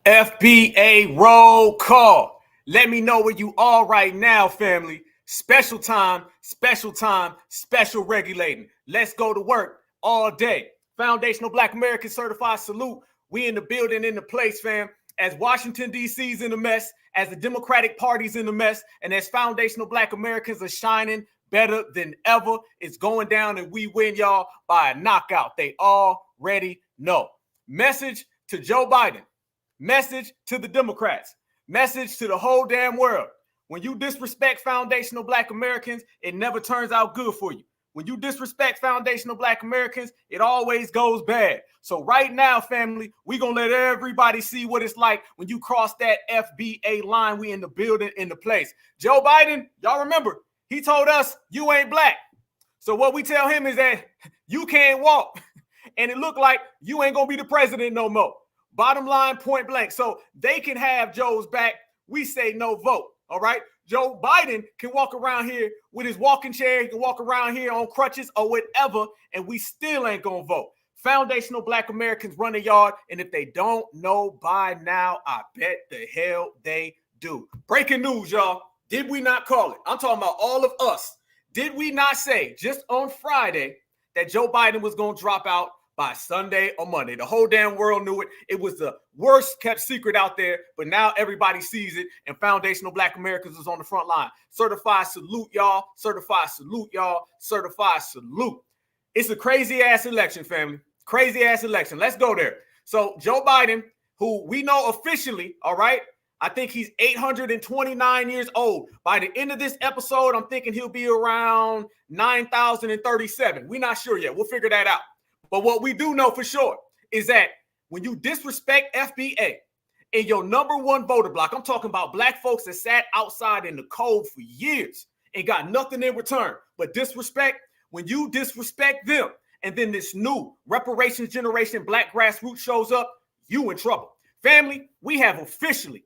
FBA roll call. Let me know where you are right now, family. Special time, special regulating. Let's go to work all day. Foundational Black American Certified Salute. We in the building, in the place, fam. As Washington, D.C.'s in a mess, as the Democratic Party's in a mess, and as foundational Black Americans are shining better than ever, it's going down and we win, y'all, by a knockout. They already know. Message to Joe Biden. Message to the Democrats. Message to the whole damn world. When you disrespect foundational Black Americans, it never turns out good for you. When you disrespect foundational Black Americans, it always goes bad. So right now, family, we're going to let everybody see what it's like when you cross that FBA line. We in the building, in the place. Joe Biden, y'all remember, he told us you ain't black. So what we tell him is that you can't walk. And it looked like you ain't going to be the president no more. Bottom line, point blank. So they can have Joe's back. We say no vote. All right. Joe Biden can walk around here with his walking chair. He can walk around here on crutches or whatever, and we still ain't going to vote. Foundational Black Americans run the yard, and if they don't know by now, I bet the hell they do. Breaking news, y'all. Did we not call it? I'm talking about all of us. Did we not say just on Friday that Joe Biden was going to drop out by Sunday or Monday? The whole damn world knew it. It was the worst kept secret out there, but now everybody sees it, and foundational Black Americans is on the front line. Certified salute, y'all. Certified salute, y'all. Certified salute. It's a crazy-ass election, family. Crazy-ass election. Let's go there. So Joe Biden, who we know officially, all right, I think he's 829 years old. By the end of this episode, I'm thinking he'll be around 9,037. We're not sure yet. We'll figure that out. But what we do know for sure is that when you disrespect FBA and your number one voter block, I'm talking about Black folks that sat outside in the cold for years and got nothing in return but disrespect. When you disrespect them and then this new reparations generation Black grassroots shows up, you in trouble. Family, we have officially,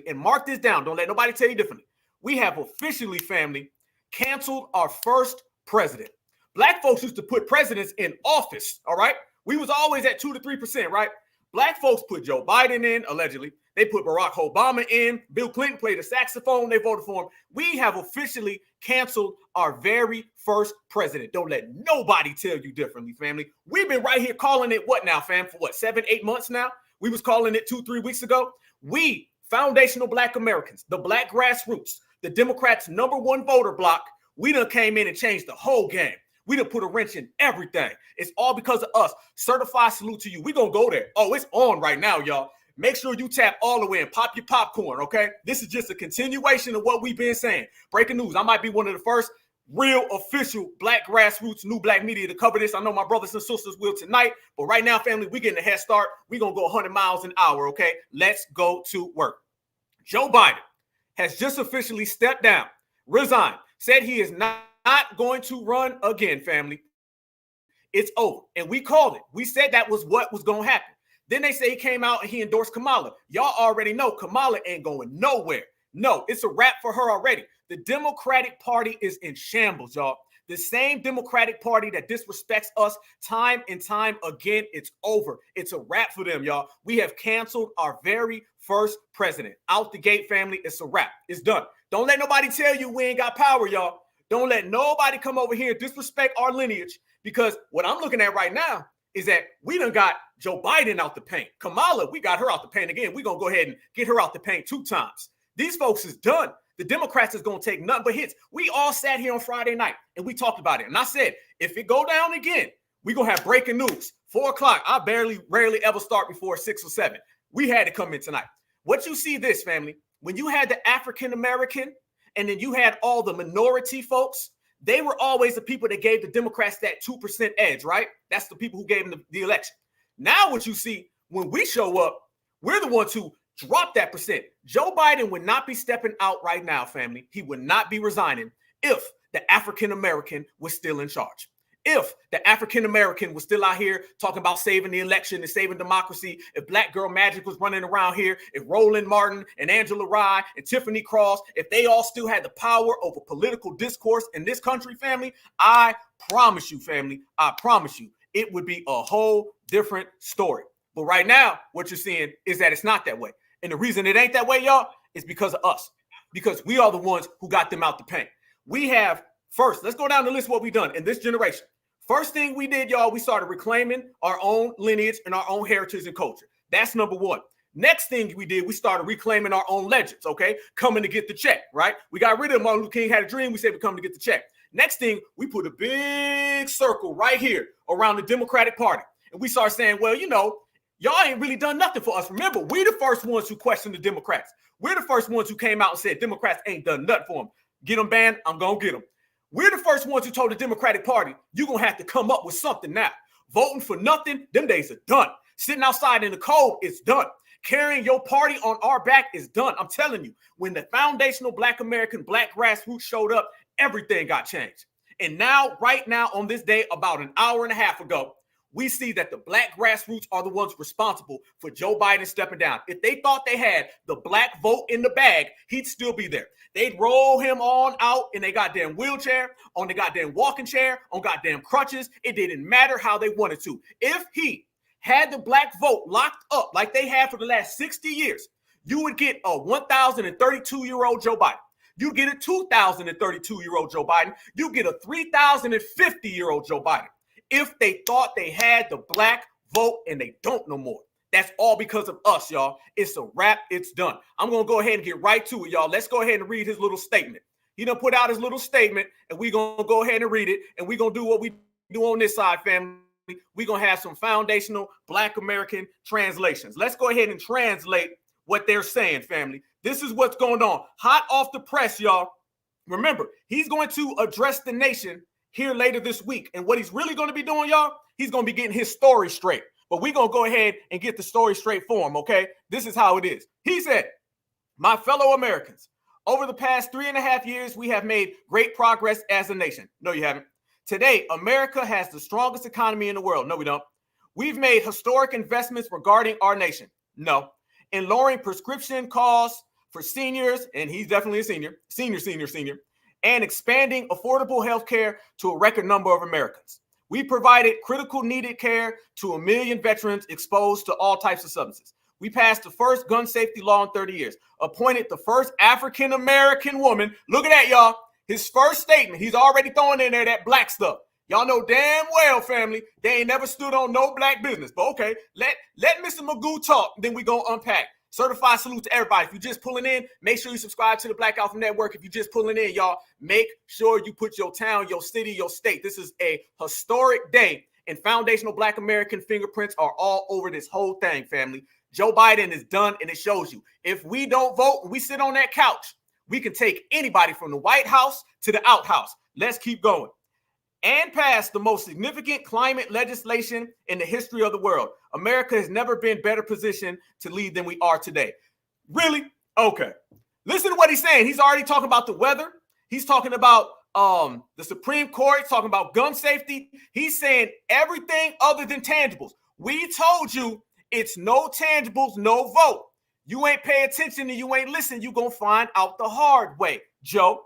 and mark this down, don't let nobody tell you differently. We have officially, family, canceled our first president. Black folks used to put presidents in office, all right? We was always at 2 to 3%, right? Black folks put Joe Biden in, allegedly. They put Barack Obama in. Bill Clinton played a saxophone. They voted for him. We have officially canceled our very first president. Don't let nobody tell you differently, family. We've been right here calling it what now, fam? For what, 7, 8 months now? We was calling it 2, 3 weeks ago. We, foundational Black Americans, the Black grassroots, the Democrats' number one voter block, we done came in and changed the whole game. We done put a wrench in everything. It's all because of us. Certified salute to you. We gonna go there. Oh, it's on right now, y'all. Make sure you tap all the way and pop your popcorn, okay? This is just a continuation of what we've been saying. Breaking news. I might be one of the first real official Black grassroots, new Black media to cover this. I know my brothers and sisters will tonight, but right now, family, we getting a head start. We gonna go 100 miles an hour, okay? Let's go to work. Joe Biden has just officially stepped down, resigned, said he is not going to run again, family. It's over. And we called it. We said that was what was going to happen. Then they say he came out and he endorsed Kamala. Y'all already know Kamala ain't going nowhere. No, it's a wrap for her already. The Democratic Party is in shambles, y'all. The same Democratic Party that disrespects us time and time again, it's over. It's a wrap for them, y'all. We have canceled our very first president. Out the gate, family, it's a wrap. It's done. Don't let nobody tell you we ain't got power, y'all. Don't let nobody come over here and disrespect our lineage, because what I'm looking at right now is that we done got Joe Biden out the paint. Kamala, we got her out the paint again. We're going to go ahead and get her out the paint 2 times. These folks is done. The Democrats is going to take nothing but hits. We all sat here on Friday night and we talked about it. And I said, if it go down again, we're going to have breaking news. 4 o'clock. I rarely ever start before 6 or 7. We had to come in tonight. What you see this, family, when you had the African-American and then you had all the minority folks, they were always the people that gave the Democrats that 2% edge, right? That's the people who gave them the election. Now what you see, when we show up, we're the ones who drop that percent. Joe Biden would not be stepping out right now, family. He would not be resigning if the African-American was still in charge. If the African-American was still out here talking about saving the election and saving democracy, if Black Girl Magic was running around here, if Roland Martin and Angela Rye and Tiffany Cross, if they all still had the power over political discourse in this country, family, I promise you, family, I promise you, it would be a whole different story. But right now, what you're seeing is that it's not that way. And the reason it ain't that way, y'all, is because of us. Because we are the ones who got them out the paint. We have, first, let's go down the list of what we've done in this generation. First thing we did, y'all, we started reclaiming our own lineage and our own heritage and culture. That's number one. Next thing we did, we started reclaiming our own legends, okay? Coming to get the check, right? We got rid of Martin Luther King had a dream. We said we're coming to get the check. Next thing, we put a big circle right here around the Democratic Party. And we started saying, well, you know, y'all ain't really done nothing for us. Remember, we the first ones who questioned the Democrats. We're the first ones who came out and said Democrats ain't done nothing for them. Get them banned, I'm going to get them. We're the first ones who told the Democratic Party, you're going to have to come up with something now. Voting for nothing, them days are done. Sitting outside in the cold, it's done. Carrying your party on our back is done. I'm telling you, when the foundational Black American, Black grassroots showed up, everything got changed. And now, right now, on this day, about an hour and a half ago, we see that the Black grassroots are the ones responsible for Joe Biden stepping down. If they thought they had the Black vote in the bag, he'd still be there. They'd roll him on out in a goddamn wheelchair, on the goddamn walking chair, on goddamn crutches. It didn't matter how they wanted to. If he had the Black vote locked up like they have for the last 60 years, you would get a 1,032-year-old Joe Biden. You get a 2,032-year-old Joe Biden. You get a 3,050-year-old Joe Biden. If they thought they had the Black vote and they don't no more. That's all because of us, y'all. It's a wrap. It's done. I'm going to go ahead and get right to it, y'all. Let's go ahead and read his little statement. He done put out his little statement, and we're going to go ahead and read it, and we're going to do what we do on this side, family. We're going to have some foundational Black American translations. Let's go ahead and translate what they're saying, family. This is what's going on. Hot off the press, y'all. Remember, he's going to address the nation here later this week. And what he's really going to be doing, y'all, he's going to be getting his story straight. But we're going to go ahead and get the story straight for him, okay? This is how it is. He said, my fellow Americans, over the past 3.5 years, we have made great progress as a nation. No, you haven't. Today, America has the strongest economy in the world. No, we don't. We've made historic investments regarding our nation. No. In lowering prescription costs for seniors, and he's definitely a senior, and expanding affordable health care to a record number of Americans. We provided critical needed care to 1 million veterans exposed to all types of substances. We passed the first gun safety law in 30 years, appointed the first African-American woman. Look at that, y'all. His first statement, he's already throwing in there that Black stuff. Y'all know damn well, family, they ain't never stood on no Black business. But okay, let Mr. Magoo talk, then we gonna unpack. Certified salute to everybody. If you're just pulling in, make sure you subscribe to the Black Alpha Network. If you're just pulling in, y'all, make sure you put your town, your city, your state. This is a historic day, and foundational Black American fingerprints are all over this whole thing, family. Joe Biden is done, and it shows you. If we don't vote, we sit on that couch, we can take anybody from the White House to the outhouse. Let's keep going. And pass the most significant climate legislation in the history of the world. America has never been better positioned to lead than we are today. Really? Okay. Listen to what he's saying. He's already talking about the weather. He's talking about the Supreme Court. He's talking about gun safety. He's saying everything other than tangibles. We told you it's no tangibles, no vote. You ain't pay attention and you ain't listen. You gonna find out the hard way, Joe.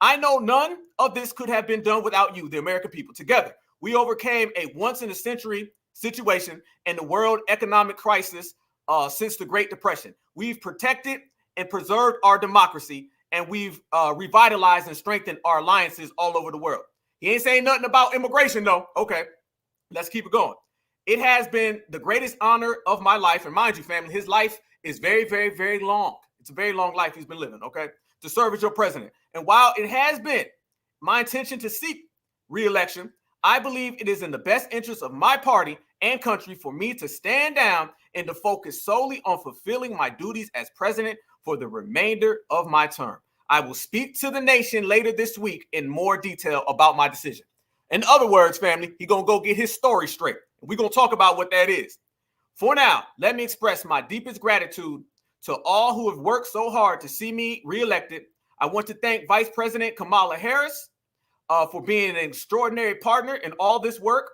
I know none of this could have been done without you, the American people. Together, we overcame a once-in-a-century situation and the world economic crisis since the Great Depression. We've protected and preserved our democracy, and we've revitalized and strengthened our alliances all over the world. He ain't saying nothing about immigration, though. Okay, let's keep it going. It has been the greatest honor of my life, and mind you, family, his life is very, very, very long. It's a very long life he's been living, okay, to serve as your president. And while it has been my intention to seek re-election, I believe it is in the best interest of my party and country for me to stand down and to focus solely on fulfilling my duties as president for the remainder of my term. I will speak to the nation later this week in more detail about my decision. In other words, family, he's going to go get his story straight. We're going to talk about what that is. For now, let me express my deepest gratitude to all who have worked so hard to see me reelected. I want to thank Vice President Kamala Harris for being an extraordinary partner in all this work.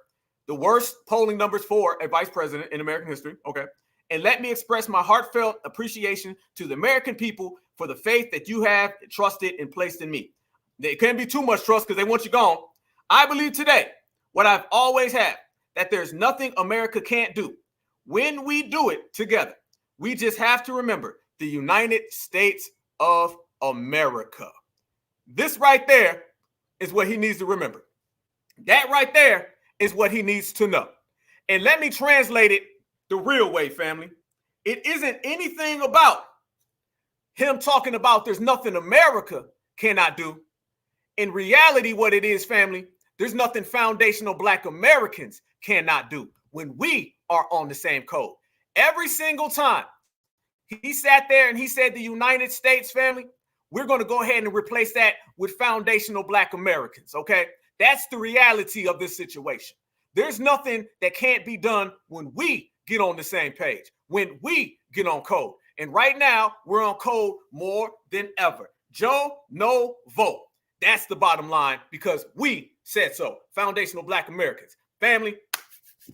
The worst polling numbers for a vice president in American history. Okay. And let me express my heartfelt appreciation to the American people for the faith that you have trusted and placed in me. There can't be too much trust because they want you gone. I believe today what I've always had, that there's nothing America can't do. when we do it together, we just have to remember the United States of America. This right there is what he needs to remember. That right there is what he needs to know. And let me translate it the real way, family. It isn't anything about him talking about there's nothing America cannot do. In reality, what it is, family, there's nothing foundational Black Americans cannot do when we are on the same code. Every single time he sat there and he said the United States, family, we're going to go ahead and replace that with foundational Black Americans, okay? That's the reality of this situation. There's nothing that can't be done when we get on the same page, when we get on code. And right now, we're on code more than ever. Joe, no vote. That's the bottom line because we said so. Foundational Black Americans. Family,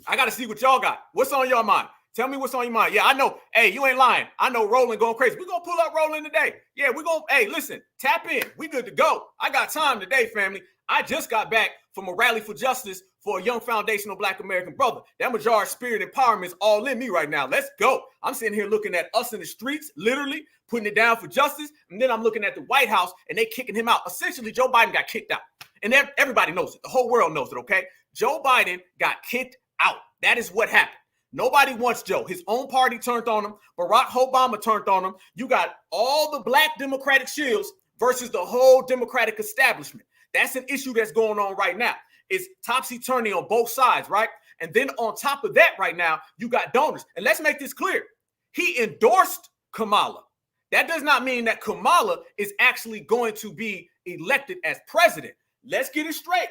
I got to see what y'all got. What's on your mind? Tell me what's on your mind. Yeah, I know. Hey, you ain't lying. I know Roland going crazy. We're going to pull up Roland today. Yeah, we're going to, hey, listen, tap in. We good to go. I got time today, family. I just got back from a rally for justice for a young foundational Black American brother. That majority spirit empowerment is all in me right now. Let's go. I'm sitting here looking at us in the streets, literally putting it down for justice. And then I'm looking at the White House and they kicking him out. Essentially, Joe Biden got kicked out. And everybody knows it. The whole world knows it, okay? Joe Biden got kicked out. That is what happened. Nobody wants Joe. His own party turned on him. Barack Obama turned on him. You got all the Black Democratic shields versus the whole Democratic establishment. That's an issue that's going on right now. It's topsy-turvy on both sides, right? And then on top of that right now, you got donors. And let's make this clear. He endorsed Kamala. That does not mean that Kamala is actually going to be elected as president. Let's get it straight.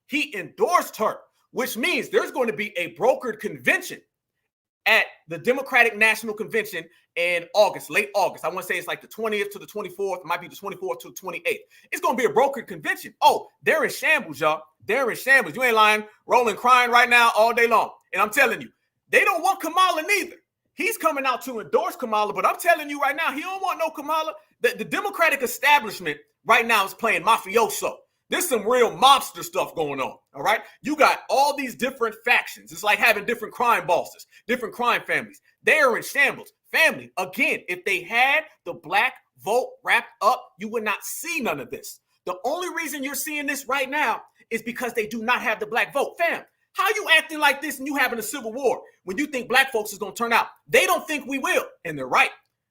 He endorsed her, which means there's going to be a brokered convention at the Democratic National Convention in August, late August. I want to say it's like the 20th to the 24th. It might be the 24th to the 28th. It's going to be a brokered convention. Oh, they're in shambles, y'all. They're in shambles. You ain't lying. Rolling, crying right now all day long. And I'm telling you, they don't want Kamala neither. He's coming out to endorse Kamala, but I'm telling you right now, he don't want no Kamala. The Democratic establishment right now is playing mafioso. There's some real mobster stuff going on, all right? You got all these different factions. It's like having different crime bosses, different crime families. They are in shambles. Family, again, if they had the Black vote wrapped up, you would not see none of this. The only reason you're seeing this right now is because they do not have the Black vote. Fam, how you acting like this and you having a civil war when you think Black folks is going to turn out? They don't think we will, and they're right.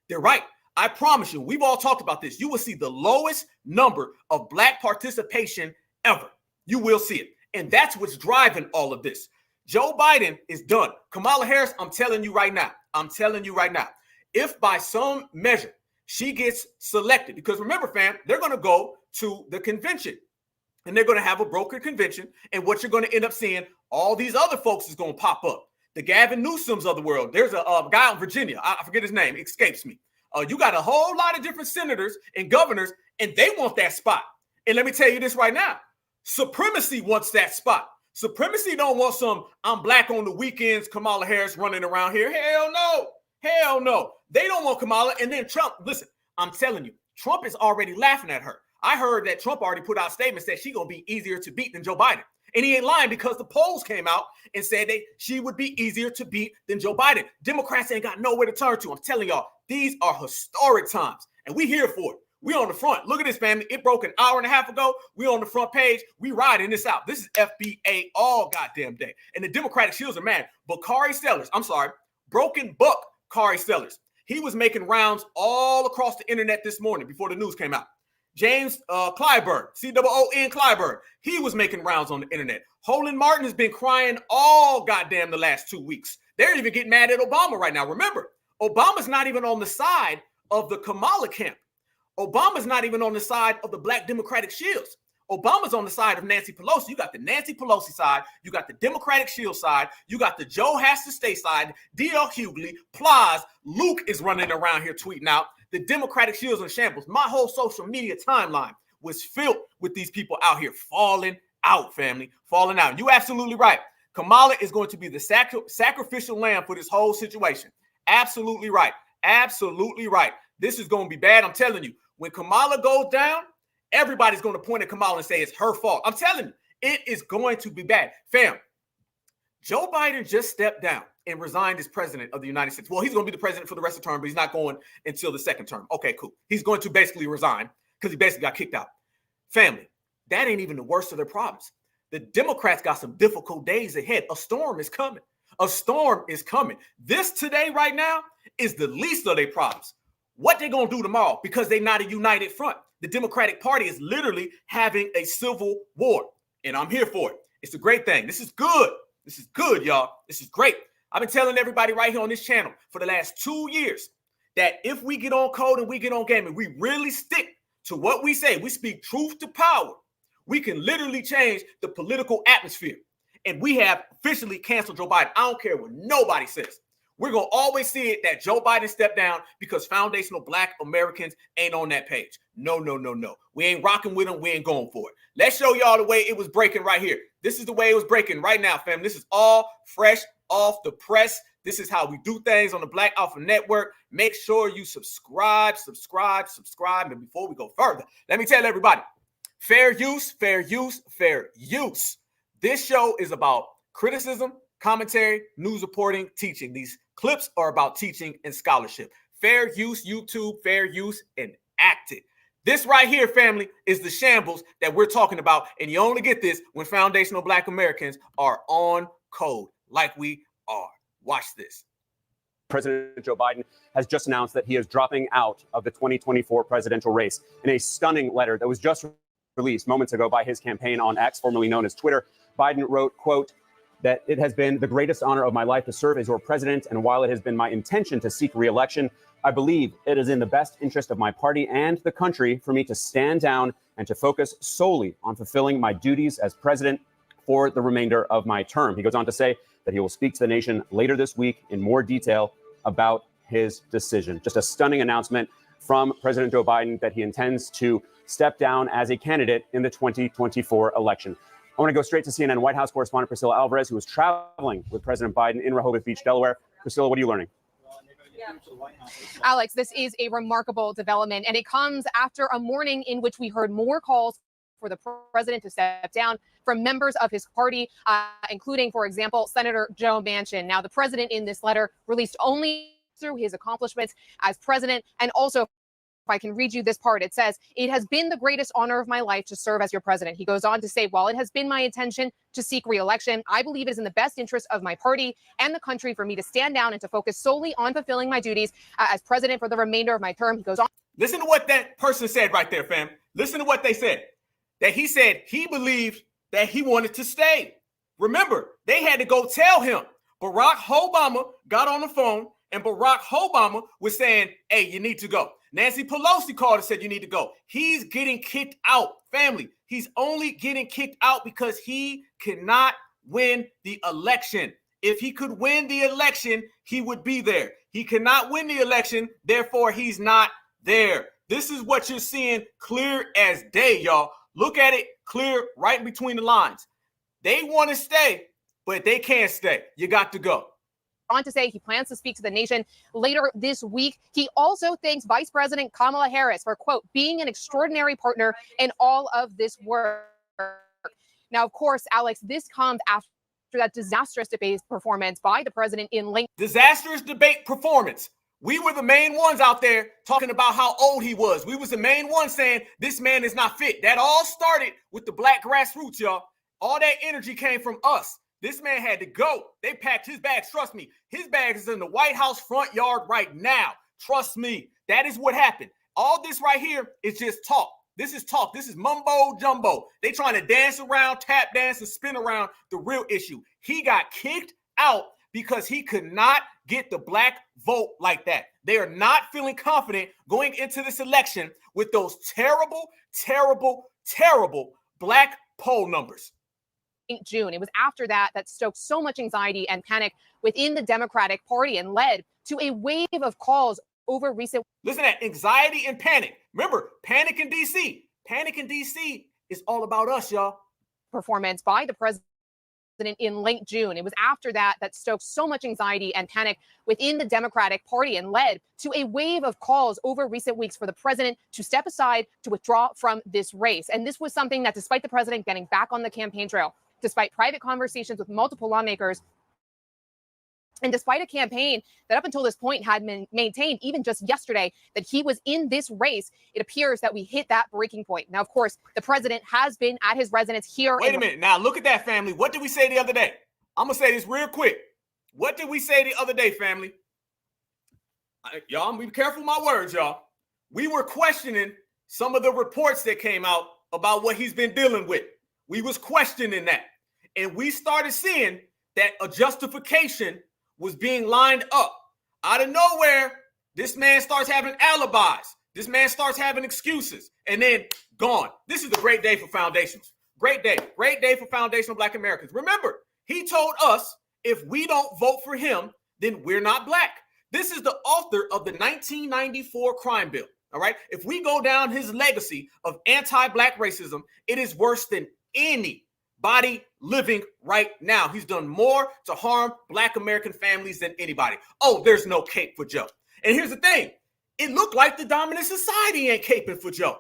They're right. I promise you, we've all talked about this. You will see the lowest number of Black participation ever. You will see it. And that's what's driving all of this. Joe Biden is done. Kamala Harris, I'm telling you right now. If by some measure she gets selected, because remember, fam, they're going to go to the convention and they're going to have a brokered convention. And what you're going to end up seeing, all these other folks is going to pop up. The Gavin Newsoms of the world. There's a guy in Virginia. I forget his name. It escapes me. You got a whole lot of different senators and governors, and they want that spot. And let me tell you this right now. Supremacy wants that spot. Supremacy don't want some I'm Black on the weekends Kamala Harris running around here. Hell no. Hell no. They don't want Kamala. And then Trump, listen, I'm telling you, Trump is already laughing at her. I heard that Trump already put out statements that she's going to be easier to beat than Joe Biden. And he ain't lying because the polls came out and said that she would be easier to beat than Joe Biden. Democrats ain't got nowhere to turn to. I'm telling y'all, these are historic times, and we here for it. We on the front. Look at this, family. It broke an hour and a half ago. We on the front page. We riding this out. This is FBA all goddamn day. And the Democratic shields are mad. But Broken Buck Kari Sellers. He was making rounds all across the internet this morning before the news came out. James Clyburn, C-O-O-N Clyburn, he was making rounds on the internet. Holden Martin has been crying all goddamn the last 2 weeks. They're even getting mad at Obama right now. Remember, Obama's not even on the side of the Kamala camp. Obama's not even on the side of the Black Democratic shields. Obama's on the side of Nancy Pelosi. You got the Nancy Pelosi side. You got the Democratic shield side. You got the Joe has to stay side. D.L. Hughley, Plaz, Luke is running around here tweeting out. The Democratic shields in shambles. My whole social media timeline was filled with these people out here falling out, family, falling out. You absolutely right. Kamala is going to be the sacrificial lamb for this whole situation. Absolutely right. Absolutely right. This is going to be bad. I'm telling you, when Kamala goes down, everybody's going to point at Kamala and say it's her fault. I'm telling you, it is going to be bad. Fam, Joe Biden just stepped down. and resigned as president of the United States. Well, he's going to be the president for the rest of the term, but he's not going until the second term. Okay, cool. He's going to basically resign because he basically got kicked out. Family, that ain't even the worst of their problems. The Democrats got some difficult days ahead. A storm is coming. A storm is coming. This today, right now, is the least of their problems. What they're going to do tomorrow, because they're not a united front. The Democratic Party is literally having a civil war, and I'm here for it. It's a great thing. This is good. This is good, y'all. This is great. I've been telling everybody right here on this channel for the last 2 years that if we get on code and we get on game and we really stick to what we say, we speak truth to power, we can literally change the political atmosphere. And we have officially canceled Joe Biden. I don't care what nobody says. We're going to always see it that Joe Biden stepped down because foundational Black Americans ain't on that page. No, no, no, no. We ain't rocking with them. We ain't going for it. Let's show y'all the way it was breaking right here. This is the way it was breaking right now, fam. This is all fresh off the press. This is how we do things on the Black Alpha Network. Make sure you subscribe. And before we go further, let me tell everybody, fair use, fair use, fair use. This show is about criticism, commentary, news reporting, teaching. These clips are about teaching and scholarship. Fair use, YouTube, fair use, and acted. This right here, family, is the shambles that we're talking about. And you only get this when foundational Black Americans are on code like we are. Watch this. President Joe Biden has just announced that he is dropping out of the 2024 presidential race. In a stunning letter that was just released moments ago by his campaign on X, formerly known as Twitter, Biden wrote, quote, that it has been the greatest honor of my life to serve as your president. And while it has been my intention to seek re-election, I believe it is in the best interest of my party and the country for me to stand down and to focus solely on fulfilling my duties as president for the remainder of my term. He goes on to say that he will speak to the nation later this week in more detail about his decision. Just a stunning announcement from President Joe Biden that he intends to step down as a candidate in the 2024 election. I want to go straight to CNN White House correspondent Priscilla Alvarez, who was traveling with President Biden in Rehoboth Beach, Delaware. Priscilla, what are you learning? Alex, this is a remarkable development, and it comes after a morning in which we heard more calls for the president to step down from members of his party, including, for example, Senator Joe Manchin. Now, the president in this letter released only through his accomplishments as president, and also, if I can read you this part, it says, it has been the greatest honor of my life to serve as your president. He goes on to say, while it has been my intention to seek re-election, I believe it is in the best interest of my party and the country for me to stand down and to focus solely on fulfilling my duties as president for the remainder of my term. He goes on. Listen to what that person said right there, fam. Listen to what they said. That he said he believed that he wanted to stay. Remember, they had to go tell him. Barack Obama got on the phone and Barack Obama was saying, hey, you need to go. Nancy Pelosi called and said, you need to go. He's getting kicked out, family. He's only getting kicked out because he cannot win the election. If he could win the election, he would be there. He cannot win the election, therefore he's not there. This is what you're seeing clear as day, y'all. Look at it clear right in between the lines. They want to stay, but they can't stay. You got to go. On to say he plans to speak to the nation later this week. He also thanks Vice President Kamala Harris for, quote, being an extraordinary partner in all of this work. Now, of course, Alex, this comes after that disastrous debate performance by the president in Lincoln. Disastrous debate performance. We were the main ones out there talking about how old he was. We was the main ones saying this man is not fit. That all started with the Black grassroots, y'all. All that energy came from us. This man had to go. They packed his bags. Trust me. His bag is in the White House front yard right now. Trust me. That is what happened. All this right here is just talk. This is talk. This is mumbo jumbo. They trying to dance around, tap dance, and spin around the real issue. He got kicked out because he could not get the Black vote like that. They are not feeling confident going into this election with those terrible, terrible, terrible Black poll numbers. June. It was after that that stoked so much anxiety and panic within the Democratic Party and led to a wave of calls over recent. Listen at anxiety and panic. Remember, panic in D.C. Panic in D.C. is all about us, y'all. Performance by the president in late June. It was after that that stoked so much anxiety and panic within the Democratic Party and led to a wave of calls over recent weeks for the president to step aside, to withdraw from this race. And this was something that, despite the president getting back on the campaign trail, despite private conversations with multiple lawmakers, And despite a campaign that up until this point had maintained, even just yesterday, that he was in this race, it appears that we hit that breaking point. Now, of course, the president has been at his residence here. Wait a minute. Now, look at that, family. What did we say the other day? I'm going to say this real quick. What did we say the other day, family? Y'all, be careful with my words, y'all. We were questioning some of the reports that came out about what he's been dealing with. We was questioning that. And we started seeing that a justification was being lined up. Out of nowhere, this man starts having alibis. This man starts having excuses. And then gone. This is a great day for foundations. Great day. Great day for foundational Black Americans. Remember, he told us if we don't vote for him, then we're not Black. This is the author of the 1994 crime bill. All right. If we go down his legacy of anti-Black racism, it is worse than anybody living right now. He's done more to harm Black American families than anybody. Oh, there's no cape for Joe. And here's the thing. It looked like the dominant society ain't caping for Joe.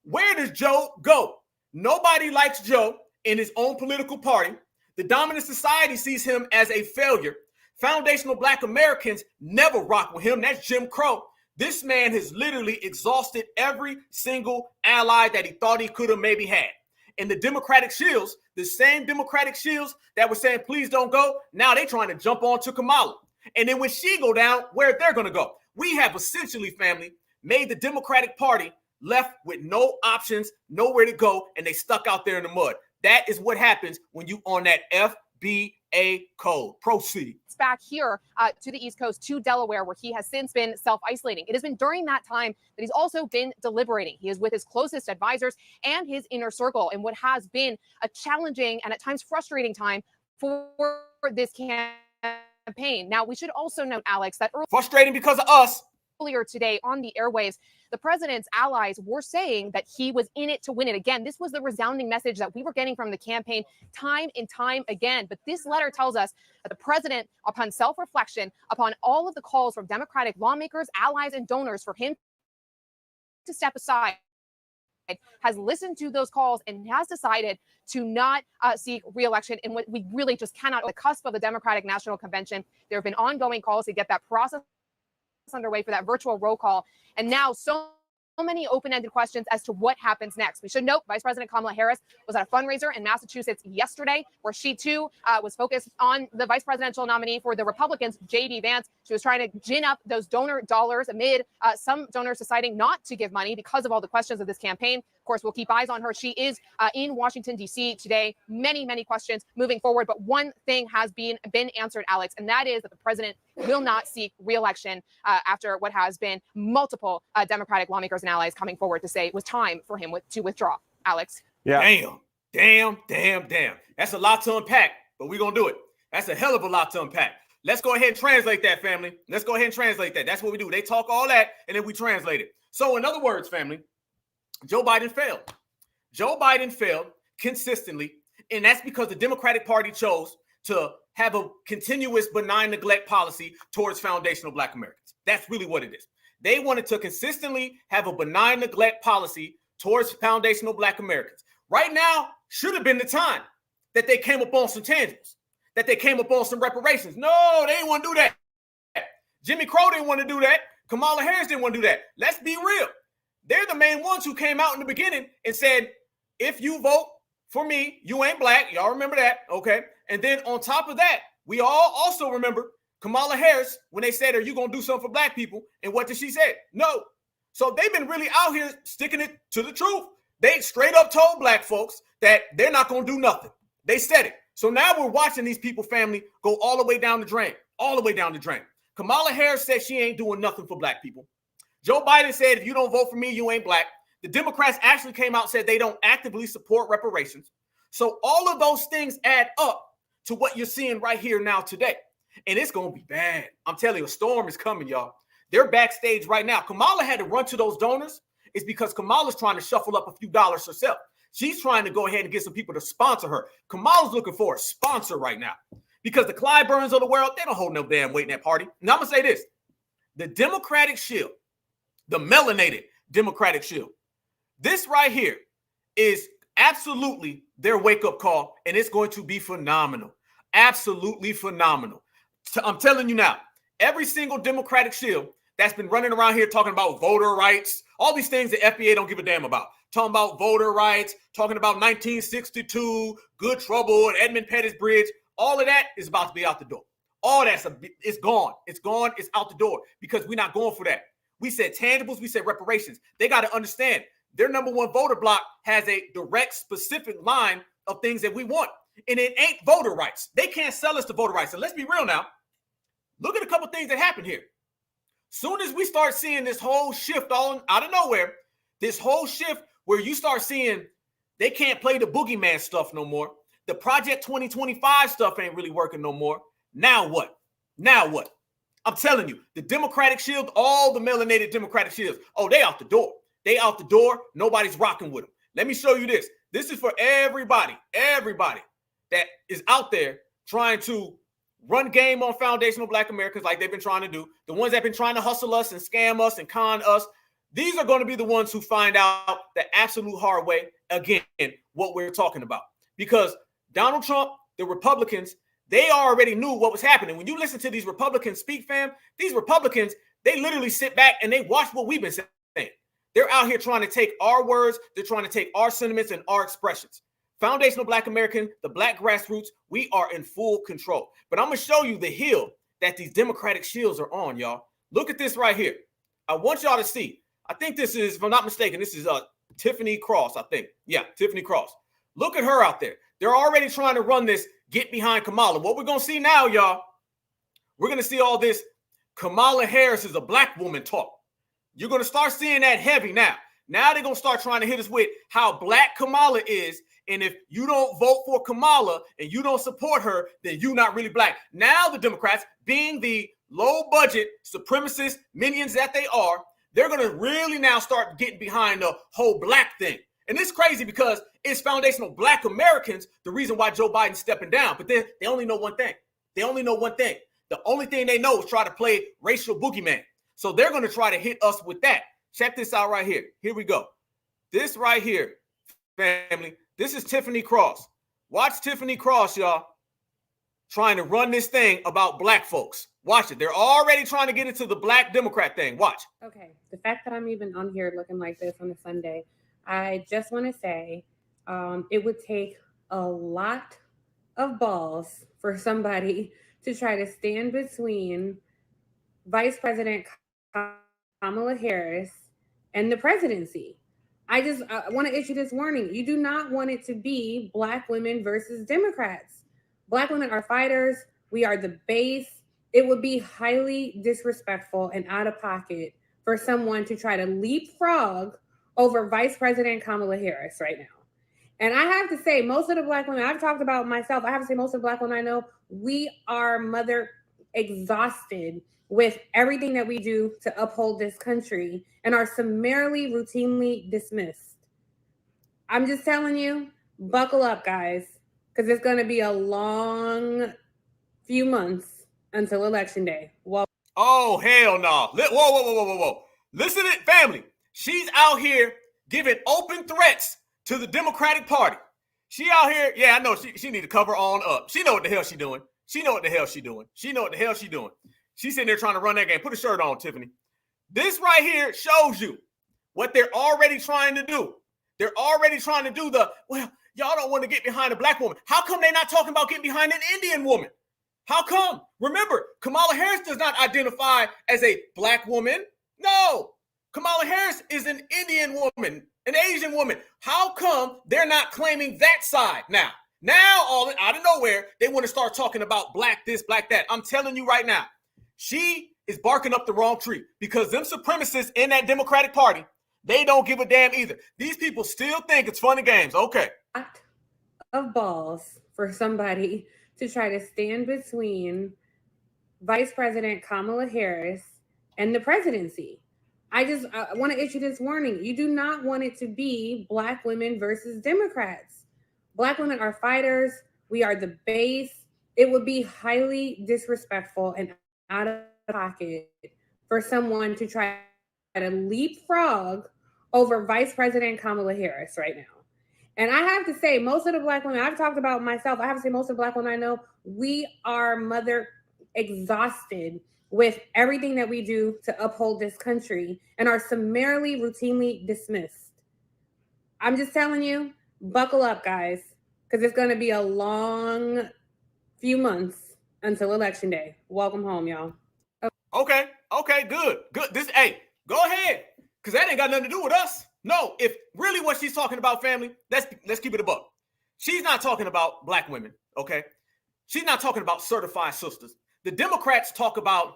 Where does Joe go? Nobody likes Joe in his own political party. The dominant society sees him as a failure. Foundational Black Americans never rock with him. That's Jim Crow. This man has literally exhausted every single ally that he thought he could have maybe had. And the Democratic shills, the same Democratic shills that were saying, please don't go, now they're trying to jump on to Kamala. And then when she go down, where they're going to go? We have essentially, family, made the Democratic Party left with no options, nowhere to go, and they stuck out there in the mud. That is what happens when you on that FBA code. Proceed. Back here to the East Coast, to Delaware, where he has since been self-isolating. It has been during that time that he's also been deliberating. He is with his closest advisors and his inner circle in what has been a challenging and at times frustrating time for this campaign. Now, we should also note, Alex, that frustrating because of us. Earlier today on the airwaves, the president's allies were saying that he was in it to win it. Again, this was the resounding message that we were getting from the campaign time and time again. But this letter tells us that the president, upon self-reflection, upon all of the calls from Democratic lawmakers, allies, and donors for him to step aside, has listened to those calls and has decided to not seek re-election in what we really just cannot. On the cusp of the Democratic National Convention, there have been ongoing calls to get that process underway for that virtual roll call. And now so many open-ended questions as to what happens next. We should note Vice President Kamala Harris was at a fundraiser in Massachusetts yesterday, where she too was focused on the vice presidential nominee for the Republicans, J.D. Vance. She was trying to gin up those donor dollars amid some donors deciding not to give money because of all the questions of this campaign. Of course, we'll keep eyes on her. She is in Washington, D.C. today. Many, many questions moving forward. But one thing has been answered, Alex, and that is that the president will not seek re-election after what has been multiple Democratic lawmakers and allies coming forward to say it was time for him to withdraw. Alex. Yeah. Damn. That's a lot to unpack, but we're going to do it. That's a hell of a lot to unpack. Let's go ahead and translate that, family. Let's go ahead and translate that. That's what we do. They talk all that, and then we translate it. So in other words, family, Joe Biden failed. Joe Biden failed consistently, and that's because the Democratic Party chose to have a continuous benign neglect policy towards foundational Black Americans. That's really what it is. They wanted to consistently have a benign neglect policy towards foundational Black Americans. Right now should have been the time that they came up on some tangibles, that they came up on some reparations. No, they didn't want to do that. Jimmy Crow didn't want to do that. Kamala Harris didn't want to do that. Let's be real. They're the main ones who came out in the beginning and said, if you vote for me, you ain't Black. Y'all remember that, okay? And then on top of that, we all also remember Kamala Harris when they said, are you going to do something for Black people? And what did she say? No. So they've been really out here sticking it to the truth. They straight up told Black folks that they're not going to do nothing. They said it. So now we're watching these people, family, go all the way down the drain, all the way down the drain. Kamala Harris said she ain't doing nothing for Black people. Joe Biden said, if you don't vote for me, you ain't Black. The Democrats actually came out and said they don't actively support reparations. So all of those things add up to what you're seeing right here now today. And it's going to be bad. I'm telling you, a storm is coming, y'all. They're backstage right now. Kamala had to run to those donors. It's because Kamala's trying to shuffle up a few dollars herself. She's trying to go ahead and get some people to sponsor her. Kamala's looking for a sponsor right now because the Clyburns of the world, they don't hold no damn weight in that party. Now I'm going to say this. The Democratic shield, the melanated Democratic shield, this right here is absolutely their wake-up call, and it's going to be phenomenal. Absolutely phenomenal. I'm telling you now, every single Democratic shield that's been running around here talking about voter rights, all these things the FBA don't give a damn about. Talking about voter rights, talking about 1962, Good Trouble, and Edmund Pettus Bridge. All of that is about to be out the door. All that's it's gone. It's gone. It's out the door because we're not going for that. We said tangibles. We said reparations. They got to understand their number one voter block has a direct, specific line of things that we want. And it ain't voter rights. They can't sell us the voter rights. And let's be real now. Look at a couple things that happened here. Soon as we start seeing this whole shift all out of nowhere, this whole shift where you start seeing they can't play the boogeyman stuff no more. The Project 2025 stuff ain't really working no more. Now what? Now what? I'm telling you, the Democratic Shield, all the melanated Democratic Shields, oh, they out the door. They out the door. Nobody's rocking with them. Let me show you this. This is for everybody that is out there trying to run game on foundational Black Americans like they've been trying to do. The ones that have been trying to hustle us and scam us and con us. These are going to be the ones who find out the absolute hard way, again, what we're talking about. Because Donald Trump, the Republicans, they already knew what was happening. When you listen to these Republicans speak, fam, these Republicans, they literally sit back and they watch what we've been saying. They're out here trying to take our words. They're trying to take our sentiments and our expressions. Foundational Black American, the Black grassroots, we are in full control. But I'm going to show you the hill that these Democratic shields are on, y'all. Look at this right here. I want y'all to see. I think this is, if I'm not mistaken, this is Tiffany Cross, I think. Yeah, Tiffany Cross. Look at her out there. They're already trying to run this get behind Kamala. What we're going to see now, y'all, we're going to see all this Kamala Harris is a Black woman talk. You're going to start seeing that heavy now. Now they're going to start trying to hit us with how Black Kamala is. And if you don't vote for Kamala and you don't support her, then you're not really Black. Now the Democrats, being the low-budget supremacist minions that they are, they're going to really now start getting behind the whole Black thing. And it's crazy because it's foundational Black Americans, the reason why Joe Biden's stepping down. But then they only know one thing. They only know one thing. The only thing they know is try to play racial boogeyman. So they're going to try to hit us with that. Check this out right here. Here we go. This right here, family, this is Tiffany Cross. Watch Tiffany Cross, y'all, trying to run this thing about Black folks. Watch it. They're already trying to get into the Black Democrat thing. Watch. Okay. The fact that I'm even on here looking like this on a Sunday, I just want to say it would take a lot of balls for somebody to try to stand between Vice President Kamala Harris and the presidency. I want to issue this warning. You do not want it to be Black women versus Democrats. Black women are fighters. We are the base. It would be highly disrespectful and out of pocket for someone to try to leapfrog over Vice President Kamala Harris right now. And I have to say, most of the Black women, I've talked about myself, I have to say most of the Black women I know, we are mother exhausted with everything that we do to uphold this country and are summarily routinely dismissed. I'm just telling you, buckle up, guys, because it's going to be a long few months until Election Day. Well, Oh, hell no. Whoa. Listen to it, family. She's out here giving open threats to the Democratic Party. She out here, yeah, I know she need to cover on up. She know what the hell she doing. She's sitting there trying to run that game. Put a shirt on, Tiffany. This right here shows you what they're already trying to do. They're already trying to do well, y'all don't want to get behind a Black woman. How come they're not talking about getting behind an Indian woman? How come? Remember, Kamala Harris does not identify as a Black woman. No, Kamala Harris is an Indian woman, an Asian woman. How come they're not claiming that side now? Now, all out of nowhere, they want to start talking about Black this, Black that. I'm telling you right now, she is barking up the wrong tree because them supremacists in that Democratic Party, they don't give a damn either. These people still think it's fun and games. Okay. Of balls for somebody to try to stand between Vice President Kamala Harris and the presidency. I want to issue this warning. You do not want it to be Black women versus Democrats. Black women are fighters. We are the base. It would be highly disrespectful and out of pocket for someone to try to leapfrog over Vice President Kamala Harris right now. And I have to say, most of the Black women, I've talked about myself, I have to say most of the Black women I know, we are mother exhausted with everything that we do to uphold this country and are summarily, routinely dismissed. I'm just telling you, buckle up, guys, because it's going to be a long few months until Election Day. Welcome home, y'all. Okay, good. Hey, go ahead, because that ain't got nothing to do with us. No, if really what she's talking about, family, let's keep it a buck. She's not talking about black women, okay? She's not talking about certified sisters. The Democrats talk about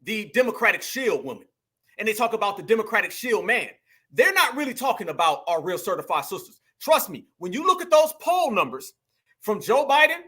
the Democratic Shield woman, and they talk about the Democratic Shield man. They're not really talking about our real certified sisters. Trust me, when you look at those poll numbers from Joe Biden,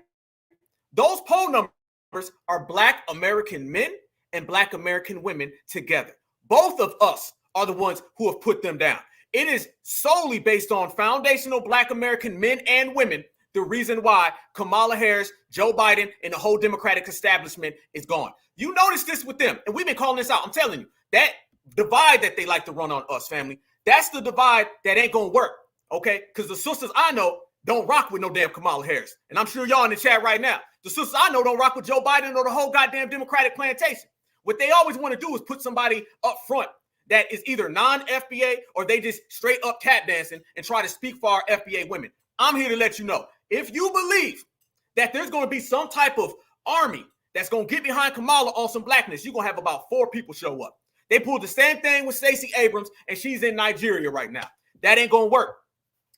those poll numbers are Black American men and Black American women together. Both of us are the ones who have put them down. It is solely based on foundational Black American men and women, the reason why Kamala Harris, Joe Biden, and the whole Democratic establishment is gone. You notice this with them, and we've been calling this out. I'm telling you, that divide that they like to run on us, family, that's the divide that ain't gonna work, okay? Because the sisters I know don't rock with no damn Kamala Harris. And I'm sure y'all in the chat right now, the sisters I know don't rock with Joe Biden or the whole goddamn Democratic plantation. What they always want to do is put somebody up front that is either non-FBA or they just straight up tap dancing and try to speak for our FBA women. I'm here to let you know, if you believe that there's going to be some type of army that's going to get behind Kamala on some blackness, you're going to have about 4 people show up. They pulled the same thing with Stacey Abrams, and she's in Nigeria right now. That ain't going to work.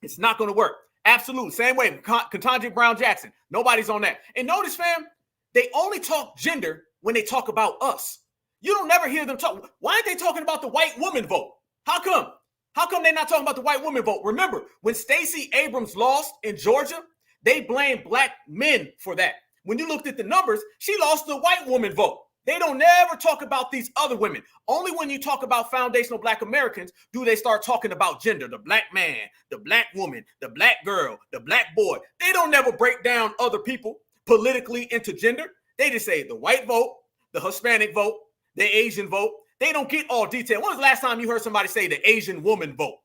It's not going to work. Absolutely. Same way, Ketanji Brown Jackson. Nobody's on that. And notice, fam, they only talk gender when they talk about us. You don't never hear them talk. Why aren't they talking about the white woman vote? How come? How come they're not talking about the white woman vote? Remember, when Stacey Abrams lost in Georgia, they blamed black men for that. When you looked at the numbers, she lost the white woman vote. They don't never talk about these other women. Only when you talk about foundational Black Americans do they start talking about gender, the black man, the black woman, the black girl, the black boy. They don't never break down other people politically into gender. They just say the white vote, the Hispanic vote, the Asian vote. They don't get all detail. When was the last time you heard somebody say the Asian woman vote?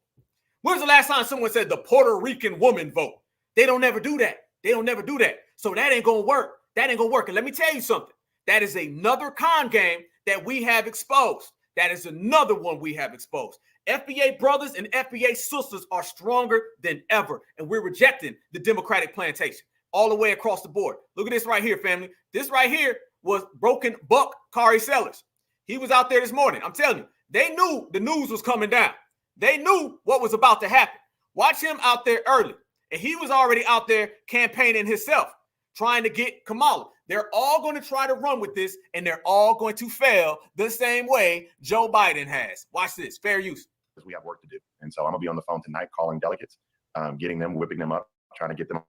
When was the last time someone said the Puerto Rican woman vote? They don't never do that. They don't never do that. So that ain't going to work. That ain't going to work. And let me tell you something. That is another con game that we have exposed. That is another one we have exposed. FBA brothers and FBA sisters are stronger than ever. And we're rejecting the Democratic plantation all the way across the board. Look at this right here, family. This right here was Broken Buck Kari Sellers. He was out there this morning. I'm telling you, they knew the news was coming down. They knew what was about to happen. Watch him out there early. And he was already out there campaigning himself, trying to get Kamala. They're all going to try to run with this, and they're all going to fail the same way Joe Biden has. Watch this. Fair use. We have work to do. And so I'm going to be on the phone tonight calling delegates, getting them, whipping them up, trying to get them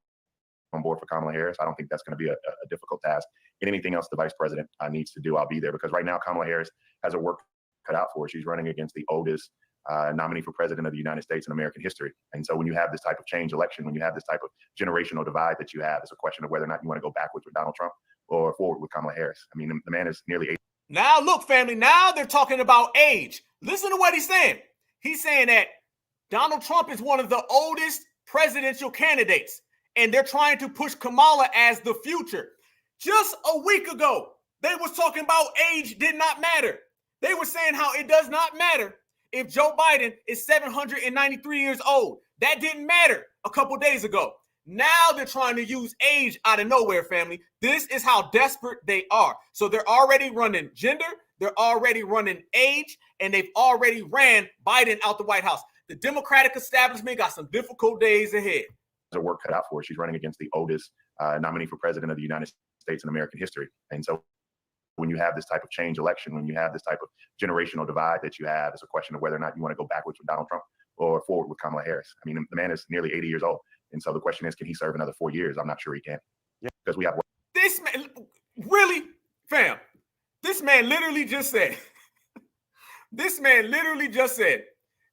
on board for Kamala Harris. I don't think that's going to be a difficult task. And anything else the vice president needs to do, I'll be there, because right now Kamala Harris has her work cut out for her. She's running against the oldest nominee for president of the United States in American history. And so when you have this type of change election, when you have this type of generational divide that you have, it's a question of whether or not you want to go backwards with Donald Trump or forward with Kamala Harris. I mean, the man is nearly 80. Now, look, family, now they're talking about age. Listen to what he's saying. He's saying that Donald Trump is one of the oldest presidential candidates, and they're trying to push Kamala as the future. Just a week ago, they was talking about age did not matter. They were saying how it does not matter if Joe Biden is 793 years old. That didn't matter a couple days ago. Now they're trying to use age out of nowhere, family. This is how desperate they are. So they're already running gender, they're already running age, and they've already ran Biden out the White House. The Democratic establishment got some difficult days ahead. Her work cut out for her. She's running against the oldest nominee for president of the United States in American history. And so when you have this type of change election, when you have this type of generational divide that you have, it's a question of whether or not you want to go backwards with Donald Trump or forward with Kamala Harris. I mean, the man is nearly 80 years old. And so the question is, can he serve another 4 years? I'm not sure he can. Yeah, because we have. This man, really, fam, this man literally just said,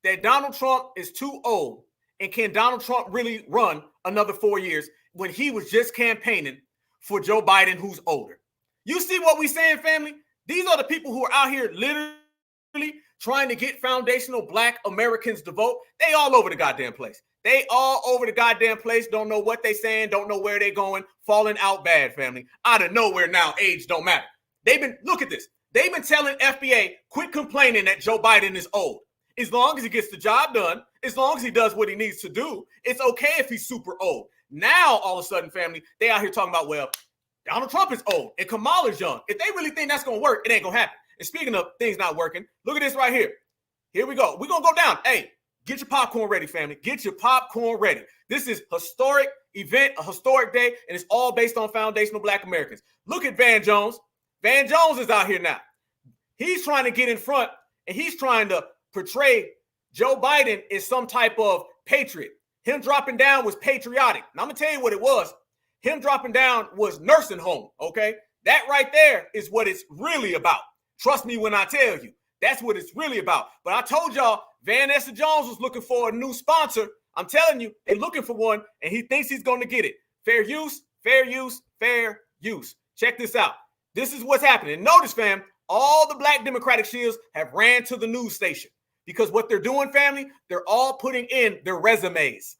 that Donald Trump is too old. And can Donald Trump really run another 4 years when he was just campaigning for Joe Biden, who's older? You see what we saying, family? These are the people who are out here literally trying to get foundational Black Americans to vote. They all over the goddamn place. They all over the goddamn place. Don't know what they saying. Don't know where they going. Falling out bad, family. Out of nowhere now, age don't matter. Look at this. They've been telling FBA, quit complaining that Joe Biden is old. As long as he gets the job done, as long as he does what he needs to do, it's okay if he's super old. Now, all of a sudden, family, they out here talking about, well, Donald Trump is old and Kamala's young. If they really think that's going to work, it ain't going to happen. And speaking of things not working, look at this right here. Here we go. We're going to go down. Hey, get your popcorn ready, family. Get your popcorn ready. This is historic event, a historic day, and it's all based on foundational Black Americans. Look at Van Jones. Van Jones is out here now. He's trying to get in front, and he's trying to portray Joe Biden as some type of patriot. Him dropping down was patriotic. Now, I'm going to tell you what it was. Him dropping down was nursing home, okay? That right there is what it's really about. Trust me when I tell you. That's what it's really about. But I told y'all, Vanessa Jones was looking for a new sponsor. I'm telling you, they're looking for one, and he thinks he's going to get it. Fair use, fair use, fair use. Check this out. This is what's happening. Notice, fam, all the Black Democratic shills have ran to the news station because what they're doing, family, they're all putting in their resumes.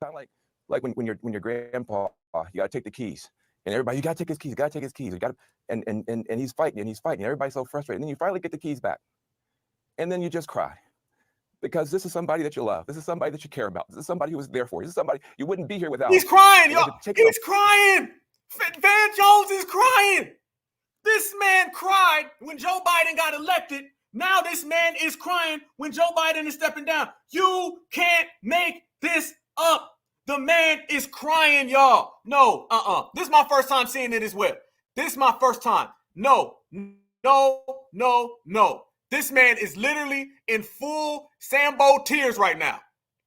Kind of like when your grandpa, you got to take the keys. And everybody, you got to take his keys, you got to take his keys. You got to, and he's fighting, and he's fighting. Everybody's so frustrated. And then you finally get the keys back. And then you just cry. Because this is somebody that you love. This is somebody that you care about. This is somebody who was there for you. This is somebody you wouldn't be here without. He's crying, y'all. He's crying. Van Jones is crying. This man cried when Joe Biden got elected. Now this man is crying when Joe Biden is stepping down. You can't make this up. The man is crying, y'all. No, This is my first time seeing it as well. This is my first time. No. This man is literally in full Sambo tears right now.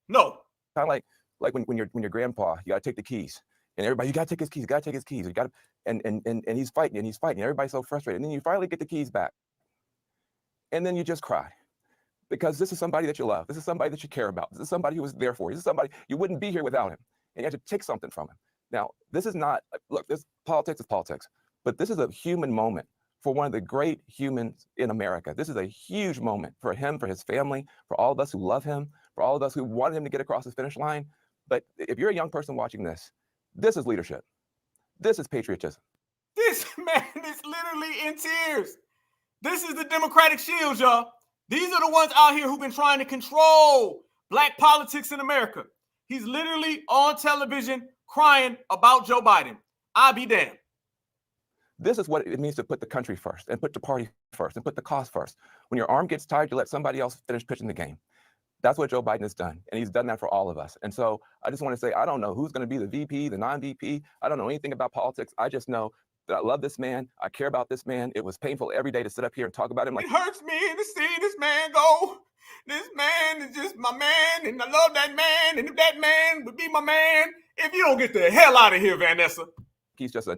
No. Kind of like when your grandpa, you got to take the keys. And everybody, you got to take his keys, you got to take his keys. You got to, and he's fighting, and he's fighting. Everybody's so frustrated. And then you finally get the keys back. And then you just cry. Because this is somebody that you love. This is somebody that you care about. This is somebody who was there for you. This is somebody you wouldn't be here without him. And you have to take something from him. Now, this is not, look, this politics is politics. But this is a human moment for one of the great humans in America. This is a huge moment for him, for his family, for all of us who love him, for all of us who wanted him to get across the finish line. But if you're a young person watching this is leadership. This is patriotism. This man is literally in tears. This is the Democratic shields, y'all. These are the ones out here who've been trying to control Black politics in America. He's literally on television crying about Joe Biden. I'll be damned. This is what it means to put the country first and put the party first and put the cause first. When your arm gets tired, you let somebody else finish pitching the game. That's what Joe Biden has done. And he's done that for all of us. And so I just want to say, I don't know who's going to be the VP, the non-VP. I don't know anything about politics. I just know that I love this man. I care about this man. It was painful every day to sit up here and talk about him. It hurts me to see this man go. This man is just my man, and I love that man. And if that man would be my man, if you don't get the hell out of here, Vanessa. He's just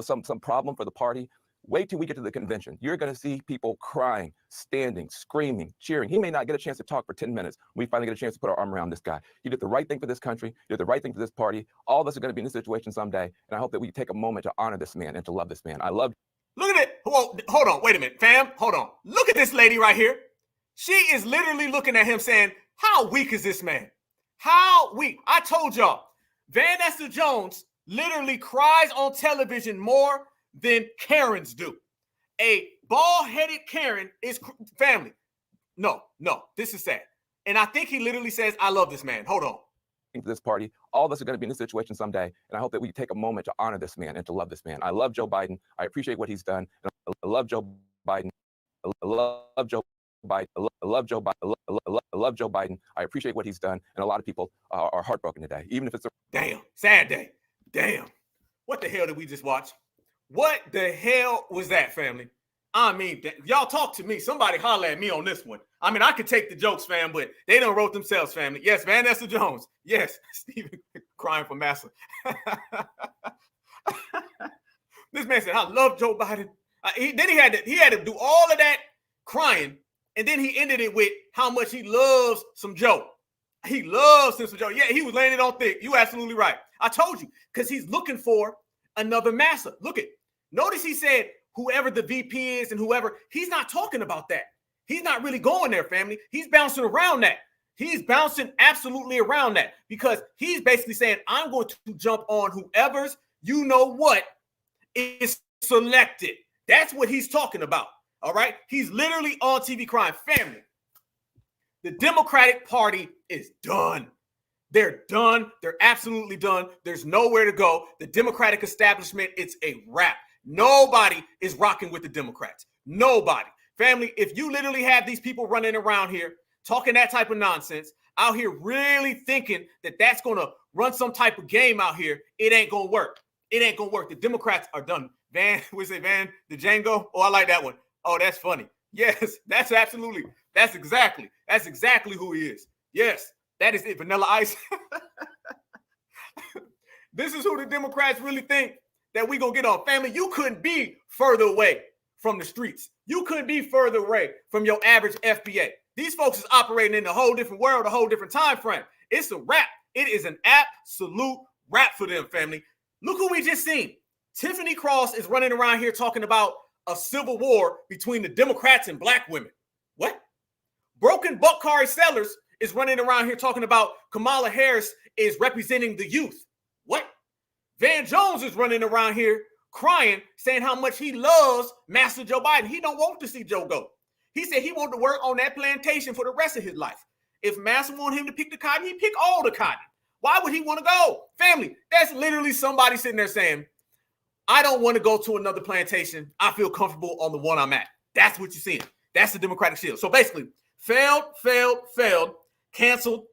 some problem for the party. Wait till we get to the convention. You're going to see people crying, standing, screaming, cheering. He may not get a chance to talk for 10 minutes. We finally get a chance to put our arm around this guy. You did the right thing for this country. You did the right thing for this party. All of us are going to be in this situation someday. And I hope that we take a moment to honor this man and to love this man. I love. Look at it. Hold on. Wait a minute, fam. Hold on. Look at this lady right here. She is literally looking at him saying, how weak is this man? How weak? I told y'all, Vanessa Jones literally cries on television more than Karens do. A bald-headed Karen is family. No, this is sad. And I think he literally says, I love this man. Hold on. This party, all of us are going to be in this situation someday. And I hope that we take a moment to honor this man and to love this man. I love Joe Biden. I appreciate what he's done. I love Joe Biden. I love Joe Biden. I love Joe Biden. I love Joe Biden. I appreciate what he's done. And a lot of people are heartbroken today, even if it's a damn sad day. Damn. What the hell did we just watch? What the hell was that, family? I mean, y'all talk to me. Somebody holler at me on this one. I mean, I could take the jokes, fam, but they done wrote themselves, family. Yes, Vanessa Jones. Yes, Stephen crying for Massa. This man said, I love Joe Biden. Then he had to do all of that crying, and then he ended it with how much he loves some Joe. He loves him some Joe. Yeah, he was laying it on thick. You absolutely right. I told you, because he's looking for another Massa. Look at, notice he said whoever the VP is and whoever, he's not talking about that. He's not really going there, family. He's bouncing around that. He's bouncing absolutely around that because he's basically saying, I'm going to jump on whoever's, you know what, is selected. That's what he's talking about. All right. He's literally on TV crying. Family, the Democratic Party is done. They're done. They're absolutely done. There's nowhere to go. The Democratic establishment, it's a wrap. Nobody is rocking with the Democrats. Nobody. Family, if you literally have these people running around here talking that type of nonsense, out here really thinking that that's going to run some type of game out here, it ain't going to work. It ain't going to work. The Democrats are done. Van the Django? Oh, I like that one. Oh, that's funny. Yes, that's exactly who he is. Yes, that is it. Vanilla Ice. This is who the Democrats really think that we going to get on. Family, you couldn't be further away from the streets. You couldn't be further away from your average FBA. These folks is operating in a whole different world, a whole different time frame. It's a wrap. It is an absolute wrap for them, family. Look who we just seen. Tiffany Cross is running around here talking about a civil war between the Democrats and black women. What? Broken Buckari Sellers is running around here talking about Kamala Harris is representing the youth. What? Van Jones is running around here crying, saying how much he loves Master Joe Biden. He don't want to see Joe go. He said he wanted to work on that plantation for the rest of his life. If Master wanted him to pick the cotton, he'd pick all the cotton. Why would he want to go? Family, that's literally somebody sitting there saying, I don't want to go to another plantation. I feel comfortable on the one I'm at. That's what you're seeing. That's the Democratic Shield. So basically, failed, canceled.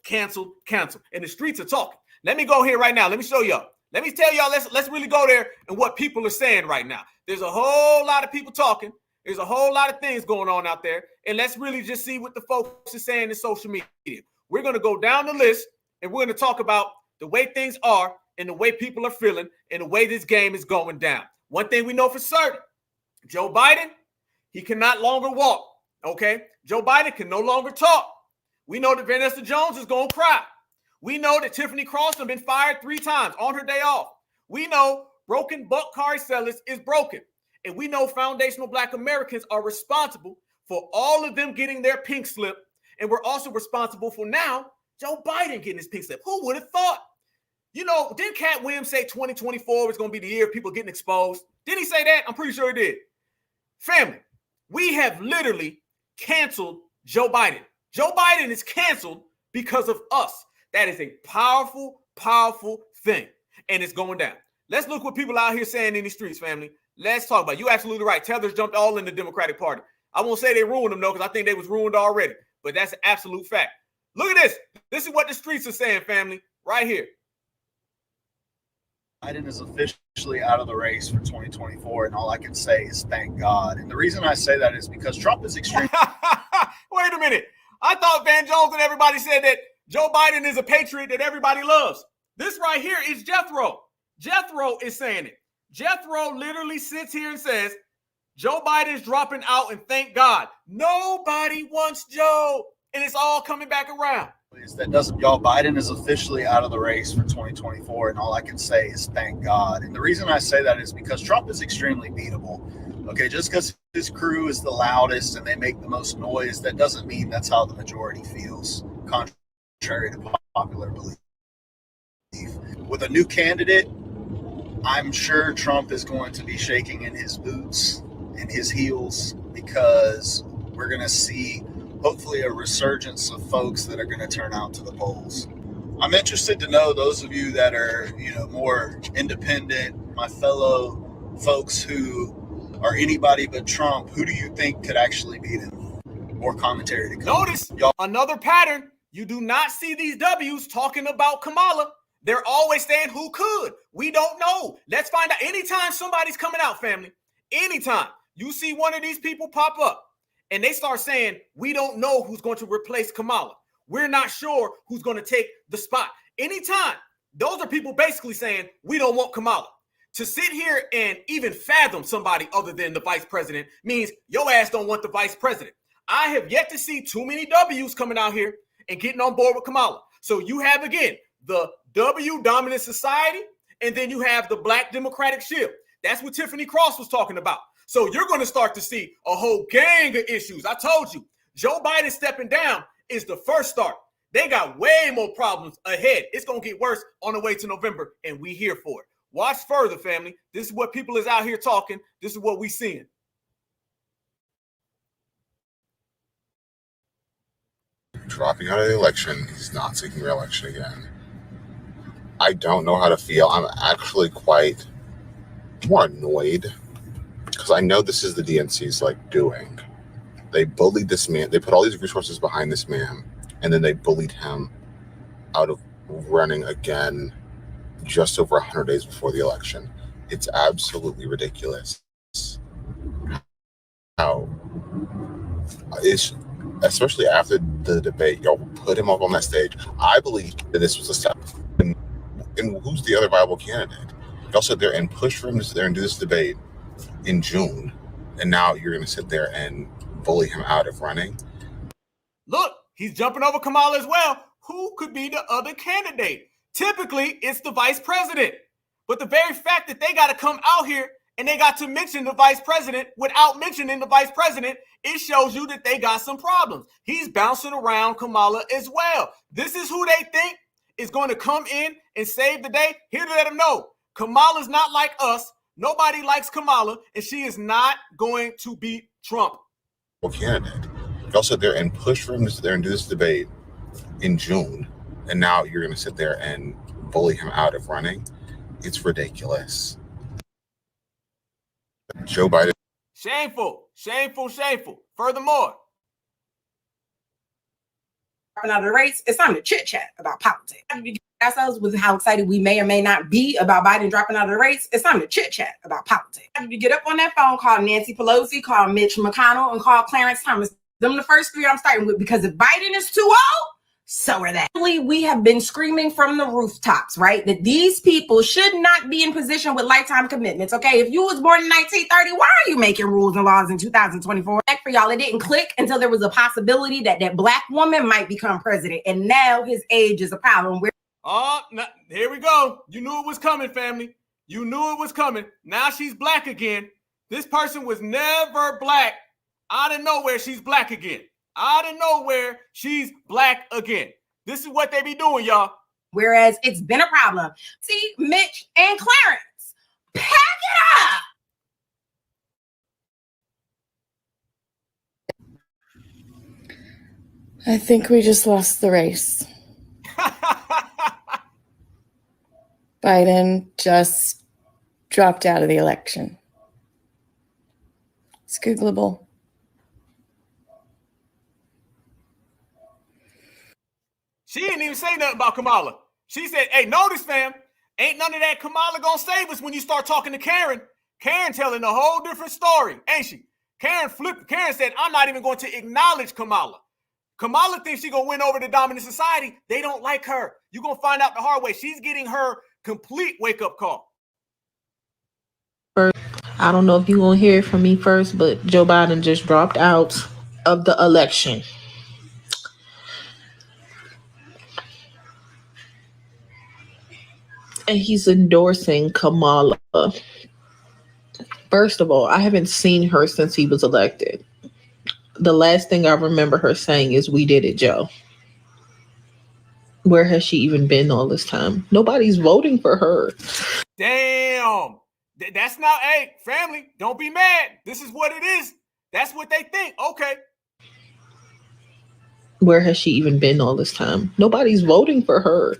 And the streets are talking. Let me go here right now. Let me show y'all. Let me tell y'all, let's really go there and what people are saying right now. There's a whole lot of people talking. There's a whole lot of things going on out there. And let's really just see what the folks are saying in social media. We're going to go down the list and we're going to talk about the way things are and the way people are feeling and the way this game is going down. One thing we know for certain, Joe Biden, he can no longer walk, okay? Joe Biden can no longer talk. We know that Vanessa Jones is going to cry. We know that Tiffany Cross has been fired 3 times on her day off. We know Broken Buckari Sellers is broken. And we know foundational Black Americans are responsible for all of them getting their pink slip. And we're also responsible for now Joe Biden getting his pink slip. Who would have thought? You know, didn't Cat Williams say 2024 was going to be the year of people getting exposed? Didn't he say that? I'm pretty sure he did. Family, we have literally canceled Joe Biden. Joe Biden is canceled because of us. That is a powerful, powerful thing. And it's going down. Let's look what people out here saying in the streets, family. Let's talk about it. You're absolutely right. Tethers jumped all in the Democratic Party. I won't say they ruined them, though, because I think they was ruined already. But that's an absolute fact. Look at this. This is what the streets are saying, family, right here. Biden is officially out of the race for 2024, and all I can say is thank God. And the reason I say that is because Trump is extremely... Wait a minute. I thought Van Jones and everybody said that Joe Biden is a patriot that everybody loves. This right here is Jethro. Jethro is saying it. Jethro literally sits here and says, Joe Biden is dropping out and thank God. Nobody wants Joe. And it's all coming back around. Y'all, Biden is officially out of the race for 2024, and all I can say is thank God. And the reason I say that is because Trump is extremely beatable. Okay, just because his crew is the loudest and they make the most noise, that doesn't mean that's how the majority feels, contrary to popular belief. With a new candidate, I'm sure Trump is going to be shaking in his boots and his heels because we're going to see hopefully a resurgence of folks that are going to turn out to the polls. I'm interested to know those of you that are, more independent, my fellow folks who are anybody but Trump, who do you think could actually beat him? More commentary to come. Notice another pattern. You do not see these W's talking about Kamala. They're always saying who could. We don't know. Let's find out. Anytime somebody's coming out, family, anytime you see one of these people pop up and they start saying, we don't know who's going to replace Kamala. We're not sure who's going to take the spot. Anytime, those are people basically saying, we don't want Kamala. To sit here and even fathom somebody other than the vice president means your ass don't want the vice president. I have yet to see too many W's coming out here and getting on board with Kamala. So you have, again, the W dominant society, and then you have the Black Democratic Shield. That's what Tiffany Cross was talking about. So you're going to start to see a whole gang of issues. I told you, Joe Biden stepping down is the first start. They got way more problems ahead. It's going to get worse on the way to November, and we here for it. Watch further, family. This is what people is out here talking. This is what we seeing. dropping out of the election. He's not seeking re-election again. I don't know how to feel. I'm actually quite more annoyed because I know this is the DNC's doing. They bullied this man. They put all these resources behind this man, and then they bullied him out of running again just over 100 days before the election. It's absolutely ridiculous. How it's, especially after the debate, y'all put him up on that stage. I believe that this was a step. And who's the other viable candidate? Y'all sit there and push for him to sit there and do this debate in June, and now you're going to sit there and bully him out of running. Look, he's jumping over Kamala as well. Who could be the other candidate? Typically, it's the vice president. But the very fact that they got to come out here and they got to mention the vice president without mentioning the vice president, it shows you that they got some problems. He's bouncing around Kamala as well. This is who they think is going to come in and save the day. Here to let them know, Kamala's not like us. Nobody likes Kamala, and she is not going to beat Trump. Candidate. Y'all sit there and push for him to sit there and do this debate in June, and now you're going to sit there and bully him out of running. It's ridiculous. Joe Biden. Shameful, shameful, shameful. Furthermore, out of the race, it's time to chit chat about politics. Ourselves with how excited we may or may not be about Biden dropping out of the race, it's time to chit chat about politics. You get up on that phone, call Nancy Pelosi, call Mitch McConnell, and call Clarence Thomas. Them the first three I'm starting with, because if Biden is too old, so are they. We have been screaming from the rooftops, right, that these people should not be in position with lifetime commitments. Okay, if you was born in 1930, why are you making rules and laws in 2024? For y'all, it didn't click until there was a possibility that that black woman might become president, and now his age is a problem. Here we go. You knew it was coming, family. You knew it was coming. Now she's black again. This person was never black. Out of nowhere, she's black again. Out of nowhere, she's black again. This is what they be doing, y'all. Whereas it's been a problem. See, Mitch and Clarence, pack it up. I think we just lost the race. Biden just dropped out of the election. It's Googleable. She didn't even say nothing about Kamala. She said, hey, notice, fam, ain't none of that Kamala gonna save us when you start talking to Karen. Karen telling a whole different story, ain't she? Karen flipped. Karen said, I'm not even going to acknowledge Kamala. Kamala thinks she's going to win over the dominant society. They don't like her. You're going to find out the hard way. She's getting her complete wake-up call. First, I don't know if you're going to hear it from me first, but Joe Biden just dropped out of the election. And he's endorsing Kamala. First of all, I haven't seen her since he was elected. The last thing I remember her saying is, "We did it, Joe." Where has she even been all this time? Nobody's voting for her. Damn. That's not, hey, family, don't be mad. This is what it is. That's what they think. Okay. Where has she even been all this time? Nobody's voting for her.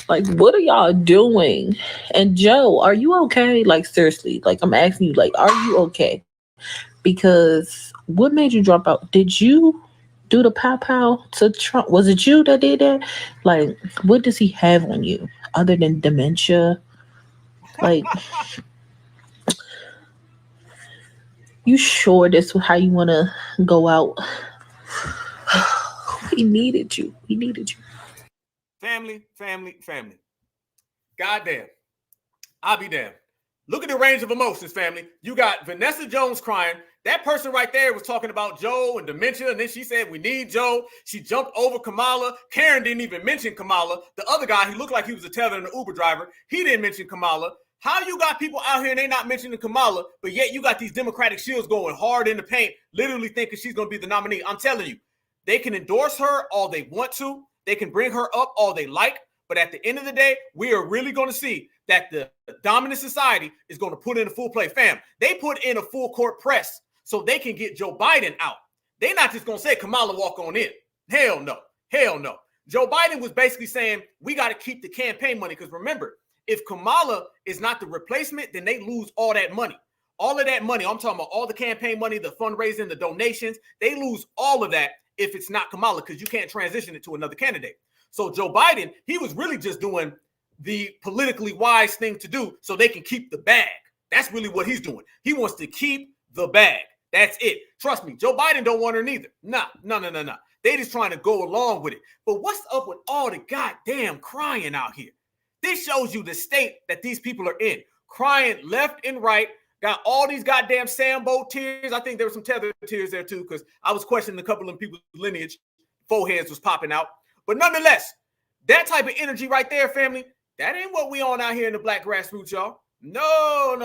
Like, what are y'all doing? And Joe, are you okay? Like, seriously, like, I'm asking you, like, are you okay? Because what made you drop out? Did you do the pow to Trump? Was it you that did that? Like, what does he have on you other than dementia? Like, you sure this is how you want to go out? He needed you. He needed you. Family. Goddamn. I'll be damned. Look at the range of emotions, family. You got Vanessa Jones crying. That person right there was talking about Joe and dementia, and then she said, we need Joe. She jumped over Kamala. Karen didn't even mention Kamala. The other guy, he looked like he was a teller and an Uber driver. He didn't mention Kamala. How you got people out here and they not mentioning Kamala, but yet you got these Democratic shields going hard in the paint, literally thinking she's going to be the nominee? I'm telling you, they can endorse her all they want to. They can bring her up all they like. But at the end of the day, we are really going to see that the dominant society is going to put in a full play. Fam, they put in a full court press so they can get Joe Biden out. They're not just going to say Kamala walk on in. Hell no. Hell no. Joe Biden was basically saying we got to keep the campaign money because remember, if Kamala is not the replacement, then they lose all that money. All of that money, I'm talking about all the campaign money, the fundraising, the donations, they lose all of that if it's not Kamala because you can't transition it to another candidate. So Joe Biden, he was really just doing the politically wise thing to do so they can keep the bag. That's really what he's doing. He wants to keep the bag. That's it. Trust me, Joe Biden don't want her neither. No. They just trying to go along with it. But what's up with all the goddamn crying out here? This shows you the state that these people are in. Crying left and right. Got all these goddamn Sambo tears. I think there were some tether tears there too because I was questioning a couple of people's lineage. Foreheads was popping out. But nonetheless, that type of energy right there, family, that ain't what we on out here in the black grassroots, y'all. No.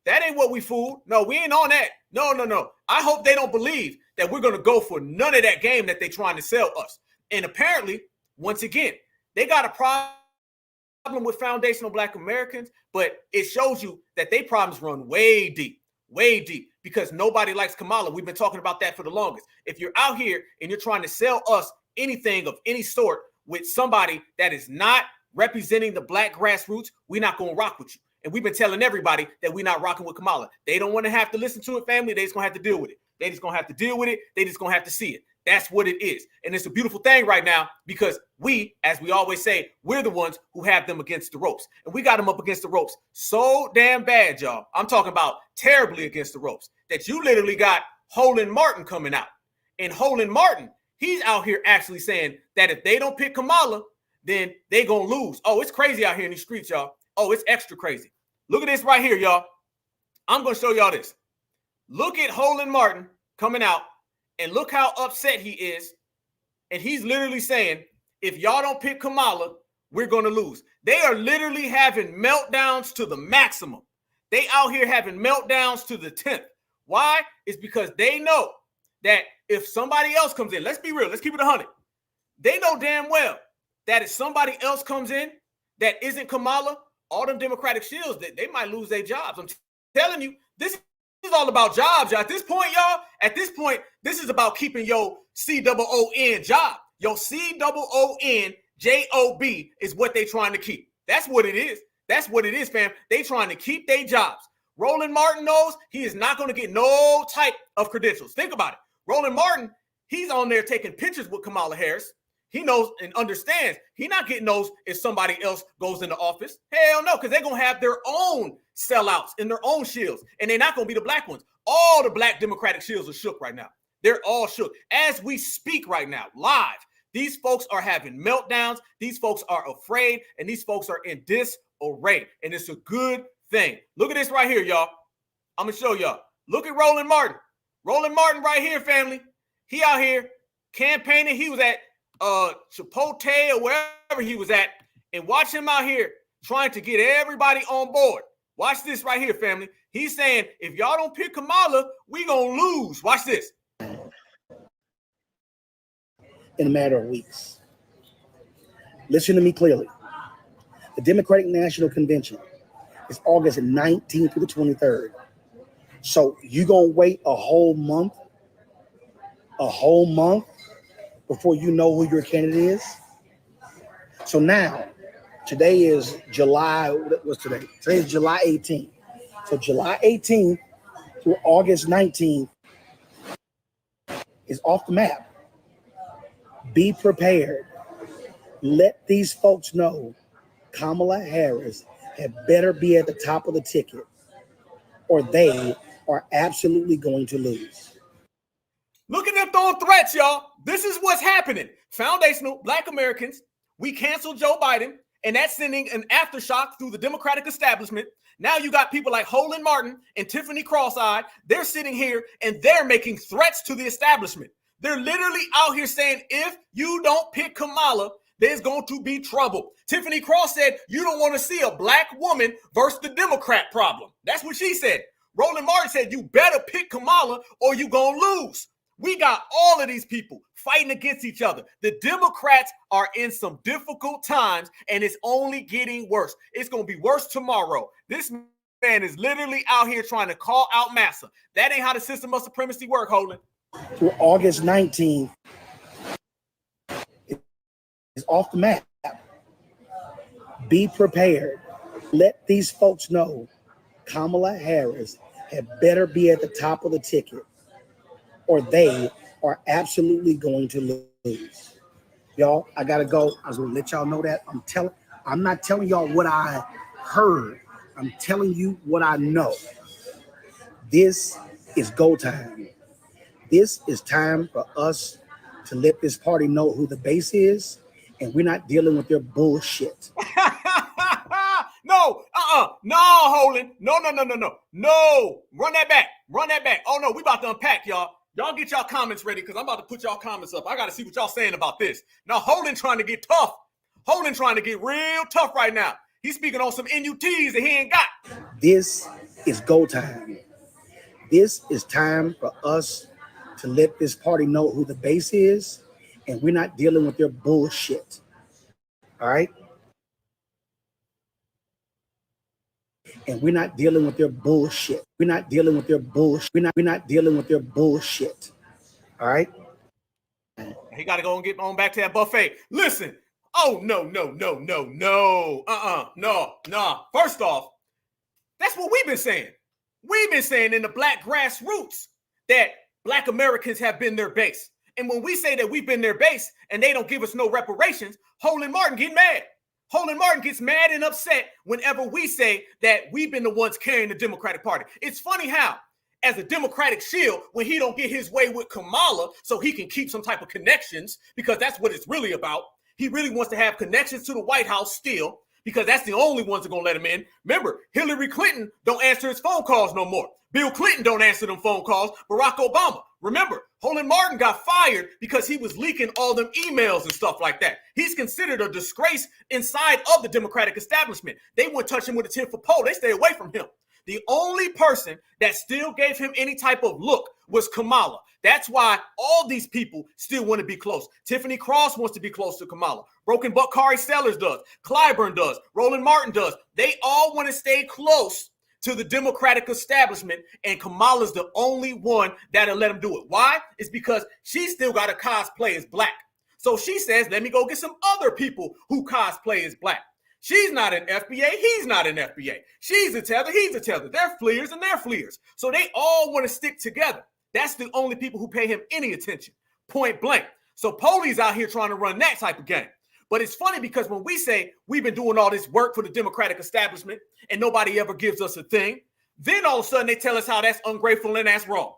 That ain't what we fooled. No, we ain't on that. No. I hope they don't believe that we're going to go for none of that game that they trying to sell us. And apparently, once again, they got a problem with foundational black Americans, but it shows you that they problems run way deep, because nobody likes Kamala. We've been talking about that for the longest. If you're out here and you're trying to sell us anything of any sort with somebody that is not representing the black grassroots, we're not going to rock with you. And we've been telling everybody that we're not rocking with Kamala. They don't want to have to listen to it, family. They just going to have to deal with it. They just going to have to deal with it. They just going to have to see it. That's what it is. And it's a beautiful thing right now because we, as we always say, we're the ones who have them against the ropes. And we got them up against the ropes so damn bad, y'all. I'm talking about terribly against the ropes that you literally got Holden Martin coming out. And Holden Martin, he's out here actually saying that if they don't pick Kamala, then they going to lose. Oh, it's crazy out here in these streets, y'all. Oh, it's extra crazy. Look at this right here, y'all. I'm going to show y'all this. Look at Holden Martin coming out and look how upset he is. And he's literally saying, if y'all don't pick Kamala, we're going to lose. They are literally having meltdowns to the maximum. They out here having meltdowns to the 10th. Why? It's because they know that if somebody else comes in, let's be real, let's keep it 100. They know damn well that if somebody else comes in that isn't Kamala, all them Democratic shields, they might lose their jobs. I'm telling you, this is all about jobs. At this point, y'all, this is about keeping your COON job. Your COON job is what they trying to keep. That's what it is. That's what it is, fam. They trying to keep their jobs. Roland Martin knows he is not going to get no type of credentials. Think about it. Roland Martin, he's on there taking pictures with Kamala Harris. He knows and understands he's not getting those if somebody else goes into office. Hell no, because they're going to have their own sellouts and their own shields, and they're not going to be the black ones. All the black Democratic shields are shook right now. They're all shook. As we speak right now, live, these folks are having meltdowns. These folks are afraid, and these folks are in disarray, and it's a good thing. Look at this right here, y'all. I'm going to show y'all. Look at Roland Martin. Roland Martin right here, family. He out here campaigning. He was at Chipotle or wherever he was at, and watch him out here trying to get everybody on board. Watch this right here, family. He's saying, if y'all don't pick Kamala, we gonna lose. Watch this. In a matter of weeks. Listen to me clearly. The Democratic National Convention is August 19th through the 23rd. So you gonna wait a whole month before you know who your candidate is? So now, today is July, what's today? Today is July 18th. So July 18th through August 19th is off the map. Be prepared. Let these folks know Kamala Harris had better be at the top of the ticket or they are absolutely going to lose. Look at them throwing threats, y'all. This is what's happening. Foundational black Americans, we canceled Joe Biden, and that's sending an aftershock through the Democratic establishment. Now you got people like Holden Martin and Tiffany Cross-Eyed. They're sitting here and they're making threats to the establishment. They're literally out here saying, if you don't pick Kamala, there's going to be trouble. Tiffany Cross said, you don't want to see a black woman versus the Democrat problem. That's what she said. Roland Martin said, you better pick Kamala or you going to lose. We got all of these people fighting against each other. The Democrats are in some difficult times, and it's only getting worse. It's going to be worse tomorrow. This man is literally out here trying to call out Massa. That ain't how the system of supremacy work, Holden. Through August 19th off the map. Be prepared. Let these folks know Kamala Harris had better be at the top of the ticket, or they are absolutely going to lose. Y'all, I gotta go. I was gonna let y'all know that. I'm not telling y'all what I heard. I'm telling you what I know. This is go time. This is time for us to let this party know who the base is, and we're not dealing with their bullshit. No, Holland. No. Run that back. Oh no, we about to unpack, y'all. Y'all get y'all comments ready because I'm about to put y'all comments up. I got to see what y'all saying about this. Now, Holden trying to get tough. Holden trying to get real tough right now. He's speaking on some NUTs that he ain't got. This is go time. This is time for us to let this party know who the base is, and we're not dealing with their bullshit. All right? And we're not dealing with their bullshit. We're not dealing with their bullshit. We're not dealing with their bullshit. All right? He got to go and get on back to that buffet. Listen. Oh, no. No. First off, that's what we've been saying. We've been saying in the Black grassroots that Black Americans have been their base. And when we say that we've been their base and they don't give us no reparations, Holden Martin get mad. Holden Martin gets mad and upset whenever we say that we've been the ones carrying the Democratic Party. It's funny how, as a Democratic shield, when he don't get his way with Kamala so he can keep some type of connections, because that's what it's really about. He really wants to have connections to the White House still, because that's the only ones that are going to let him in. Remember, Hillary Clinton don't answer his phone calls no more. Bill Clinton don't answer them phone calls. Barack Obama. Remember, Holden Martin got fired because he was leaking all them emails and stuff like that. He's considered a disgrace inside of the Democratic establishment. They wouldn't touch him with a 10-foot pole. They stay away from him. The only person that still gave him any type of look was Kamala. That's why all these people still want to be close. Tiffany Cross wants to be close to Kamala. Broken Buck Kari Sellers does. Clyburn does. Roland Martin does. They all want to stay close to the Democratic establishment, and Kamala's the only one that'll let him do it. Why? It's because she still got to cosplay as Black. So she says, let me go get some other people who cosplay as Black. She's not an FBA. He's not an FBA. She's a tether. He's a tether. They're fleers and they're fleers. So they all want to stick together. That's the only people who pay him any attention, point blank. So Polly's out here trying to run that type of game. But it's funny because when we say we've been doing all this work for the Democratic establishment and nobody ever gives us a thing, then all of a sudden they tell us how that's ungrateful and that's wrong.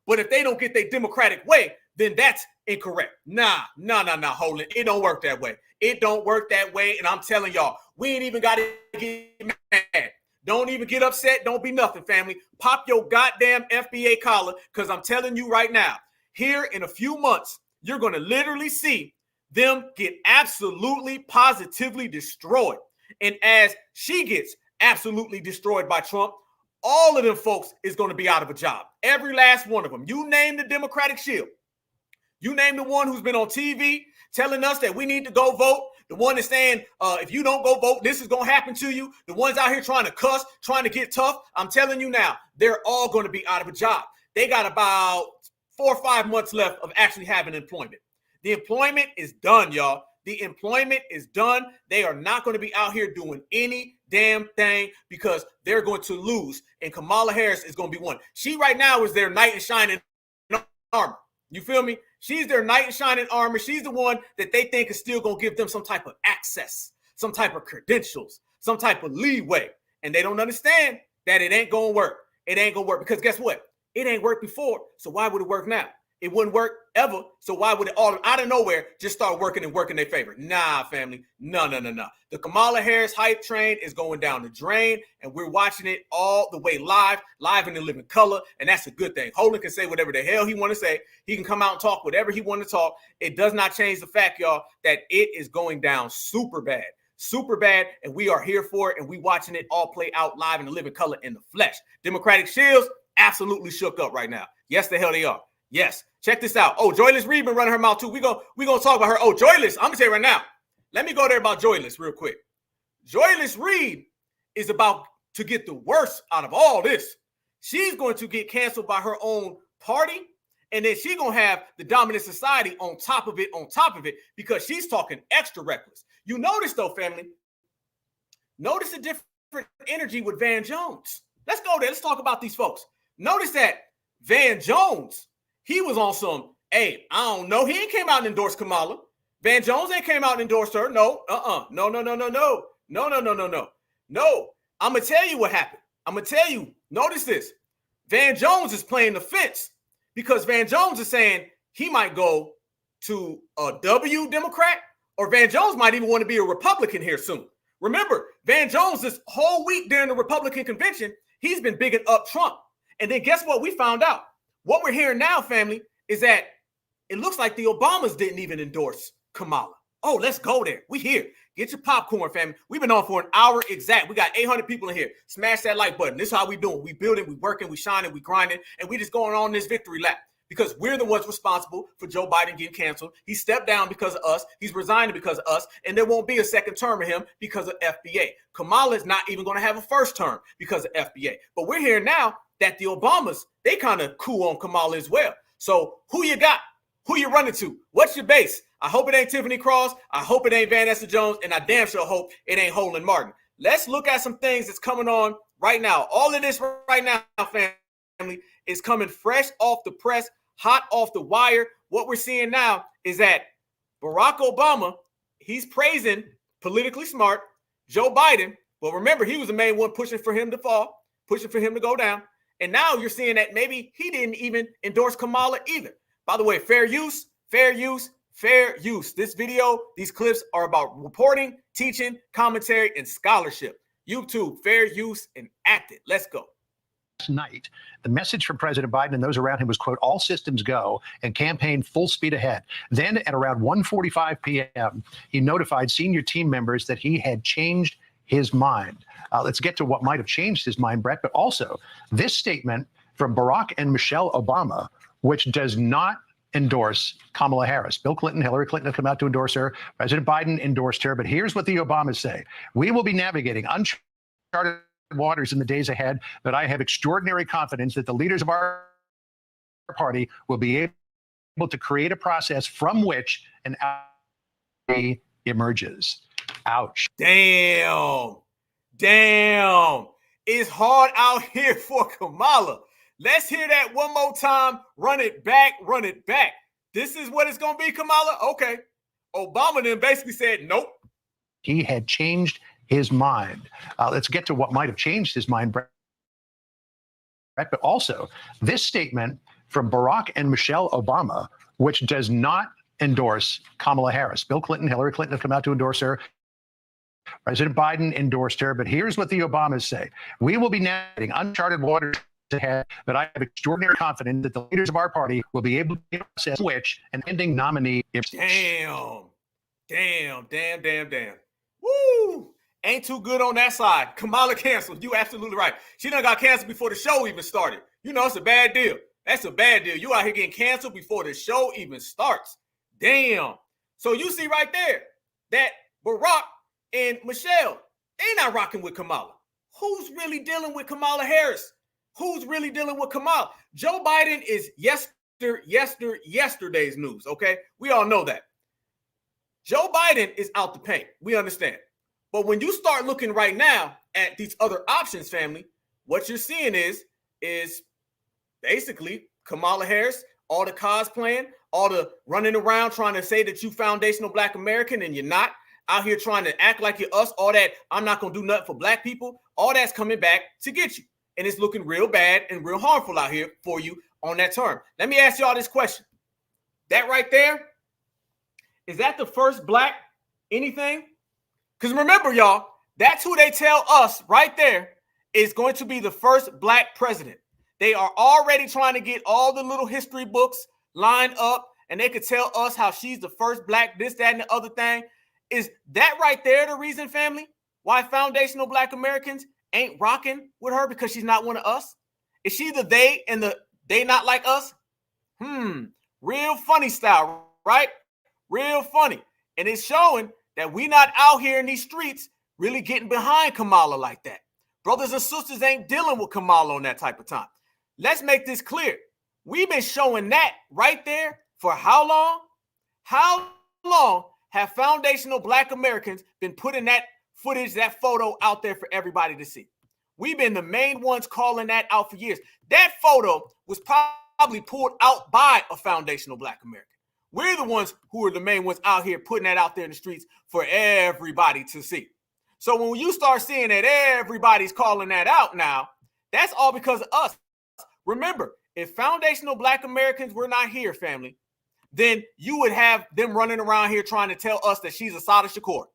But if they don't get their Democratic way, then that's incorrect. Nah, Holden. It don't work that way. It don't work that way. And I'm telling y'all, we ain't even got to get mad. Don't even get upset. Don't be nothing, family. Pop your goddamn FBA collar, because I'm telling you right now, here in a few months, you're going to literally see them get absolutely, positively destroyed. And as she gets absolutely destroyed by Trump, all of them folks is going to be out of a job. Every last one of them. You name the Democratic shield. You name the one who's been on TV telling us that we need to go vote. The one that's saying, if you don't go vote, this is going to happen to you. The ones out here trying to cuss, trying to get tough. I'm telling you now, they're all going to be out of a job. They got about 4 or 5 months left of actually having employment. The employment is done, y'all. The employment is done. They are not going to be out here doing any damn thing because they're going to lose. And Kamala Harris is going to be one. She right now is their knight in shining armor. You feel me? She's their knight in shining armor. She's the one that they think is still going to give them some type of access, some type of credentials, some type of leeway. And they don't understand that it ain't going to work. It ain't going to work because guess what? It ain't worked before. So why would it work now? It wouldn't work ever. So why would it all out of nowhere just start working and work in their favor? Nah, family. No. The Kamala Harris hype train is going down the drain, and we're watching it all the way live in the living color, and that's a good thing. Holden can say whatever the hell he want to say. He can come out and talk whatever he want to talk. It does not change the fact, y'all, that it is going down super bad, and we are here for it, and we watching it all play out live in the living color in the flesh. Democratic shields absolutely shook up right now. Yes, the hell they are. Yes. Check this out. Oh, Joyless Reed been running her mouth too. We gonna talk about her. Oh, Joyless. I'm gonna tell you right now. Let me go there about Joyless real quick. Joyless Reed is about to get the worst out of all this. She's going to get canceled by her own party, And then she gonna have the dominant society on top of it, because she's talking extra reckless. You notice though, family, notice a different energy with Van Jones. Let's go there. Let's talk about these folks. Notice that Van Jones, he was on some, hey, I don't know. He ain't came out and endorsed Kamala. Van Jones ain't came out and endorsed her. No, no. I'm going to tell you what happened. I'm going to tell you, notice this. Van Jones is playing the fence because Van Jones is saying he might go to a W Democrat, or Van Jones might even want to be a Republican here soon. Remember, Van Jones this whole week during the Republican convention, he's been bigging up Trump. And then guess what we found out? What we're hearing now, family, is that it looks like the Obamas didn't even endorse Kamala. Oh, let's go there. We here. Get your popcorn, family. We've been on for an hour exact. We got 800 people in here. Smash that like button. This is how we doing. We building, we working, we shining, we grinding, and we just going on this victory lap because we're the ones responsible for Joe Biden getting canceled. He stepped down because of us. He's resigning because of us, and there won't be a second term of him because of FBA. Kamala is not even going to have a first term because of FBA. But we're here now that the Obamas, they kind of coo on Kamala as well. So who you got? Who you running to? What's your base? I hope it ain't Tiffany Cross. I hope it ain't Vanessa Jones. And I damn sure hope it ain't Holden Martin. Let's look at some things that's coming on right now. All of this right now, family, is coming fresh off the press, hot off the wire. What we're seeing now is that Barack Obama, he's praising politically smart Joe Biden. But remember, he was the main one pushing for him to fall, pushing for him to go down. And now you're seeing that maybe he didn't even endorse Kamala either. By the way, fair use, fair use, fair use. This video, these clips are about reporting, teaching, commentary, and scholarship. YouTube, fair use, and acted. Let's go. Last night, the message from President Biden and those around him was, quote, all systems go and campaign full speed ahead. Then at around 1:45 p.m., he notified senior team members that he had changed his mind. Let's get to what might have changed his mind, Brett, but also this statement from Barack and Michelle Obama, which does not endorse Kamala Harris. Bill Clinton, Hillary Clinton have come out to endorse her. President Biden endorsed her. But here's what the Obamas say. We will be navigating uncharted waters in the days ahead, but I have extraordinary confidence that the leaders of our party will be able to create a process from which an outcome emerges. Ouch. Damn. It's hard out here for Kamala. Let's hear that one more time. Run it back. This is what it's going to be, Kamala? Okay. Obama then basically said, nope. He had changed his mind. Let's get to what might have changed his mind, Brett. But also this statement from Barack and Michelle Obama, which does not endorse Kamala Harris. Bill Clinton, Hillary Clinton have come out to endorse her. President Biden endorsed her. But here's what the Obamas say. We will be navigating uncharted waters ahead, but I have extraordinary confidence that the leaders of our party will be able to process which an ending nominee. Damn. Woo! Ain't too good on that side. Kamala canceled. You absolutely right. She done got canceled before the show even started. You know, it's a bad deal. That's a bad deal. You out here getting canceled before the show even starts. Damn. So you see right there that Barack and Michelle, they not rocking with Kamala. Who's really dealing with Kamala Harris? Who's really dealing with Kamala? Joe Biden is yesterday's news, okay? We all know that. Joe Biden is out the paint. We understand. But when you start looking right now at these other options, family, what you're seeing is basically Kamala Harris, all the cosplaying, all the running around trying to say that you foundational Black American and you're not, out here trying to act like you're us, all that, I'm not going to do nothing for Black people, all that's coming back to get you. And it's looking real bad and real harmful out here for you on that term. Let me ask y'all this question. That right there, is that the first Black anything? Because remember, y'all, that's who they tell us right there is going to be the first Black president. They are already trying to get all the little history books lined up, and they could tell us how she's the first Black, this, that, and the other thing. Is that right there the reason, family, why foundational Black Americans ain't rocking with her because she's not one of us? Is she the they and the they not like us? Real funny style, right? Real funny. And it's showing that we not out here in these streets really getting behind Kamala like that. Brothers and sisters ain't dealing with Kamala on that type of time. Let's make this clear. We've been showing that right there for how long? How long have foundational Black Americans been putting that footage, that photo out there for everybody to see? We've been the main ones calling that out for years. That photo was probably pulled out by a foundational Black American. We're the ones who are the main ones out here putting that out there in the streets for everybody to see. So when you start seeing that everybody's calling that out now, that's all because of us. Remember, if foundational Black Americans were not here, family, then you would have them running around here trying to tell us that she's Assata Shakur.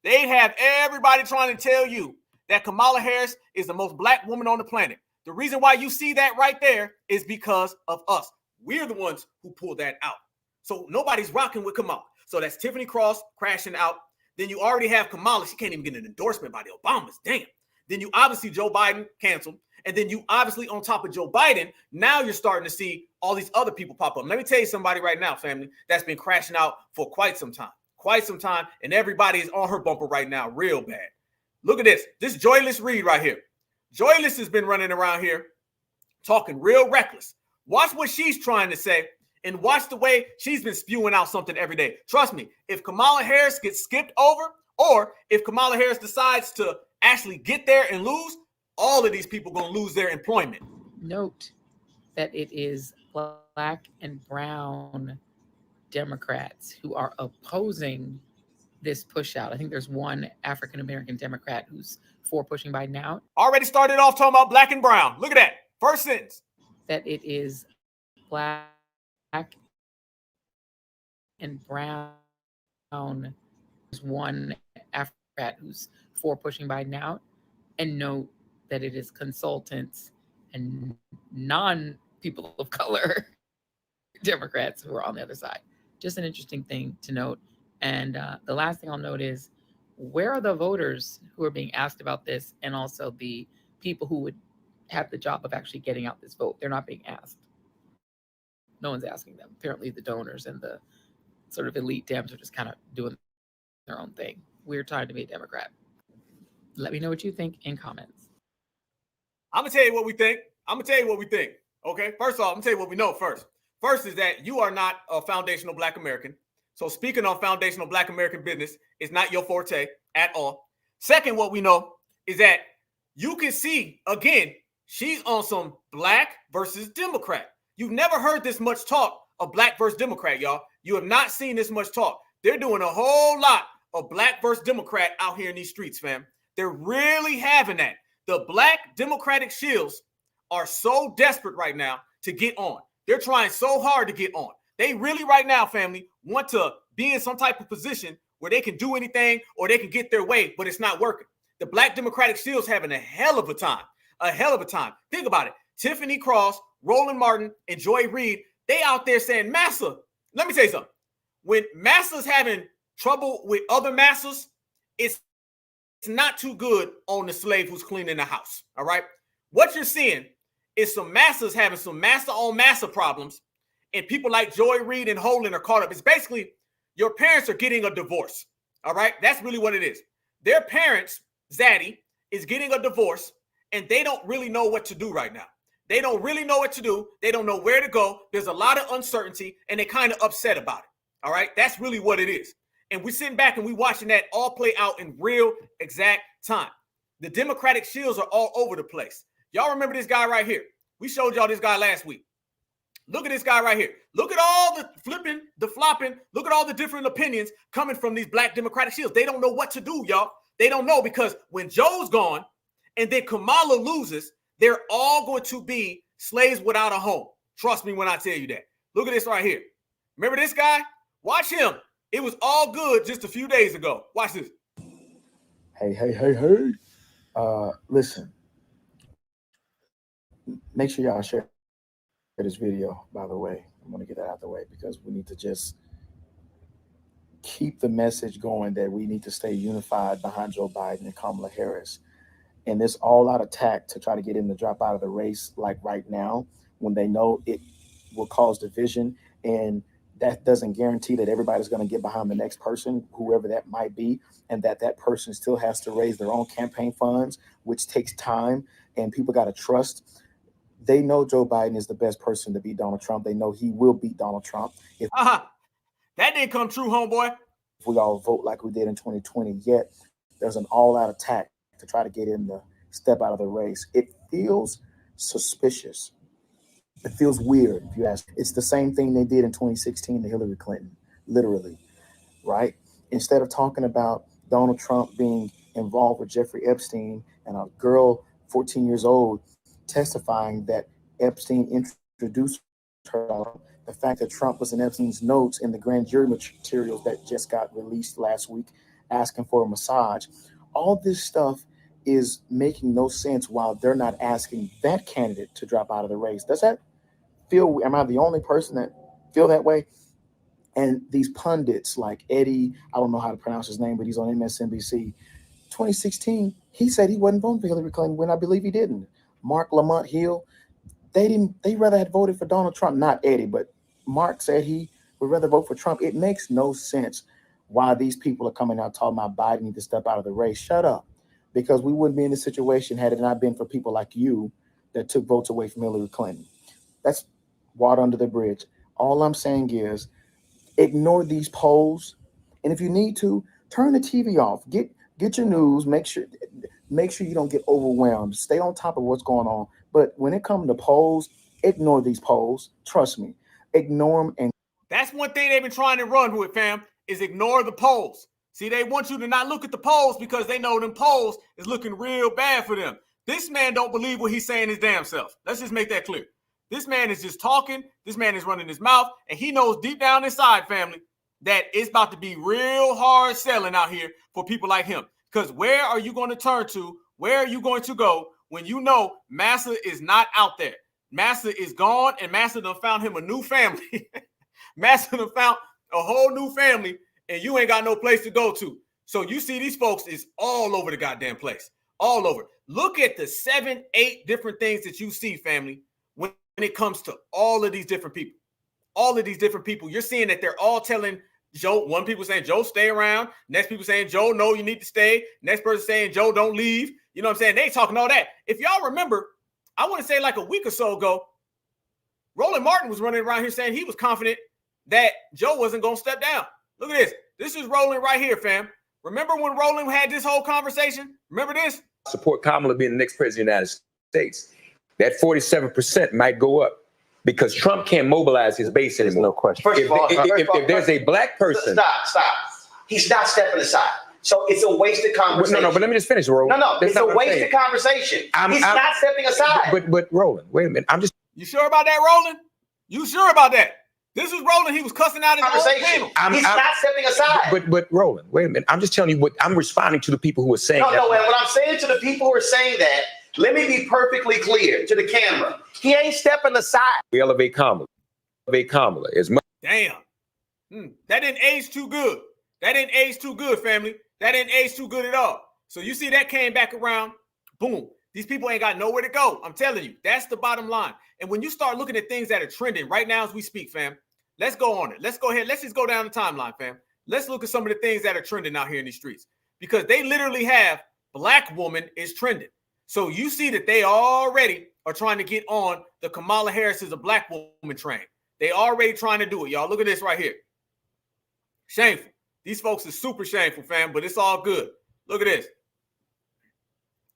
They'd have everybody trying to tell you that Kamala Harris is the most Black woman on the planet. The reason why you see that right there is because of us. We're the ones who pulled that out. So nobody's rocking with Kamala. So that's Tiffany Cross crashing out. Then you already have Kamala. She can't even get an endorsement by the Obamas. Damn. Then you obviously Joe Biden canceled. And then you obviously on top of Joe Biden, now you're starting to see all these other people pop up. Let me tell you somebody right now, family, that's been crashing out for quite some time. And everybody is on her bumper right now real bad. Look at this. This Joyless Reed right here. Joyless has been running around here talking real reckless. Watch what she's trying to say and watch the way she's been spewing out something every day. Trust me, if Kamala Harris gets skipped over or if Kamala Harris decides to actually get there and lose, all of these people going to lose their employment. Note that it is Black and brown Democrats who are opposing this push out. I think there's one African-American Democrat who's for pushing Biden out. Already started off talking about Black and brown. Look at that. First sentence. That it is Black and brown. There's one African who's for pushing Biden out. And note that it is consultants and non-people of color Democrats who are on the other side. Just an interesting thing to note. And the last thing I'll note is, where are the voters who are being asked about this, and also the people who would have the job of actually getting out this vote? They're not being asked. No one's asking them. Apparently the donors and the sort of elite Dems are just kind of doing their own thing. Weird time to be a Democrat. Let me know what you think in comments. I'm going to tell you what we think. Okay, first off, I'm going to tell you what we know first. First is that you are not a foundational Black American. So speaking on foundational Black American business is not your forte at all. Second, what we know is that you can see, again, she's on some Black versus Democrat. You've never heard this much talk of Black versus Democrat, y'all. You have not seen this much talk. They're doing a whole lot of Black versus Democrat out here in these streets, fam. They're really having that. The Black Democratic shills are so desperate right now to get on. They're trying so hard to get on. They really right now, family, want to be in some type of position where they can do anything or they can get their way, but it's not working. The Black Democratic shills having a hell of a time. Think about it. Tiffany Cross, Roland Martin, and Joy Reid, they out there saying, Massa, let me tell you something. When Massa's having trouble with other Massas, it's not too good on the slave who's cleaning the house, all right? What you're seeing is some Massas having some Massa on Massa problems, and people like Joy Reid and Holden are caught up. It's basically your parents are getting a divorce, all right? That's really what it is. Their parents, Zaddy, is getting a divorce, and they don't really know what to do right now. They don't really know what to do. They don't know where to go. There's a lot of uncertainty, and they're kind of upset about it, all right? That's really what it is. And we're sitting back and we're watching that all play out in real exact time. The Democratic shields are all over the place. Y'all remember this guy right here? We showed y'all this guy last week. Look at this guy right here. Look at all the flipping, the flopping. Look at all the different opinions coming from these Black Democratic shields. They don't know what to do, y'all. They don't know, because when Joe's gone and then Kamala loses, they're all going to be slaves without a home. Trust me when I tell you that. Look at this right here. Remember this guy? Watch him. It was all good just a few days ago. Watch this. Hey. Listen. Make sure y'all share this video, by the way. I'm going to get that out of the way because we need to just keep the message going that we need to stay unified behind Joe Biden and Kamala Harris. And this all-out attack to try to get him to drop out of the race, like right now, when they know it will cause division, and that doesn't guarantee that everybody's going to get behind the next person, whoever that might be, and that person still has to raise their own campaign funds, which takes time, and people got to trust. They know Joe Biden is the best person to beat Donald Trump. They know he will beat Donald Trump if that didn't come true, homeboy. If we all vote like we did in 2020. Yet there's an all-out attack to try to get him to step out of the race. It feels suspicious. It feels weird, if you ask. It's the same thing they did in 2016 to Hillary Clinton, literally, right? Instead of talking about Donald Trump being involved with Jeffrey Epstein and a girl 14 years old testifying that Epstein introduced her, the fact that Trump was in Epstein's notes in the grand jury materials that just got released last week asking for a massage, all this stuff is making no sense while they're not asking that candidate to drop out of the race. Does that feel, am I the only person that feel that way? And these pundits like Eddie, I don't know how to pronounce his name, but he's on MSNBC. 2016, he said he wasn't voting for Hillary Clinton when I believe he didn't. Mark Lamont Hill, they rather had voted for Donald Trump, not Eddie, but Mark said he would rather vote for Trump. It makes no sense why these people are coming out talking about Biden need to step out of the race. Shut up. Because we wouldn't be in this situation had it not been for people like you that took votes away from Hillary Clinton. That's water under the bridge. All I'm saying is ignore these polls. And if you need to, turn the TV off. Get your news. Make sure you don't get overwhelmed. Stay on top of what's going on. But when it comes to polls, ignore these polls. Trust me. Ignore them. And that's one thing they've been trying to run with, fam, is ignore the polls. See, they want you to not look at the polls because they know them polls is looking real bad for them. This man don't believe what he's saying his damn self. Let's just make that clear. This man is just talking. This man is running his mouth, and he knows deep down inside, family, that it's about to be real hard selling out here for people like him. Because where are you going to turn to? Where are you going to go when you know Massa is not out there? Massa is gone, and Massa done found him a new family. Massa done found a whole new family, and you ain't got no place to go to. So you see these folks is all over the goddamn place. All over. Look at the 7-8 different things that you see, family, when it comes to all of these different people. All of these different people. You're seeing that they're all telling Joe, one people saying, Joe, stay around. Next people saying, Joe, no, you need to stay. Next person saying, Joe, don't leave. You know what I'm saying? They talking all that. If y'all remember, I want to say like a week or so ago, Roland Martin was running around here saying he was confident that Joe wasn't going to step down. Look at this. This is Roland right here, fam. Remember when Roland had this whole conversation? Remember this? Support Kamala being the next president of the United States. That 47% might go up because Trump can't mobilize his base anymore. No question. First of all, if there's a black person. Stop. He's not stepping aside. So it's a wasted conversation. No, but let me just finish, Roland. No, it's a wasted conversation. He's not stepping aside. But Roland, wait a minute. You sure about that, Roland? You sure about that? This is Roland. He was cussing out his conversation. He's not stepping aside. But Roland, wait a minute. I'm just telling you what I'm responding to the people who are saying that. No, and what I'm saying to the people who are saying that, let me be perfectly clear to the camera. He ain't stepping aside. We elevate Kamala. As much. Damn. That didn't age too good. That didn't age too good, family. That didn't age too good at all. So you see that came back around. Boom. These people ain't got nowhere to go. I'm telling you. That's the bottom line. And when you start looking at things that are trending right now as we speak, fam, let's go on it. Let's go ahead. Let's just go down the timeline, fam. Let's look at some of the things that are trending out here in these streets. Because they literally have black woman is trending. So you see that they already are trying to get on the Kamala Harris is a black woman train. They already trying to do it, y'all. Look at this right here. Shameful. These folks are super shameful, fam, but it's all good. Look at this.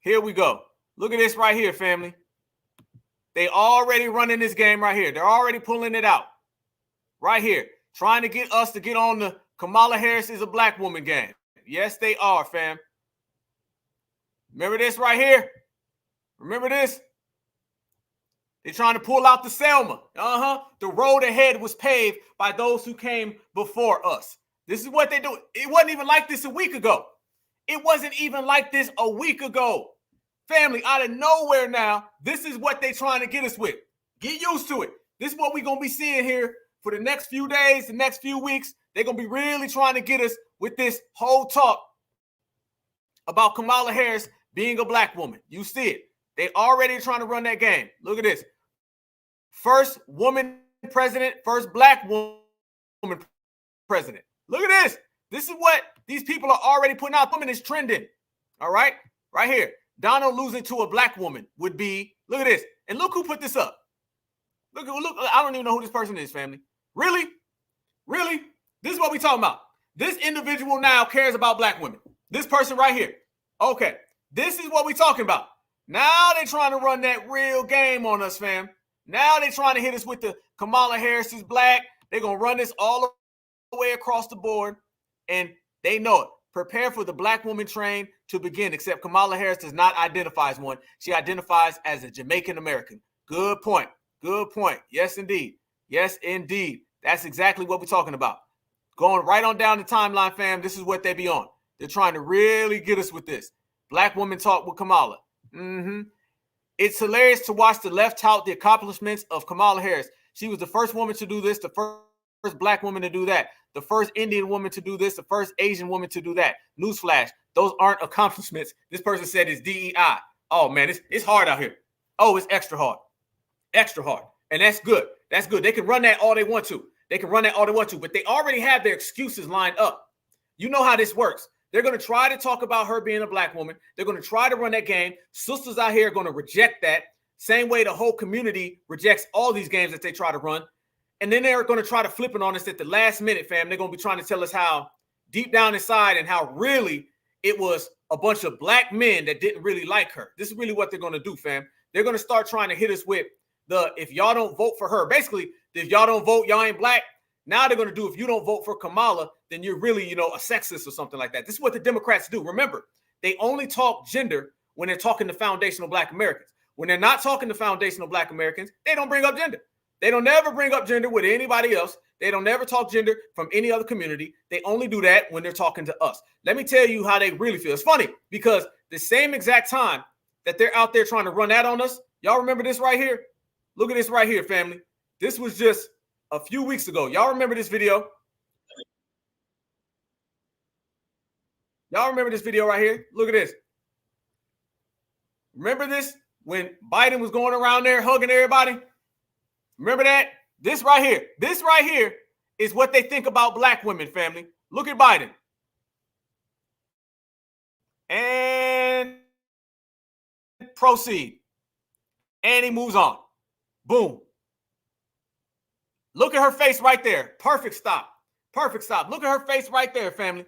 Here we go. Look at this right here, family. They already running this game right here. They're already pulling it out. Right here. Trying to get us to get on the Kamala Harris is a black woman game. Yes, they are, fam. Remember this right here? Remember this? They're trying to pull out the Selma. The road ahead was paved by those who came before us. This is what they do. It wasn't even like this a week ago. It wasn't even like this a week ago. Family, out of nowhere now, this is what they're trying to get us with. Get used to it. This is what we're going to be seeing here for the next few days, the next few weeks. They're going to be really trying to get us with this whole talk about Kamala Harris being a black woman. You see it. They already trying to run that game. Look at this. First woman president, first black woman president. Look at this. This is what these people are already putting out. Woman is trending. All right. Right here. Donald losing to a black woman would be, look at this. And look who put this up. Look, I don't even know who this person is, family. Really? Really? This is what we talking about. This individual now cares about black women. This person right here. Okay. This is what we talking about. Now they trying to run that real game on us, fam. Now they trying to hit us with the Kamala Harris is black. They're going to run this all the way across the board. And they know it. Prepare for the black woman train to begin, except Kamala Harris does not identify as one. She identifies as a Jamaican American. Good point. Good point. Yes, indeed. Yes, indeed. That's exactly what we're talking about. Going right on down the timeline, fam, this is what they be on. They're trying to really get us with this. Black women talk with Kamala. It's hilarious to watch the left tout the accomplishments of Kamala Harris. She was the first woman to do this, the first black woman to do that, the first Indian woman to do this, the first Asian woman to do that. Newsflash, those aren't accomplishments. This person said it's DEI. Oh, man, it's hard out here. Oh, it's extra hard. Extra hard. And that's good. That's good. They can run that all they want to. They can run that all they want to, but they already have their excuses lined up. You know how this works. They're going to try to talk about her being a black woman. They're going to try to run that game. Sisters out here are going to reject that. Same way the whole community rejects all these games that they try to run. And then they're going to try to flip it on us at the last minute, fam. They're going to be trying to tell us how deep down inside and how really it was a bunch of black men that didn't really like her. This is really what they're going to do, fam. They're going to start trying to hit us with the, if y'all don't vote for her, basically, if y'all don't vote, y'all ain't black. Now they're going to do, if you don't vote for Kamala, then you're really, a sexist or something like that. This is what the Democrats do. Remember, they only talk gender when they're talking to foundational black Americans. When they're not talking to foundational black Americans, they don't bring up gender. They don't ever bring up gender with anybody else. They don't ever talk gender from any other community. They only do that when they're talking to us. Let me tell you how they really feel. It's funny because the same exact time that they're out there trying to run that on us, y'all remember this right here? Look at this right here, family. This was just a few weeks ago. Y'all remember this video? Y'all remember this video right here? Look at this. Remember this when Biden was going around there hugging everybody? Remember that? This right here is what they think about black women, family. Look at Biden. And proceed. And he moves on. Boom. Look at her face right there. Perfect stop. Perfect stop. Look at her face right there, family.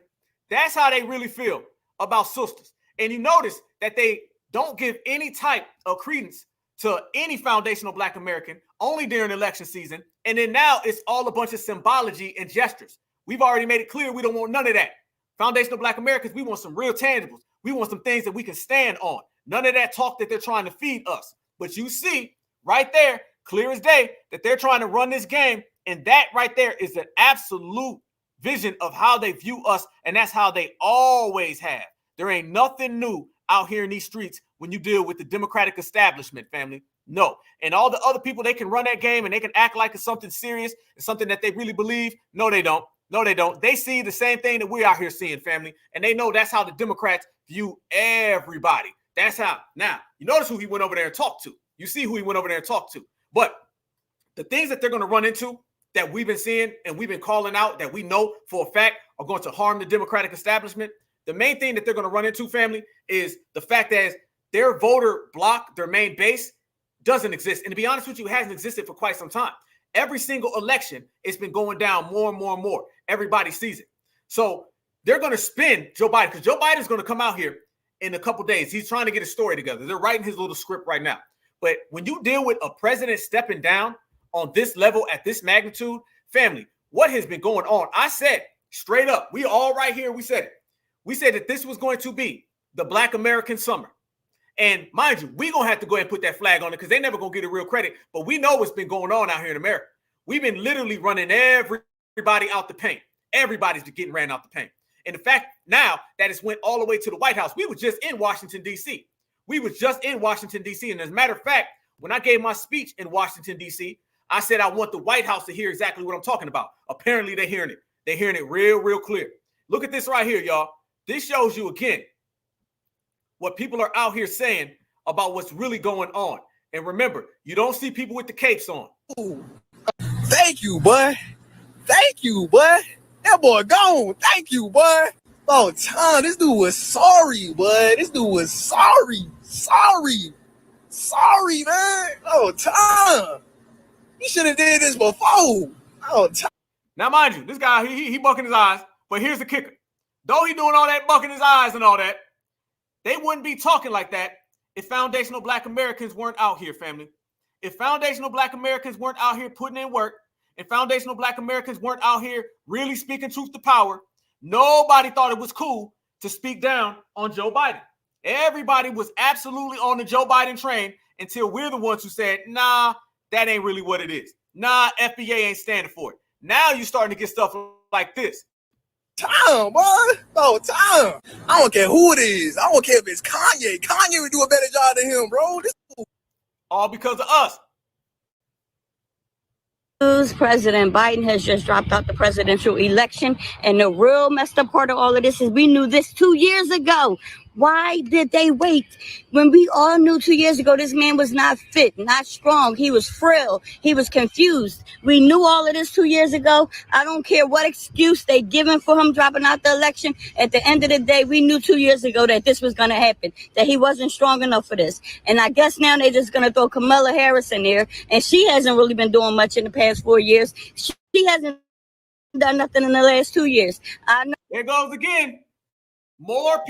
That's how they really feel about sisters. And you notice that they don't give any type of credence to any foundational black American, only during election season. And then now it's all a bunch of symbology and gestures. We've already made it clear we don't want none of that. Foundational black Americans, we want some real tangibles. We want some things that we can stand on. None of that talk that they're trying to feed us. But you see right there, clear as day, that they're trying to run this game. And that right there is an absolute vision of how they view us. And that's how they always have. There ain't nothing new out here in these streets when you deal with the Democratic establishment, family. No. And all the other people, they can run that game and they can act like it's something serious. It's something that they really believe. No, they don't. No, they don't. They see the same thing that we're out here seeing, family. And they know that's how the Democrats view everybody. That's how. Now, you notice who he went over there and talked to. You see who he went over there and talked to. But the things that they're going to run into that we've been seeing and we've been calling out that we know for a fact are going to harm the Democratic establishment. The main thing that they're going to run into, family, is the fact that their voter block, their main base, doesn't exist. And to be honest with you, it hasn't existed for quite some time. Every single election, it's been going down more and more and more. Everybody sees it. So they're going to spin Joe Biden, because Joe Biden is going to come out here in a couple days. He's trying to get a story together. They're writing his little script right now. But when you deal with a president stepping down on this level at this magnitude, family, what has been going on? I said straight up, we all right here, we said it. We said that this was going to be the Black American summer. And mind you, we're going to have to go ahead and put that flag on it because they're never going to get a real credit. But we know what's been going on out here in America. We've been literally running everybody out the paint. Everybody's getting ran out the paint. And the fact now that it's went all the way to the White House, we were just in Washington, D.C. We were just in Washington, D.C. And as a matter of fact, when I gave my speech in Washington, D.C., I said I want the White House to hear exactly what I'm talking about. Apparently, they're hearing it. They're hearing it real clear. Look at this right here, y'all. This shows you, again, what people are out here saying about what's really going on. And remember, you don't see people with the capes on. Ooh. Thank you, boy. Thank you, boy. That boy gone. Thank you, boy. Oh, Tom, this dude was sorry, boy. This dude was sorry. Sorry, man. Oh, Tom. You should have did this before. Oh, Tom. Now, mind you, this guy, he bucking his eyes, but here's the kicker. Though he doing all that bucking his eyes and all that, they wouldn't be talking like that if foundational Black Americans weren't out here, family. If foundational Black Americans weren't out here putting in work, and foundational Black Americans weren't out here really speaking truth to power, nobody thought it was cool to speak down on Joe Biden. Everybody was absolutely on the Joe Biden train until we're the ones who said, nah, that ain't really what it is. Nah, FBA ain't standing for it. Now you're starting to get stuff like this. Tom, boy. Oh, Tom. I don't care who it is. I don't care if it's Kanye. Kanye would do a better job than him, bro. All because of us. President Biden has just dropped out the presidential election. And the real messed up part of all of this is we knew this 2 years ago. Why did they wait? When we all knew 2 years ago, this man was not fit, not strong. He was frail. He was confused. We knew all of this 2 years ago. I don't care what excuse they given for him dropping out the election. At the end of the day, we knew 2 years ago that this was going to happen, that he wasn't strong enough for this. And I guess now they're just going to throw Kamala Harris in there. And she hasn't really been doing much in the past 4 years. She hasn't done nothing in the last 2 years. I know. There goes again. More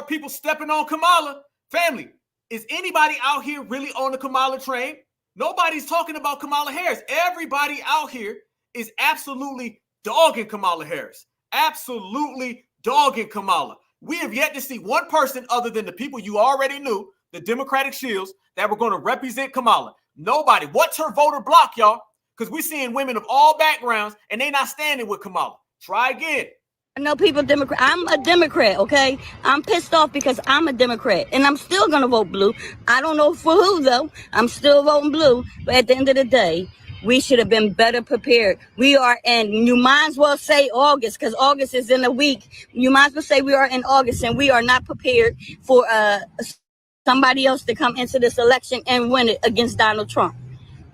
people stepping on Kamala. Family, is anybody out here really on the Kamala train? Nobody's talking about Kamala Harris. Everybody out here is absolutely dogging Kamala Harris. Absolutely dogging Kamala. We have yet to see one person other than the people you already knew, the Democratic shields, that were going to represent Kamala. Nobody. What's her voter block, y'all? Because we're seeing women of all backgrounds, and they're not standing with Kamala. Try again. I know people Democrat. I'm a Democrat, okay? I'm pissed off because I'm a Democrat, and I'm still going to vote blue. I don't know for who, though. I'm still voting blue. But at the end of the day, we should have been better prepared. We are in, you might as well say August, because August is in a week. You might as well say we are in August, and we are not prepared for somebody else to come into this election and win it against Donald Trump.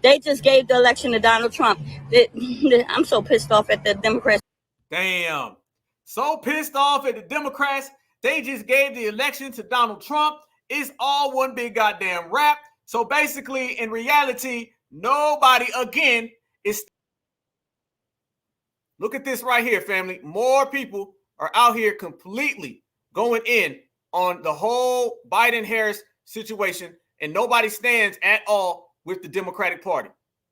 They just gave the election to Donald Trump. I'm so pissed off at the Democrats. Damn. So pissed off at the Democrats. They just gave the election to Donald Trump. It's all one big goddamn rap. So basically, in reality, nobody again is. Look at this right here, family. More people are out here completely going in on the whole Biden-Harris situation, and nobody stands at all with the Democratic Party.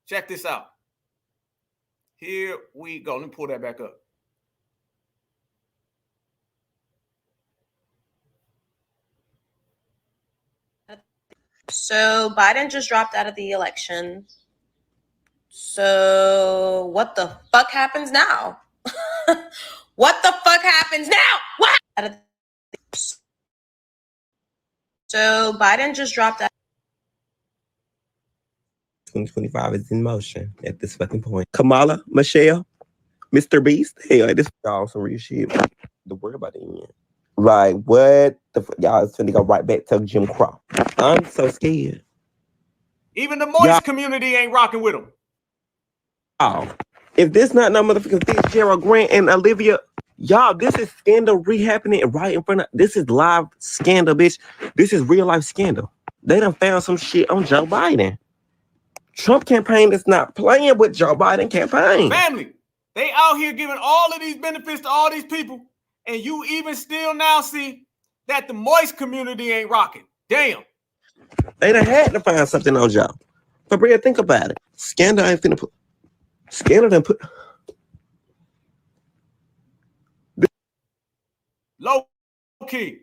Check this out. Here we go. Let me pull that back up. So Biden just dropped out of the election. So what the fuck happens now? What the fuck happens now? What? So Biden just dropped out. 2025 is in motion at this fucking point. Kamala, Michelle, Mr. Beast, hell, this is all some real shit. The word about the end. Like, what the y'all is finna go right back to Jim Crow. I'm so scared. Even the moist community ain't rocking with them. Oh, if this not no motherfucking Fitzgerald Grant and Olivia, y'all, this is scandal re-happening right in front of. This is live scandal, bitch. This is real life scandal. They done found some shit on Joe Biden. Trump campaign is not playing with Joe Biden campaign. Family, they out here giving all of these benefits to all these people. And you even still now see that the moist community ain't rocking. Damn. They done had to find something on Joe. But Bria, think about it. Scandal ain't finna put. Scandal done put. Low key.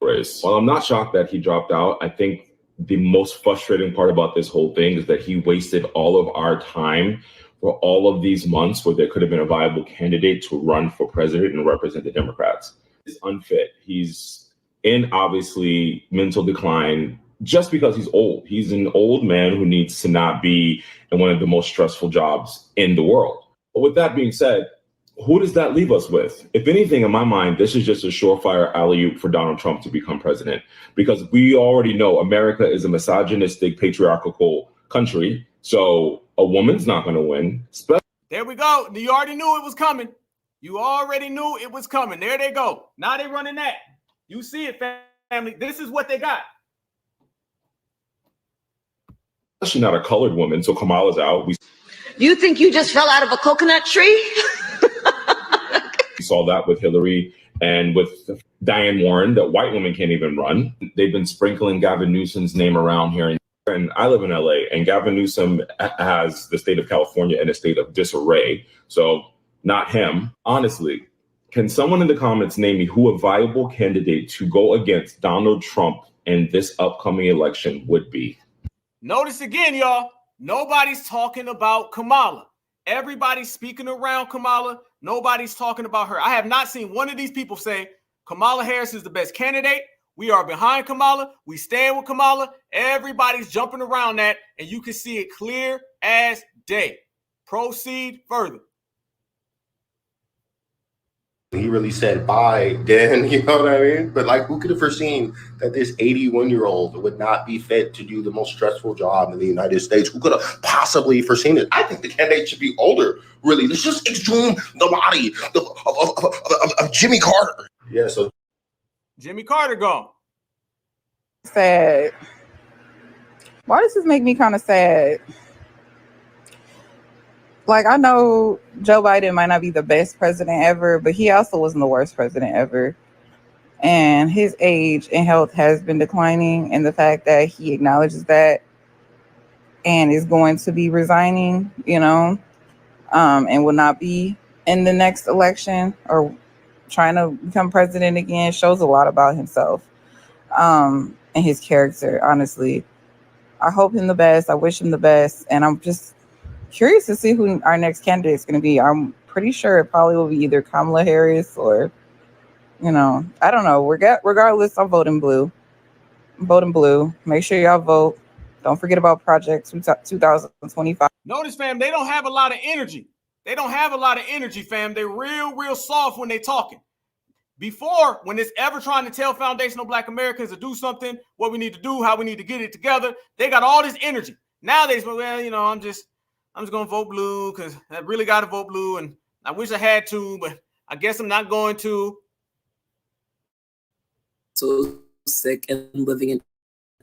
Race. While I'm not shocked that he dropped out, I think the most frustrating part about this whole thing is that he wasted all of our time for all of these months where there could have been a viable candidate to run for president and represent the Democrats. He's unfit. He's in obviously mental decline just because he's old. He's an old man who needs to not be in one of the most stressful jobs in the world. But with that being said, who does that leave us with? If anything, in my mind, this is just a surefire alley-oop for Donald Trump to become president, because we already know America is a misogynistic, patriarchal country. So a woman's not going to win. There we go. You already knew it was coming. You already knew it was coming. There they go. Now they running that. You see it, family. This is what they got. especially not a colored woman. So Kamala's out. We You think you just fell out of a coconut tree? saw that with Hillary and with Diane Warren, that white women can't even run. They've been sprinkling Gavin Newsom's name around here. And I live in LA, and Gavin Newsom has the state of California in a state of disarray. So not him. Honestly, can someone in the comments name me who a viable candidate to go against Donald Trump in this upcoming election would be? Notice again, y'all, nobody's talking about Kamala. Everybody's speaking around Kamala. Nobody's talking about her. I have not seen one of these people say Kamala Harris is the best candidate. We are behind Kamala. We stand with Kamala. Everybody's jumping around that, and you can see it clear as day. Proceed further. He really said Biden, you know what I mean? But like, who could have foreseen that this 81-year-old would not be fit to do the most stressful job in the United States? Who could have possibly foreseen it? I think the candidate should be older, really. Let's just exhume the body of Jimmy Carter. Yeah, so Jimmy Carter gone. Sad. Why does this make me kind of sad? Like, I know Joe Biden might not be the best president ever, but he also wasn't the worst president ever. And his age and health has been declining, and the fact that he acknowledges that and is going to be resigning, and will not be in the next election or trying to become president again shows a lot about himself and his character, honestly. I hope him the best. I wish him the best. And I'm just curious to see who our next candidate is going to be. I'm pretty sure it probably will be either Kamala Harris or, I don't know. Regardless, I'm voting blue. I'm voting blue. Make sure y'all vote. Don't forget about Project 2025. Notice, fam, they don't have a lot of energy. They don't have a lot of energy, fam. They're real soft when they're talking. Before, when it's ever trying to tell foundational Black Americans to do something, what we need to do, how we need to get it together, they got all this energy. Now they say, well, I'm just going to vote blue because I really got to vote blue. And I wish I had to, but I guess I'm not going to. So sick and living in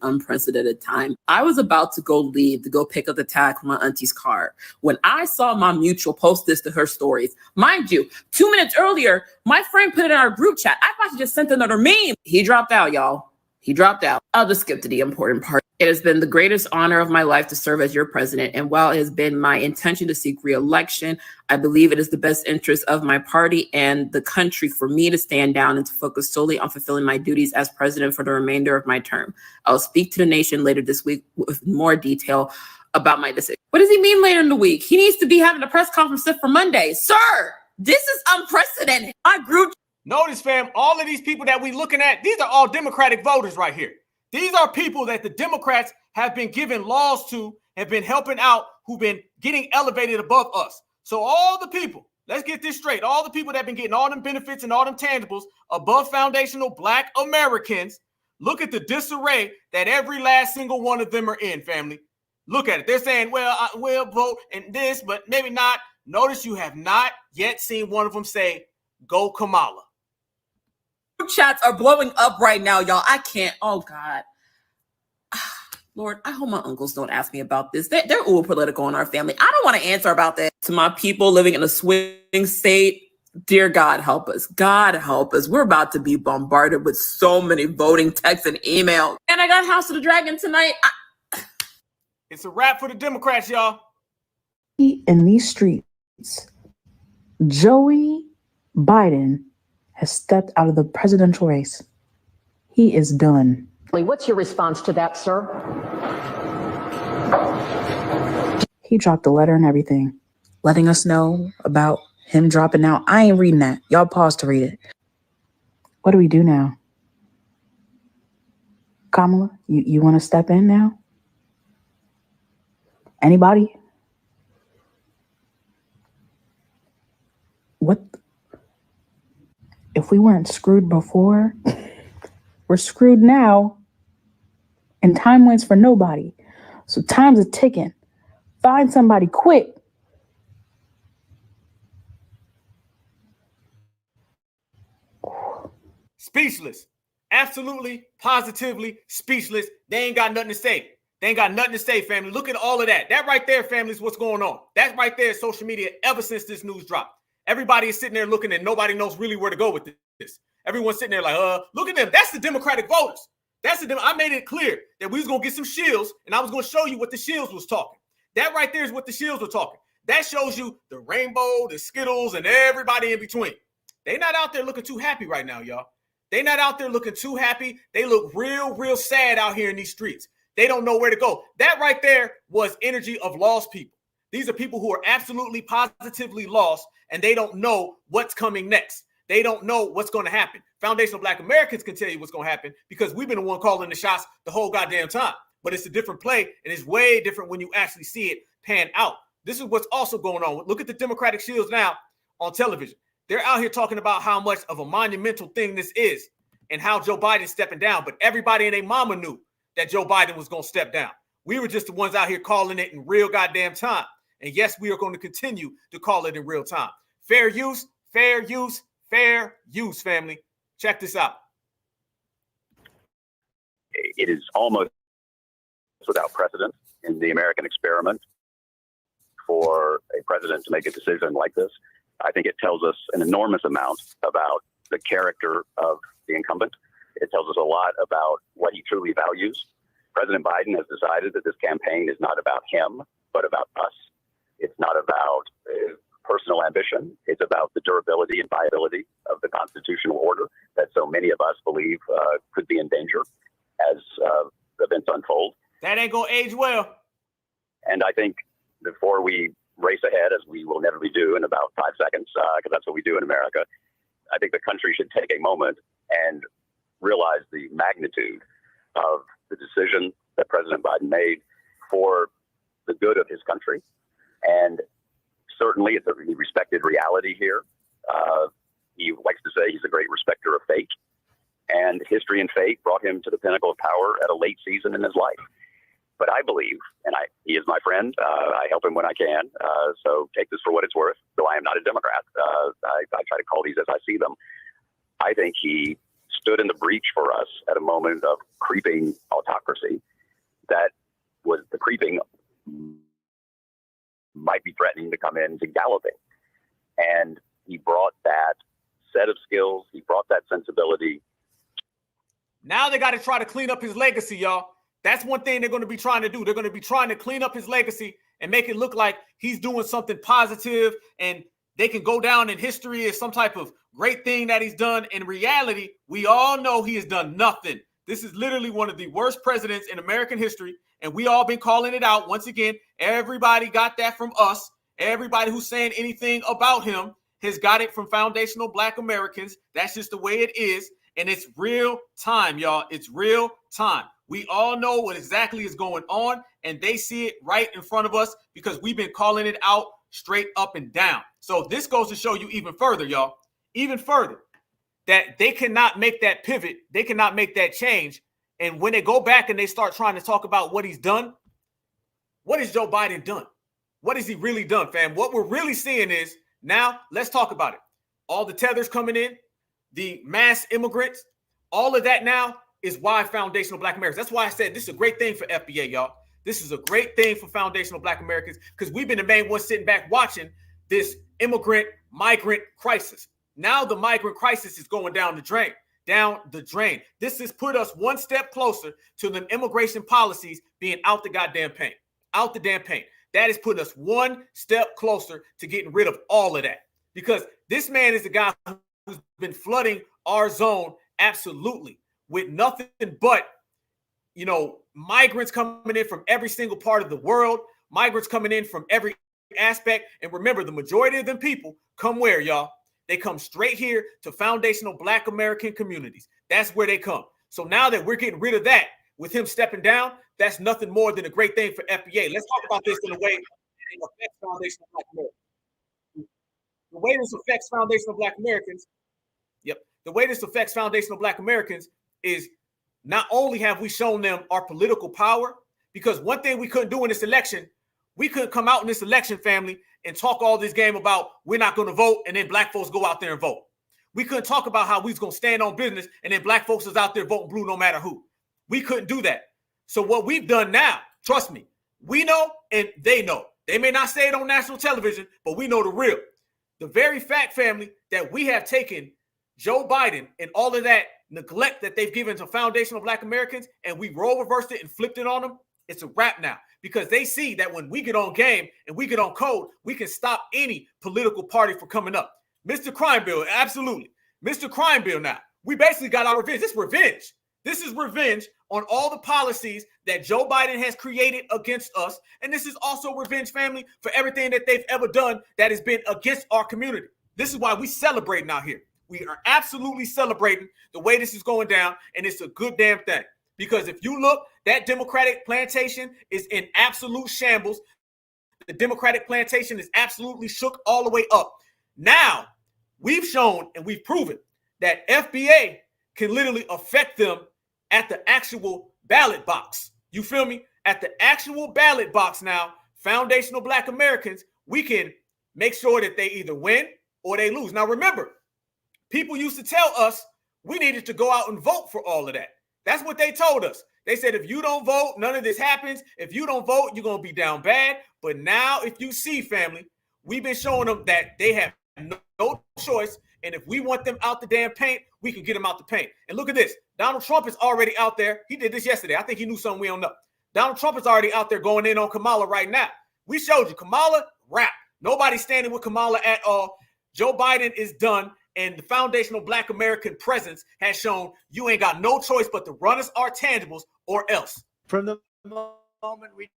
unprecedented time. I was about to go leave to go pick up the tag from my auntie's car when I saw my mutual post this to her stories. Mind you, 2 minutes earlier, my friend put it in our group chat. I thought she just sent another meme. He dropped out, y'all. He dropped out. I'll just skip to the important part. It has been the greatest honor of my life to serve as your president. And while it has been my intention to seek re-election, I believe it is the best interest of my party and the country for me to stand down and to focus solely on fulfilling my duties as president for the remainder of my term. I'll speak to the nation later this week with more detail about my decision. What does he mean later in the week? He needs to be having a press conference set for Monday. Sir, this is unprecedented. My group. Notice, fam, all of these people that we looking at, these are all Democratic voters right here. These are people that the Democrats have been giving laws to, have been helping out, who've been getting elevated above us. So all the people, let's get this straight, all the people that have been getting all them benefits and all them tangibles above foundational Black Americans, look at the disarray that every last single one of them are in, family. Look at it. They're saying, well, I will vote in this, but maybe not. Notice you have not yet seen one of them say, go Kamala. Chats are blowing up right now, y'all. I can't. Oh, God. Lord, I hope my uncles don't ask me about this. They're uber political in our family. I don't want to answer about that. To my people living in a swing state, dear God, help us. God, help us. We're about to be bombarded with so many voting texts and emails. And I got House of the Dragon tonight. It's a wrap for the Democrats, y'all. In these streets, Joey Biden has stepped out of the presidential race. He is done. What's your response to that, sir? He dropped a letter and everything, letting us know about him dropping out. I ain't reading that. Y'all pause to read it. What do we do now? Kamala, you want to step in now? Anybody? What? If we weren't screwed before, we're screwed now, and time waits for nobody. So time's a ticking. Find somebody quick. Speechless. Absolutely, positively speechless. They ain't got nothing to say. They ain't got nothing to say, family. Look at all of that. That right there, family, is what's going on. That right there is social media ever since this news dropped. Everybody is sitting there looking and nobody knows really where to go with this. Everyone's sitting there like, look at them. That's the Democratic voters. I made it clear that we was going to get some shills, and I was going to show you what the shills was talking. That right there is what the shills were talking. That shows you the rainbow, the Skittles, and everybody in between. They not out there looking too happy right now, y'all. They not out there looking too happy. They look real sad out here in these streets. They don't know where to go. That right there was energy of lost people. These are people who are absolutely positively lost, and they don't know what's coming next. They don't know what's going to happen. Foundational Black Americans can tell you what's going to happen because we've been the one calling the shots the whole goddamn time. But it's a different play, and it's way different when you actually see it pan out. This is what's also going on. Look at the Democratic shields now on television. They're out here talking about how much of a monumental thing this is and how Joe Biden's stepping down. But everybody and their mama knew that Joe Biden was going to step down. We were just the ones out here calling it in real goddamn time. And yes, we are going to continue to call it in real time. Fair use, fair use, fair use, family. Check this out. It is almost without precedent in the American experiment for a president to make a decision like this. I think it tells us an enormous amount about the character of the incumbent. It tells us a lot about what he truly values. President Biden has decided that this campaign is not about him, but about us. It's not about personal ambition. It's about the durability and viability of the constitutional order that so many of us believe could be in danger as events unfold. That ain't going to age well. And I think before we race ahead, as we will inevitably do in about 5 seconds, because that's what we do in America, I think the country should take a moment and realize the magnitude of the decision that President Biden made for the good of his country. And certainly it's a respected reality here. He likes to say he's a great respecter of fate. And history and fate brought him to the pinnacle of power at a late season in his life. But I believe, and he is my friend, I help him when I can, so take this for what it's worth, though I am not a Democrat. I try to call these as I see them. I think he stood in the breach for us at a moment of creeping autocracy that was the creeping might be threatening to come into galloping. And he brought that set of skills, he brought that sensibility. Now they got to try to clean up his legacy, y'all. That's one thing they're going to be trying to do. They're going to be trying to clean up his legacy and make it look like he's doing something positive and they can go down in history as some type of great thing that he's done. In reality, we all know he has done nothing. This is literally one of the worst presidents in American history, and we all been calling it out. Once again, everybody got that from us. Everybody who's saying anything about him has got it from foundational Black Americans. That's just the way it is, and it's real time, y'all. It's real time. We all know what exactly is going on, and they see it right in front of us because we've been calling it out straight up and down. So this goes to show you even further, y'all, even further, that they cannot make that pivot. They cannot make that change. And when they go back and they start trying to talk about what he's done, what has Joe Biden done? What has he really done, fam? What we're really seeing is, now let's talk about it. All the tethers coming in, the mass immigrants, all of that now is why foundational Black Americans. That's why I said this is a great thing for FBA, y'all. This is a great thing for foundational Black Americans because we've been the main ones sitting back watching this migrant crisis. Now the migrant crisis is going down the drain. This has put us one step closer to the immigration policies being out the goddamn paint. Out the damn paint. That is putting us one step closer to getting rid of all of that. Because this man is the guy who's been flooding our zone absolutely with nothing but, migrants coming in from every single part of the world, migrants coming in from every aspect. And remember, the majority of them people come where, y'all? They come straight here to foundational Black American communities. That's where they come. So now that we're getting rid of that with him stepping down, that's nothing more than a great thing for FBA. Let's talk about this in a way that affects foundational Black Americans. The way this affects foundational Black Americans, the way this affects foundational Black Americans is not only have we shown them our political power, because one thing we couldn't do in this election, we couldn't come out in this election, family, and talk all this game about we're not going to vote and then Black folks go out there and vote. We couldn't talk about how we was going to stand on business and then Black folks is out there voting blue no matter who. We couldn't do that. So what we've done now Trust me. We know and they know. They may not say it on national television, but we know the real. The very fact, family, that we have taken Joe Biden and all of that neglect that they've given to foundational Black Americans, and we role reversed it and flipped it on them, it's a wrap now. Because they see that when we get on game and we get on code, we can stop any political party from coming up. Mr. Crime Bill, absolutely. Mr. Crime Bill now. We basically got our revenge. This is revenge. This is revenge on all the policies that Joe Biden has created against us. And this is also revenge, family, for everything that they've ever done that has been against our community. This is why we celebrating out here. We are absolutely celebrating the way this is going down, and it's a good damn thing. Because if you look, that Democratic plantation is in absolute shambles. The Democratic plantation is absolutely shook all the way up. Now, we've shown and we've proven that FBA can literally affect them at the actual ballot box. You feel me? At the actual ballot box now, foundational Black Americans, we can make sure that they either win or they lose. Now, remember, people used to tell us we needed to go out and vote for all of that. That's what they told us. They said, if you don't vote, none of this happens. If you don't vote, you're going to be down bad. But now, if you see, family, we've been showing them that they have no choice. And if we want them out the damn paint, we can get them out the paint. And look at this. Donald Trump is already out there. He did this yesterday. I think he knew something we don't know. Donald Trump is already out there going in on Kamala right now. We showed you Kamala, rap. Nobody's standing with Kamala at all. Joe Biden is done. And the foundational Black American presence has shown you ain't got no choice but to run us our tangibles or else. From the moment we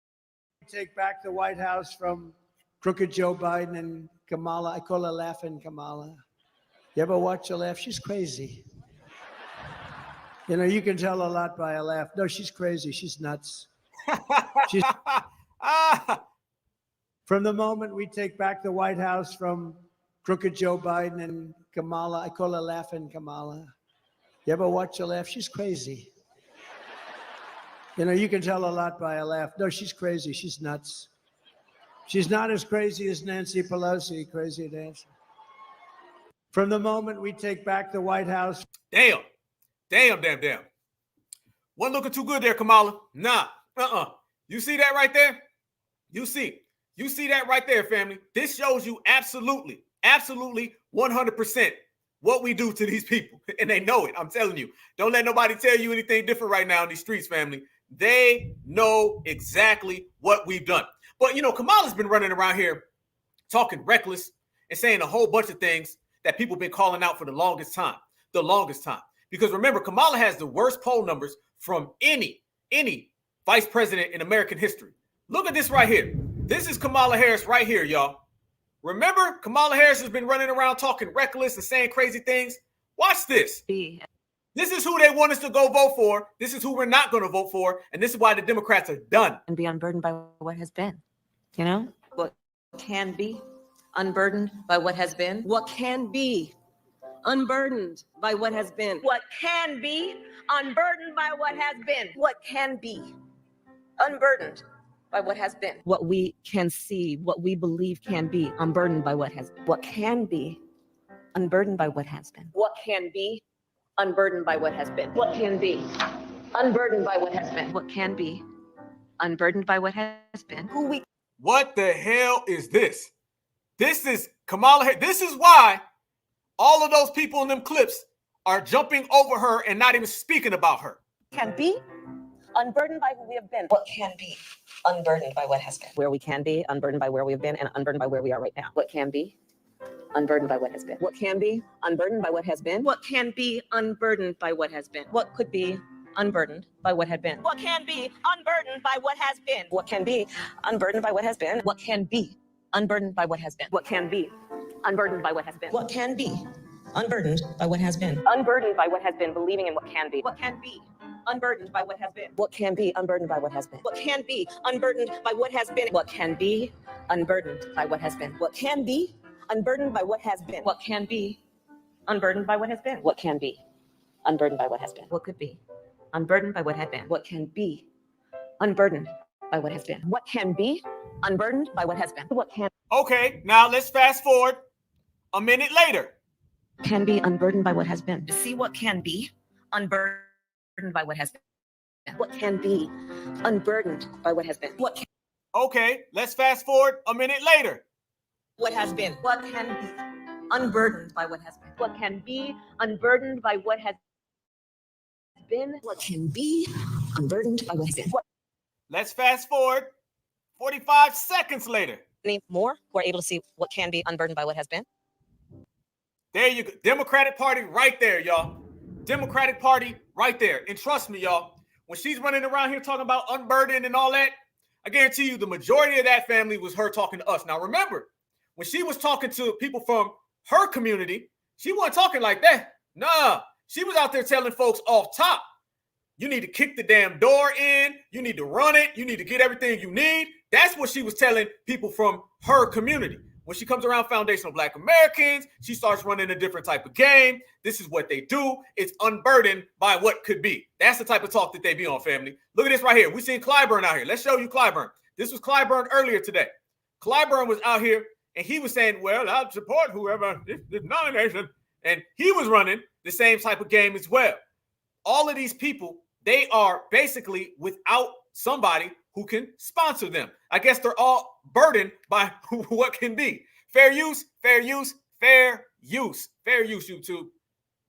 take back the White House from crooked Joe Biden and Kamala, I call her Laughing Kamala. You ever watch her laugh? She's crazy. You know, you can tell a lot by a laugh. No, she's crazy. She's nuts. She's... From the moment we take back the White House from crooked Joe Biden and Kamala, I call her Laughing Kamala. You ever watch her laugh? She's crazy. You know, you can tell a lot by a laugh. No, she's crazy. She's nuts. She's not as crazy as Nancy Pelosi, crazy Nancy. From the moment we take back the White House. Damn. Wasn't looking too good there, Kamala. Nah, You see that right there? You see that right there, family. This shows you absolutely 100% what we do to these people. And they know it. I'm telling you. Don't let nobody tell you anything different right now in these streets, family. They know exactly what we've done. But, you know, Kamala's been running around here talking reckless and saying a whole bunch of things that people have been calling out for the longest time. Because remember, Kamala has the worst poll numbers from any vice president in American history. Look at this right here. This is Kamala Harris right here, y'all. Remember, Kamala Harris has been running around talking reckless and saying crazy things. Watch this. This is who they want us to go vote for. This is who we're not going to vote for. And this is why the Democrats are done. And be unburdened by what has been, you know? What can be unburdened by what has been. What can be unburdened by what has been. What can be unburdened by what has been. What can be unburdened by what has been. What we can see, what we believe can be unburdened by what has been. What can be unburdened by what has been. What can be unburdened by what has been. What can be unburdened by what has been. What can be unburdened by what has been. What the hell is this? This is Kamala Harris. This is why all of those people in them clips are jumping over her and not even speaking about her. Can be unburdened by who we have been. What can be unburdened by what has been. Where we can be unburdened by where we have been and unburdened by where we are right now. What can be unburdened by what has been. What can be unburdened by what has been. What can be unburdened by what has been. What could be unburdened by what had been. What can be unburdened by what has been. What can be unburdened by what has been. What can be unburdened by what has been. What can be unburdened by what has been. What can be unburdened by what has been. Unburdened by what has been, believing in what can be. What can be unburdened by what has been. What can be unburdened by what has been. What can be unburdened by what has been. What can be unburdened by what has been. What can be unburdened by what has been. What can be unburdened by what has been. What can be unburdened by what has been. What could be unburdened by what had been. What can be unburdened by what has been. What can be unburdened by what has been. What can. Okay, now let's fast forward a minute later. Can be unburdened by what has been. To see what can be unburdened by what has What can be unburdened by what has been? Okay, let's fast forward a minute later. What has been? What can be unburdened by what has been? What can be unburdened by what has been? What can be unburdened by what has been? Let's fast forward 45 seconds later. Any more who are able to see what can be unburdened by what has been? There you go. Democratic Party right there, y'all. Democratic Party right there. And trust me, y'all, when she's running around here talking about unburdened and all that, I guarantee you the majority of that family was her talking to us. Now, remember, when she was talking to people from her community, she wasn't talking like that. Nah, she was out there telling folks off top, you need to kick the damn door in. You need to run it. You need to get everything you need. That's what she was telling people from her community. When she comes around foundational Black Americans, she starts running a different type of game. This is what they do. It's unburdened by what could be. That's the type of talk that they be on, family. Look at this right here. We seen Clyburn out here. Let's show you Clyburn. This was Clyburn earlier today. Clyburn was out here, and he was saying, well, I'll support whoever this nomination. And he was running the same type of game as well. All of these people, they are basically without somebody who can sponsor them. I guess they're all burdened by what can be. Fair use, fair use, fair use. Fair use, YouTube.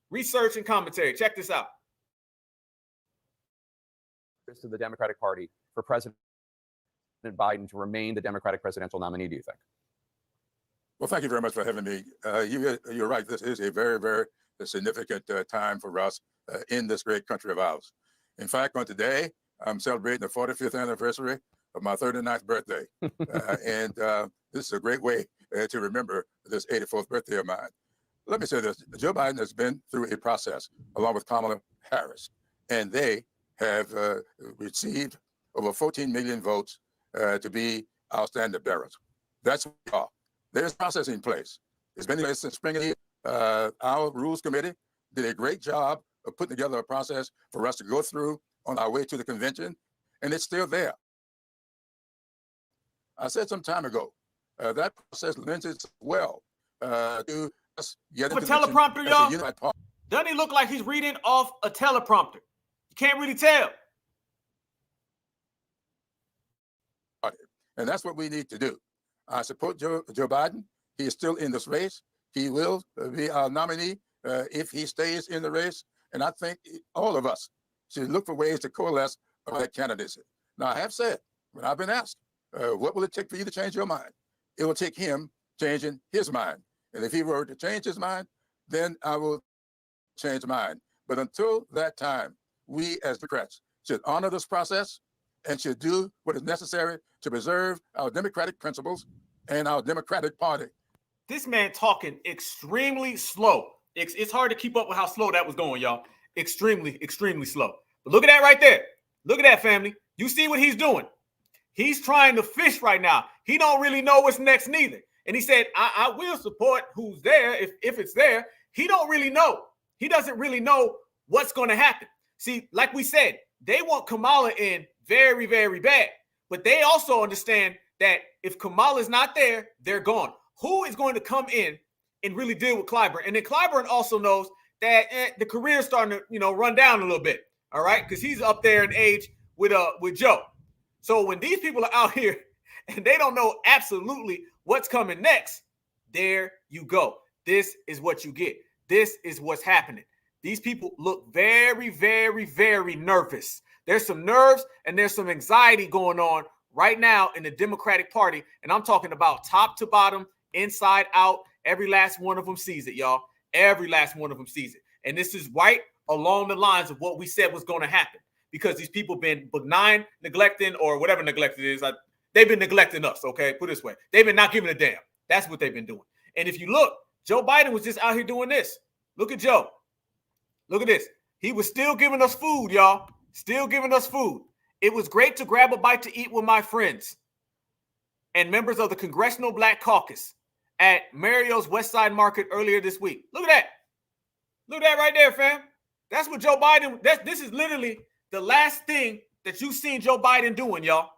Research and commentary. Check this out. To the Democratic Party for President Biden to remain the Democratic presidential nominee, do you think? Well, thank you very much for having me. You're right. This is a very, very significant time for us in this great country of ours. In fact, on today, I'm celebrating the 45th anniversary of my 39th birthday. And this is a great way to remember this 84th birthday of mine. Let me say this. Joe Biden has been through a process along with Kamala Harris, and they have received over 14 million votes to be our standard bearers. That's what we are. There's a process in place. It's been in place since spring of the year. Our Rules Committee did a great job of putting together a process for us to go through on our way to the convention, and it's still there. I said some time ago, that process lends itself well to us getting A teleprompter, y'all. Doesn't he look like he's reading off a teleprompter? You can't really tell. And that's what we need to do. I support Joe Biden. He is still in this race. He will be our nominee if he stays in the race. And I think all of us should look for ways to coalesce on that candidacy. Now, I have said, when I've been asked, what will it take for you to change your mind? It will take him changing his mind. And if he were to change his mind, then I will change mine. But until that time, we as Democrats should honor this process and should do what is necessary to preserve our democratic principles and our Democratic Party. This man talking extremely slow. It's hard to keep up with how slow that was going, y'all. Extremely, extremely slow. But look at that right there. Look at that, family. You see what he's doing. He's trying to fish right now. He don't really know what's next neither. And he said, I will support who's there if it's there. He don't really know. He doesn't really know what's going to happen. See, like we said, they want Kamala in very, very bad. But they also understand that if Kamala's not there, they're gone. Who is going to come in and really deal with Clyburn? And then Clyburn also knows that the career is starting to, run down a little bit. All right, because he's up there in age with Joe. So when these people are out here and they don't know absolutely what's coming next, there you go. This is what you get. This is what's happening. These people look very, very, very nervous. There's some nerves and there's some anxiety going on right now in the Democratic Party. And I'm talking about top to bottom, inside out. Every last one of them sees it, y'all. Every last one of them sees it. And this is right along the lines of what we said was going to happen, because these people been benign, neglecting, or whatever neglected is. They've been neglecting us, okay? Put it this way. They've been not giving a damn. That's what they've been doing. And if you look, Joe Biden was just out here doing this. Look at Joe. Look at this. He was still giving us food, y'all. Still giving us food. It was great to grab a bite to eat with my friends and members of the Congressional Black Caucus at Mario's West Side Market earlier this week. Look at that. Look at that right there, fam. That's what Joe Biden, this is literally the last thing that you've seen Joe Biden doing, y'all.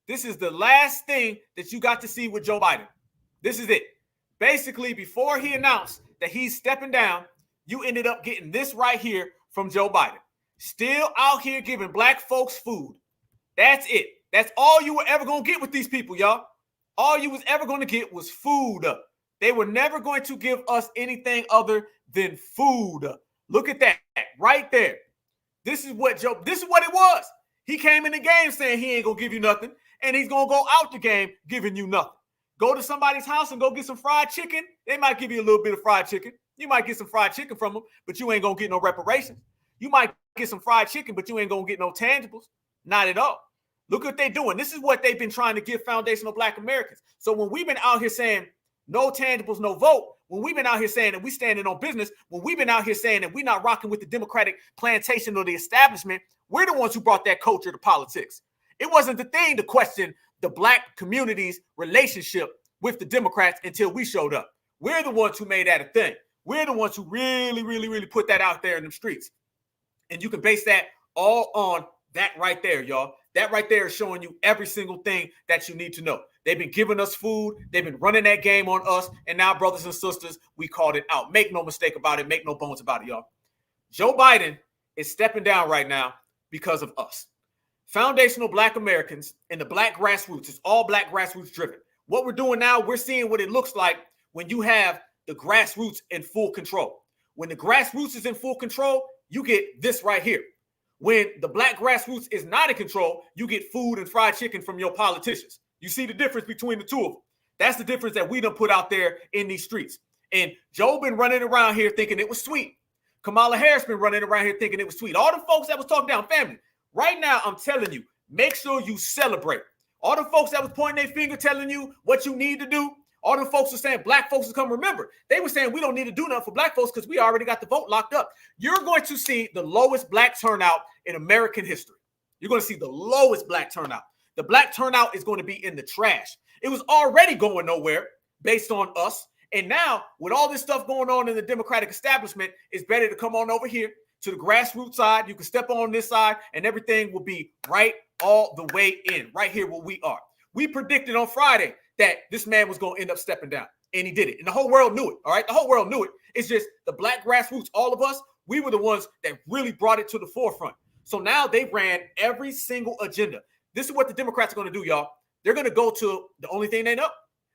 This is the last thing that you got to see with Joe Biden. This is it. Basically, before he announced that he's stepping down, you ended up getting this right here from Joe Biden. Still out here giving black folks food. That's it. That's all you were ever going to get with these people, y'all. All you was ever going to get was food. They were never going to give us anything other than food. Look at that right there. This is what it was. He came in the game saying he ain't going to give you nothing, and he's going to go out the game giving you nothing. Go to somebody's house and go get some fried chicken. They might give you a little bit of fried chicken. You might get some fried chicken from them, but you ain't going to get no reparations. You might get some fried chicken, but you ain't going to get no tangibles. Not at all. Look what they're doing. This is what they've been trying to give foundational black Americans. So when we've been out here saying no tangibles, no vote, when we've been out here saying that we standing on business, when we've been out here saying that we're not rocking with the Democratic plantation or the establishment, we're the ones who brought that culture to politics. It wasn't the thing to question the black community's relationship with the Democrats until we showed up. We're the ones who made that a thing. We're the ones who really put that out there in the streets. And you can base that all on that right there, y'all. That right there is showing you every single thing that you need to know. They've been giving us food. They've been running that game on us. And now, brothers and sisters, we called it out. Make no mistake about it. Make no bones about it, y'all. Joe Biden is stepping down right now because of us. Foundational black Americans and the black grassroots. It's all black grassroots driven. What we're doing now, we're seeing what it looks like when you have the grassroots in full control. When the grassroots is in full control, you get this right here. When the black grassroots is not in control, you get food and fried chicken from your politicians. You see the difference between the two of them. That's the difference that we done put out there in these streets. And Joe been running around here thinking it was sweet. Kamala Harris been running around here thinking it was sweet. All the folks that was talking down, family, right now I'm telling you, make sure you celebrate. All the folks that was pointing their finger telling you what you need to do, all the folks are saying black folks will come. Remember, they were saying we don't need to do nothing for black folks because we already got the vote locked up. You're going to see the lowest black turnout in American history. You're going to see the lowest black turnout. The black turnout is going to be in the trash. It was already going nowhere based on us. And now with all this stuff going on in the Democratic establishment, it's better to come on over here to the grassroots side. You can step on this side and everything will be right all the way in, right here where we are. We predicted on Friday that this man was going to end up stepping down, and he did it. And the whole world knew it, all right? The whole world knew it. It's just the black grassroots, all of us, we were the ones that really brought it to the forefront. So now they ran every single agenda. This is what the Democrats are going to do, y'all. They're going to go to the only thing they know.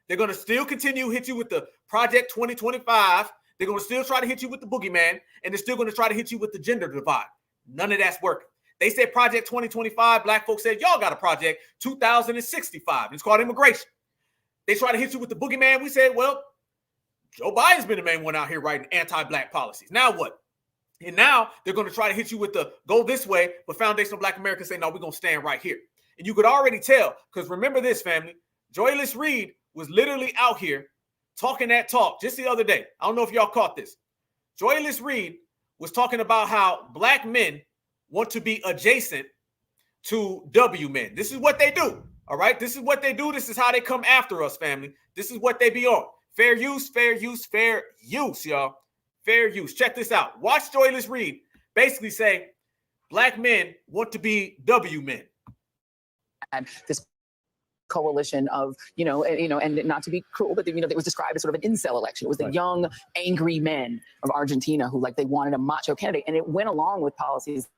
They're going to still continue to hit you with the Project 2025. They're going to still try to hit you with the boogeyman, and they're still going to try to hit you with the gender divide. None of that's working. They said Project 2025. Black folks said, y'all got a Project 2065. It's called immigration. They try to hit you with the boogeyman. We said, well, Joe Biden's been the main one out here writing anti-black policies. Now what? And now they're going to try to hit you with the go this way, but foundational black Americans say, no, we're going to stand right here. And you could already tell, because remember this, family, Joyless Reed was literally out here talking that talk just the other day. I don't know if y'all caught this. Joyless Reed was talking about how black men want to be adjacent to W men. This is what they do. All right. This is what they do. This is how they come after us, family. This is what they be on. Fair use, fair use, fair use, y'all. Fair use. Check this out. Watch Joyless Reed basically say black men want to be W men. And this coalition of, and not to be cruel, but, it was described as sort of an incel election. It was the young, angry men of Argentina who, they wanted a macho candidate. And it went along with policies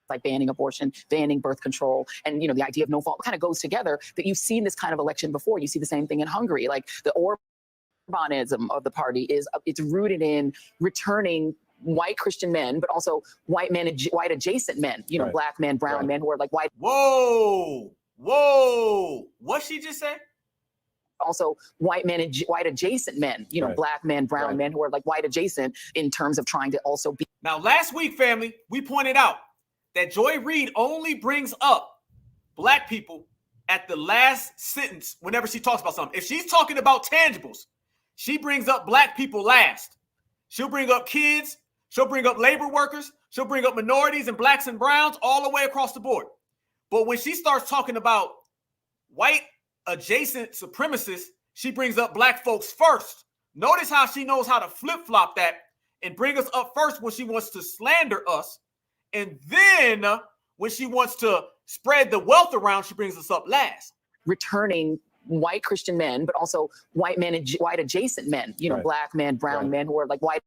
like banning abortion, banning birth control, and, the idea of no fault kind of goes together, that you've seen this kind of election before. You see the same thing in Hungary. Like the Orbanism of the party it's rooted in returning white Christian men, but also white adjacent men, right. Black men, brown men who are like white. Whoa. What'd she just say? Also white adjacent men, right. Black men, brown men who are like white adjacent in terms of trying to also be. Now, last week, family, we pointed out that Joy Reid only brings up black people at the last sentence whenever she talks about something. If she's talking about tangibles, she brings up black people last. She'll bring up kids. She'll bring up labor workers. She'll bring up minorities and blacks and browns all the way across the board. But when she starts talking about white adjacent supremacists, she brings up black folks first. Notice how she knows how to flip-flop that and bring us up first when she wants to slander us. And then when she wants to spread the wealth around, she brings us up last. Returning white Christian men, but also white adjacent men, right. Black men, brown men who are like white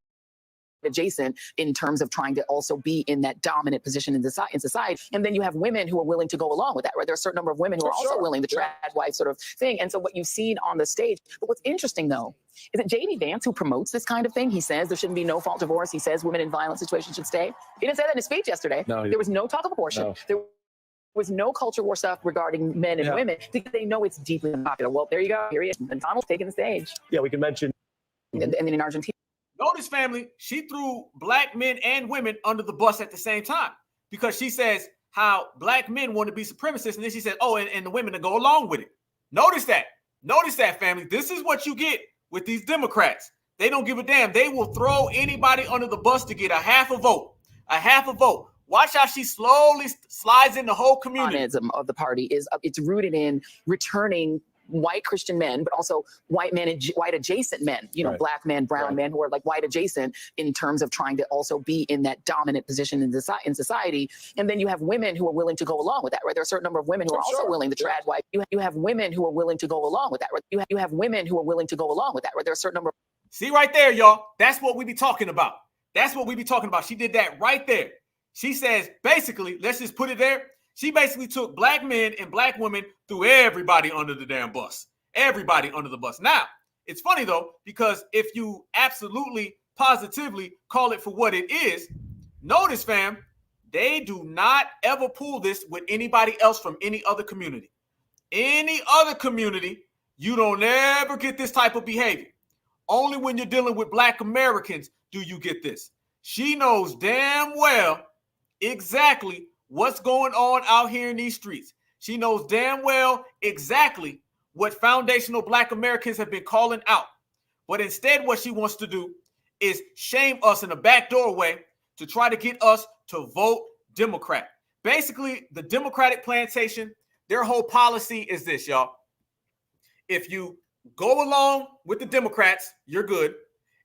adjacent in terms of trying to also be in that dominant position in society. And then you have women who are willing to go along with that, right? There are a certain number of women who are also willing to trad wife sort of thing. And so what you've seen on the stage, but what's interesting though, is it J.D. Vance who promotes this kind of thing? He says there shouldn't be no fault divorce. He says women in violent situations should stay. He didn't say that in his speech yesterday. No, there was no talk of abortion. No. There was no culture war stuff regarding men and women because they know it's deeply unpopular. Well, there you go. Here he is. And Donald's taking the stage. Yeah, we can mention. And then in Argentina. Notice, family, she threw black men and women under the bus at the same time because she says how black men want to be supremacists. And then she says, oh, and the women to go along with it. Notice that. Notice that, family. This is what you get with these Democrats. They don't give a damn. They will throw anybody under the bus to get a half a vote. A half a vote. Watch how she slowly slides in the whole community. Of the party is it's rooted in returning white Christian men, but also white men and white adjacent men, you know, black men, brown men who are like white adjacent in terms of trying to also be in that dominant position in society. And then you have women who are willing to go along with that, right? There are a certain number of women who are also willing to trad wife. You have women who are willing to go along with that, right? You have women who are willing to go along with that, right? There are a certain number. See right there, y'all. That's what we be talking about. That's what we be talking about. She did that right there. She says, basically, let's just put it there. She basically took black men and black women, threw everybody under the damn bus. Everybody under the bus. Now, it's funny, though, because if you absolutely, positively call it for what it is, notice, fam, they do not ever pull this with anybody else from any other community. Any other community, you don't ever get this type of behavior. Only when you're dealing with black Americans do you get this. She knows damn well exactly what's going on out here in these streets. She knows damn well exactly what foundational black Americans have been calling out. But instead, what she wants to do is shame us in a back doorway to try to get us to vote Democrat. Basically, the Democratic plantation, their whole policy is this, y'all. If you go along with the Democrats, you're good.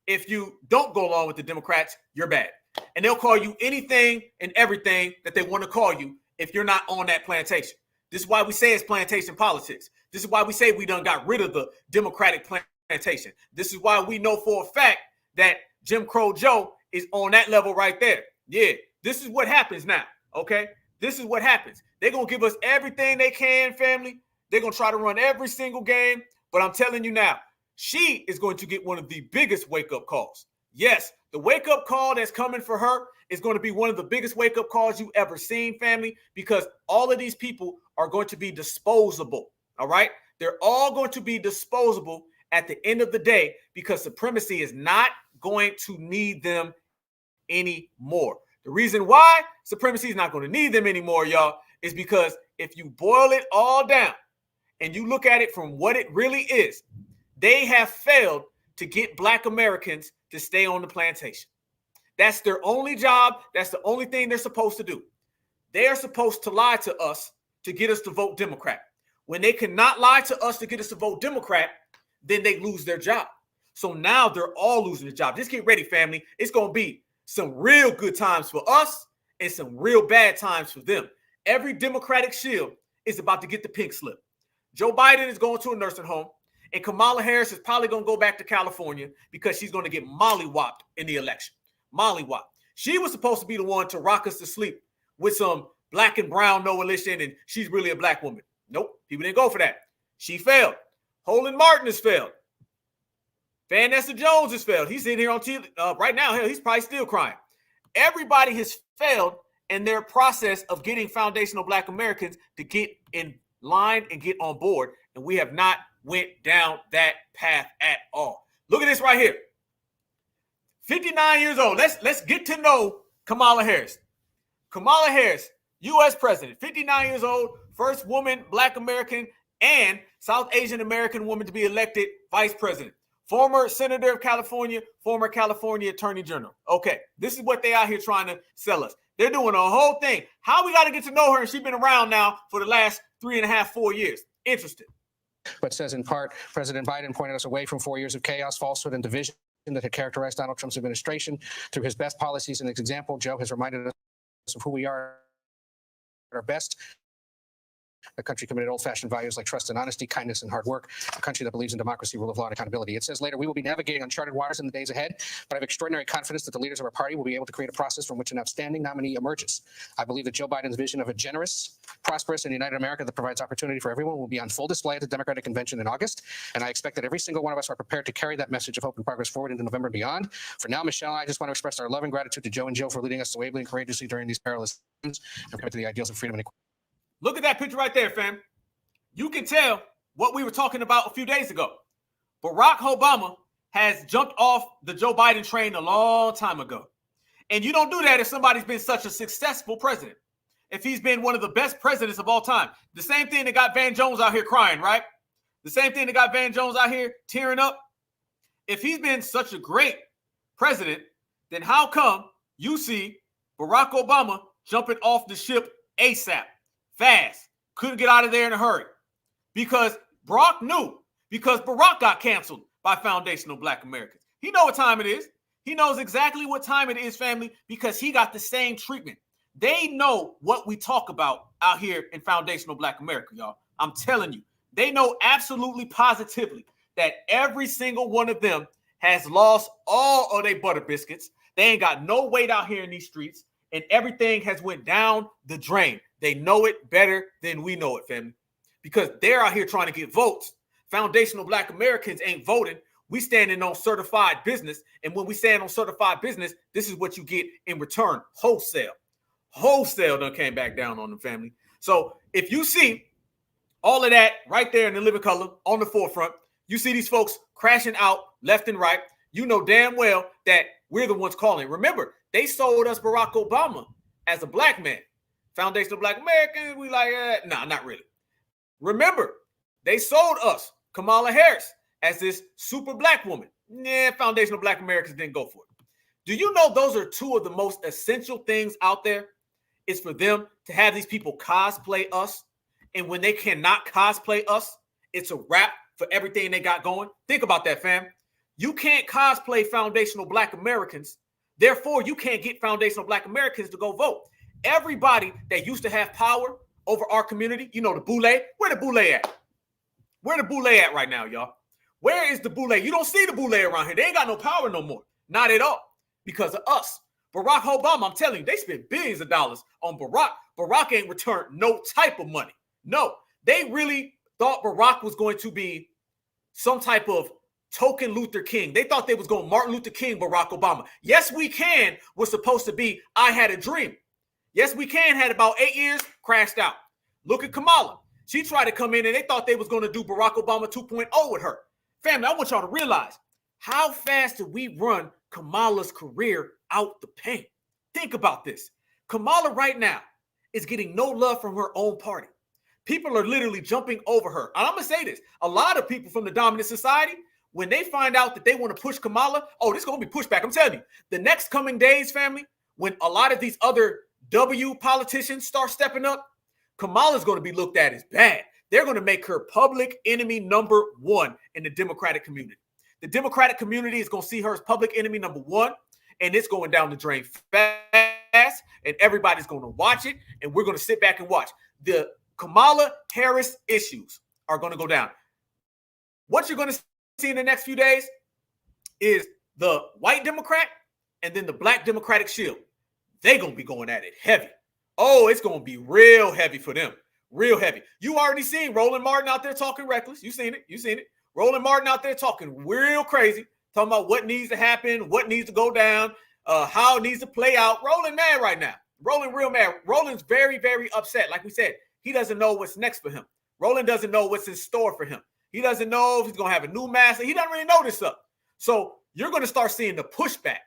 If you don't go along with the Democrats, you're bad. And they'll call you anything and everything that they want to call you if you're not on that plantation. This is why we say it's plantation politics. This is why we say we done got rid of the Democratic plantation. This is why we know for a fact that Jim Crow Joe is on that level right there. Yeah, this is what happens now, okay? This is what happens. They're going to give us everything they can, family. They're going to try to run every single game. But I'm telling you now, she is going to get one of the biggest wake-up calls. Yes, the wake-up call that's coming for her is going to be one of the biggest wake-up calls you've ever seen, family, because all of these people are going to be disposable, all right? They're all going to be disposable at the end of the day because supremacy is not going to need them anymore. The reason why supremacy is not going to need them anymore, y'all, is because if you boil it all down and you look at it from what it really is, they have failed to get black Americans to stay on the plantation. That's their only job. That's the only thing they're supposed to do. They are supposed to lie to us to get us to vote Democrat. When they cannot lie to us to get us to vote Democrat, then they lose their job. So now they're all losing their job. Just get ready, family. It's going to be some real good times for us and some real bad times for them. Every Democratic shield is about to get the pink slip. Joe Biden is going to a nursing home. And Kamala Harris is probably going to go back to California because she's going to get mollywopped in the election. Mollywopped. She was supposed to be the one to rock us to sleep with some black and brown coalition, and she's really a black woman. Nope, people didn't go for that. She failed. Holden Martin has failed. Vanessa Jones has failed. He's in here on TV right now. Hell, he's probably still crying. Everybody has failed in their process of getting foundational black Americans to get in line and get on board, and we have not went down that path at all. Look at this right here. 59 years old. Let's get to know Kamala Harris. Kamala Harris, U.S. president, 59 years old, first woman, black American, and South Asian American woman to be elected vice president. Former senator of California, former California attorney general. Okay, this is what they out here trying to sell us. They're doing a whole thing. How we got to get to know her, and she's been around now for the last 3.5, 4 years. Interesting. But says in part, President Biden pointed us away from 4 years of chaos, falsehood, and division that had characterized Donald Trump's administration. Through his best policies and example, Joe has reminded us of who we are at our best. a country committed to old-fashioned values like trust and honesty, kindness and hard work, a country that believes in democracy, rule of law, and accountability. It says later, we will be navigating uncharted waters in the days ahead, but I have extraordinary confidence that the leaders of our party will be able to create a process from which an outstanding nominee emerges. I believe that Joe Biden's vision of a generous, prosperous, and united America that provides opportunity for everyone will be on full display at the Democratic Convention in August, and I expect that every single one of us are prepared to carry that message of hope and progress forward into November and beyond. For now, Michelle and I just want to express our love and gratitude to Joe and Jill for leading us so ably and courageously during these perilous times and commit to the ideals of freedom and equality. Look at that picture right there, fam. You can tell what we were talking about a few days ago. Barack Obama has jumped off the Joe Biden train a long time ago. And you don't do that if somebody's been such a successful president. If he's been one of the best presidents of all time. The same thing that got Van Jones out here crying, right? The same thing that got Van Jones out here tearing up. If he's been such a great president, then how come you see Barack Obama jumping off the ship ASAP, fast, couldn't get out of there in a hurry? Because Barack knew, because Barack got canceled by foundational Black Americans. He knows what time it is. He knows exactly what time it is, family, because he got the same treatment. They know what we talk about out here in foundational Black America, y'all. I'm telling you, they know absolutely positively that every single one of them has lost all of their butter biscuits. They ain't got no weight out here in these streets, and everything has went down the drain. They know it better than we know it, family, because they're out here trying to get votes. Foundational Black Americans ain't voting. We standing on certified business, and when we stand on certified business, this is what you get in return. Wholesale done came back down on them, family. So if you see all of that right there in the living color on the forefront, you see these folks crashing out left and right, you know damn well that we're the ones calling. Remember, they sold us Barack Obama as a black man. Foundational Black Americans, we like, nah, not really. Remember, they sold us Kamala Harris as this super black woman. Foundational Black Americans didn't go for it. Do you know those are two of the most essential things out there? Is for them to have these people cosplay us. And when they cannot cosplay us, it's a wrap for everything they got going. Think about that, fam. You can't cosplay foundational Black Americans. Therefore, you can't get foundational Black Americans to go vote. Everybody that used to have power over our community, you know, the boule, where the boule at? Where the boule at right now, y'all? Where is the boule? You don't see the boule around here. They ain't got no power no more. Not at all. Because of us. Barack Obama, I'm telling you, they spent billions of dollars on Barack. Barack ain't returned no type of money. No, they really thought Barack was going to be some type of token Luther King. They thought they was going Martin Luther King, Barack Obama. Yes, we can was supposed to be I Had a Dream. Yes, we can had about 8 years, crashed out. Look at Kamala. She tried to come in and they thought they was going to do Barack Obama 2.0 with her. Family, I want y'all to realize how fast did we run Kamala's career out the paint? Think about this. Kamala right now is getting no love from her own party. People are literally jumping over her. And I'm going to say this. A lot of people from the dominant society, when they find out that they want to push Kamala, oh, this is going to be pushback. I'm telling you, the next coming days, family, when a lot of these other W politicians start stepping up, Kamala's going to be looked at as bad. They're going to make her public enemy number one in the Democratic community. The Democratic community is going to see her as public enemy number one, and it's going down the drain fast, and everybody's going to watch it, and we're going to sit back and watch. The Kamala Harris issues are going to go down. What you're going to see in the next few days is the white Democrat and then the black Democratic shield. They're going to be going at it heavy. Oh, it's going to be real heavy for them. Real heavy. You already seen Roland Martin out there talking reckless. You seen it. You seen it. Roland Martin out there talking real crazy, talking about what needs to happen, what needs to go down, how it needs to play out. Roland mad right now. Roland real mad. Roland's very, very upset. Like we said, he doesn't know what's next for him. Roland doesn't know what's in store for him. He doesn't know if he's going to have a new master. He doesn't really know this stuff. So you're going to start seeing the pushback.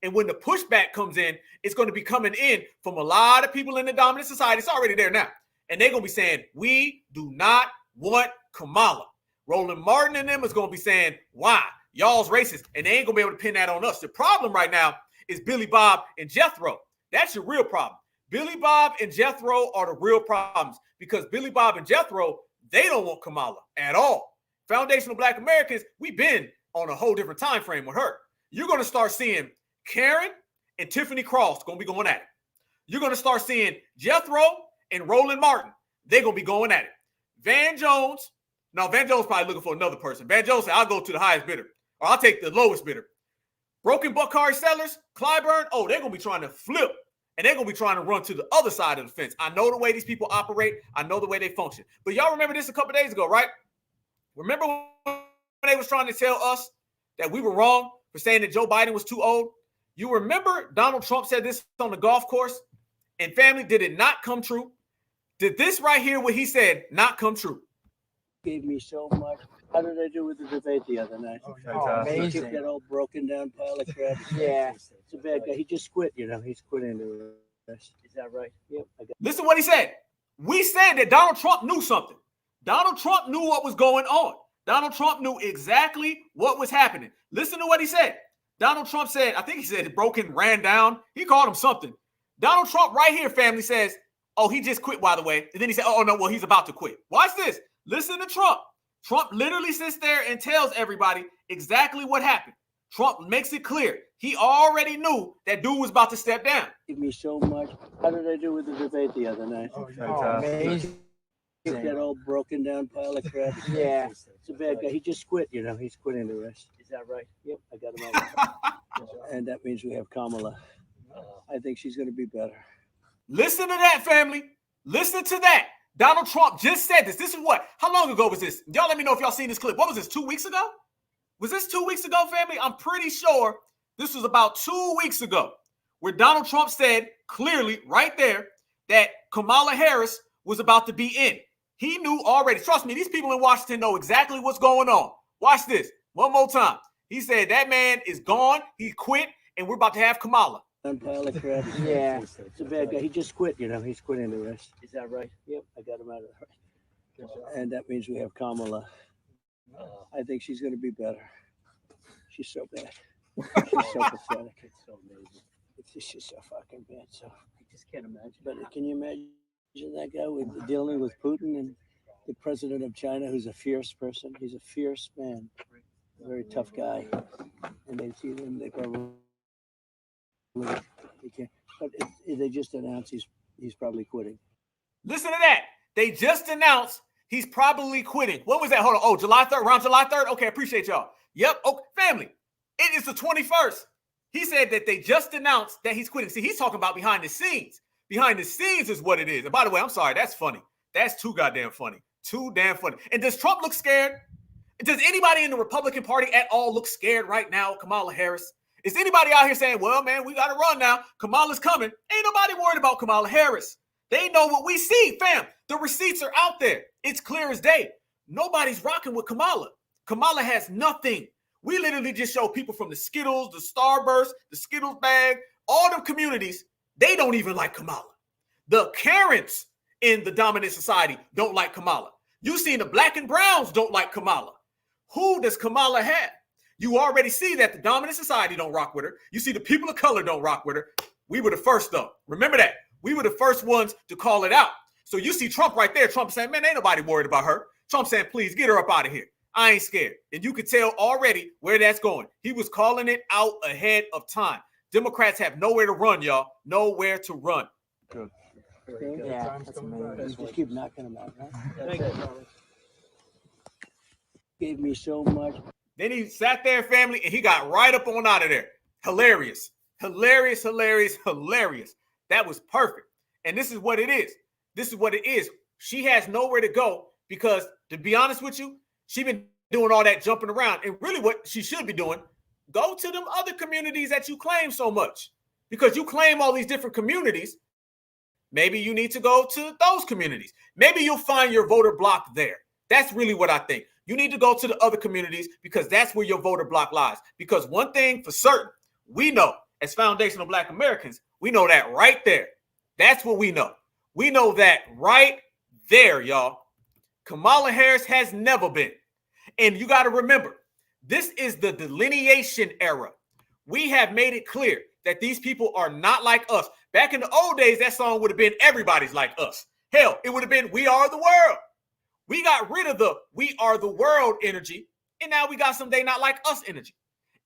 And when the pushback comes in, it's going to be coming in from a lot of people in the dominant society. It's already there now. And they're going to be saying, we do not want Kamala. Roland Martin and them is going to be saying, why? Y'all's racist. And they ain't going to be able to pin that on us. The problem right now is Billy Bob and Jethro. That's your real problem. Billy Bob and Jethro are the real problems because Billy Bob and Jethro, they don't want Kamala at all. Foundational Black Americans, we've been on a whole different time frame with her. You're going to start seeing Karen and Tiffany Cross going to be going at it. You're going to start seeing Jethro and Roland Martin. they're going to be going at it. Van Jones probably looking for another person. Van Jones said, I'll go to the highest bidder, or I'll take the lowest bidder. Broken buck car sellers, Clyburn, oh, they're going to be trying to flip, and they're going to be trying to run to the other side of the fence. I know the way these people operate. I know the way they function. But y'all remember this a couple days ago, right? Remember when they was trying to tell us that we were wrong for saying that Joe Biden was too old? You remember Donald Trump said this on the golf course? And family, did it not come true? Did this right here, what he said, not come true? Gave me so much. How did I do with the debate the other night? Amazing. That old broken down pile of crap. Yeah. It's a bad guy. He just quit, you know. He's quitting the rest. Is that right? Yep. Listen to what he said. We said that Donald Trump knew something. Donald Trump knew what was going on. Donald Trump knew exactly what was happening. Listen to what he said. Donald Trump said, I think he said broken, ran down. He called him something. Donald Trump right here, family, says, oh, he just quit, by the way. And then he said, oh, no, well, he's about to quit. Watch this. Listen to Trump. Trump literally sits there and tells everybody exactly what happened. Trump makes it clear. He already knew that dude was about to step down. Gave me so much. How did I do with the debate the other night? Amazing. That old broken down pile of crap. Yeah. It's a bad guy. He just quit, you know. He's quitting the rest. Is that right? Yep. I got him out. And that means we have Kamala. I think she's going to be better. Listen to that, family. Listen to that. Donald Trump just said this. This is what? How long ago was this? Y'all let me know if y'all seen this clip. What was this, 2 weeks ago? Was this 2 weeks ago, family? I'm pretty sure this was about 2 weeks ago where Donald Trump said clearly right there that Kamala Harris was about to be in. He knew already. Trust me, these people in Washington know exactly what's going on. Watch this one more time. He said that man is gone. He quit, and we're about to have Kamala. Pile of crap. Yeah. It's a bad guy. He just quit, you know. He's quitting the rest. Is that right? Yep. I got him out of there. And that means we have Kamala. I think she's going to be better. She's so bad. She's so pathetic. It's so amazing. It's just so fucking bad. So I just can't imagine. But can you imagine that guy with dealing with Putin and the president of China, who's a fierce person? He's a fierce man, a very tough guy. And they see him, they probably. But they just announced he's probably quitting. Listen to that. They just announced he's probably quitting. What was that? Hold on. Oh, July 3rd, around July 3rd? Okay, appreciate y'all. Yep. Oh, family. It is the 21st. He said that they just announced that he's quitting. See, he's talking about behind the scenes. Behind the scenes is what it is. And by the way, I'm sorry. That's funny. That's too goddamn funny. Too damn funny. And does Trump look scared? Does anybody in the Republican Party at all look scared right now, Kamala Harris? Is anybody out here saying, well, man, we got to run now. Kamala's coming. Ain't nobody worried about Kamala Harris. They know what we see, fam. The receipts are out there. It's clear as day. Nobody's rocking with Kamala. Kamala has nothing. We literally just show people from the Skittles, the Starburst, the Skittles bag, all them communities, they don't even like Kamala. The Karens in the dominant society don't like Kamala. You seen the black and browns don't like Kamala. Who does Kamala have? You already see that the dominant society don't rock with her. You see the people of color don't rock with her. We were the first, though. Remember that. We were the first ones to call it out. So you see Trump right there. Trump saying, man, ain't nobody worried about her. Trump saying, please get her up out of here. I ain't scared. And you could tell already where that's going. He was calling it out ahead of time. Democrats have nowhere to run, y'all. Nowhere to run. Good. Yeah, that's amazing. Just keep knocking them out. Huh? Gave me so much. Then he sat there, family, and he got right up on out of there. Hilarious. Hilarious, hilarious, hilarious. That was perfect. And this is what it is. This is what it is. She has nowhere to go because, to be honest with you, she's been doing all that jumping around. And really what she should be doing, go to them other communities that you claim so much. Because you claim all these different communities. Maybe you need to go to those communities. Maybe you'll find your voter block there. That's really what I think. You need to go to the other communities because that's where your voter block lies. Because one thing for certain, we know as foundational Black Americans, we know that right there. That's what we know. We know that right there, y'all. Kamala Harris has never been. And you got to remember, this is the delineation era. We have made it clear that these people are not like us. Back in the old days, that song would have been Everybody's Like Us. Hell, it would have been We Are the World. We got rid of the we are the world energy, and now we got some they not like us energy.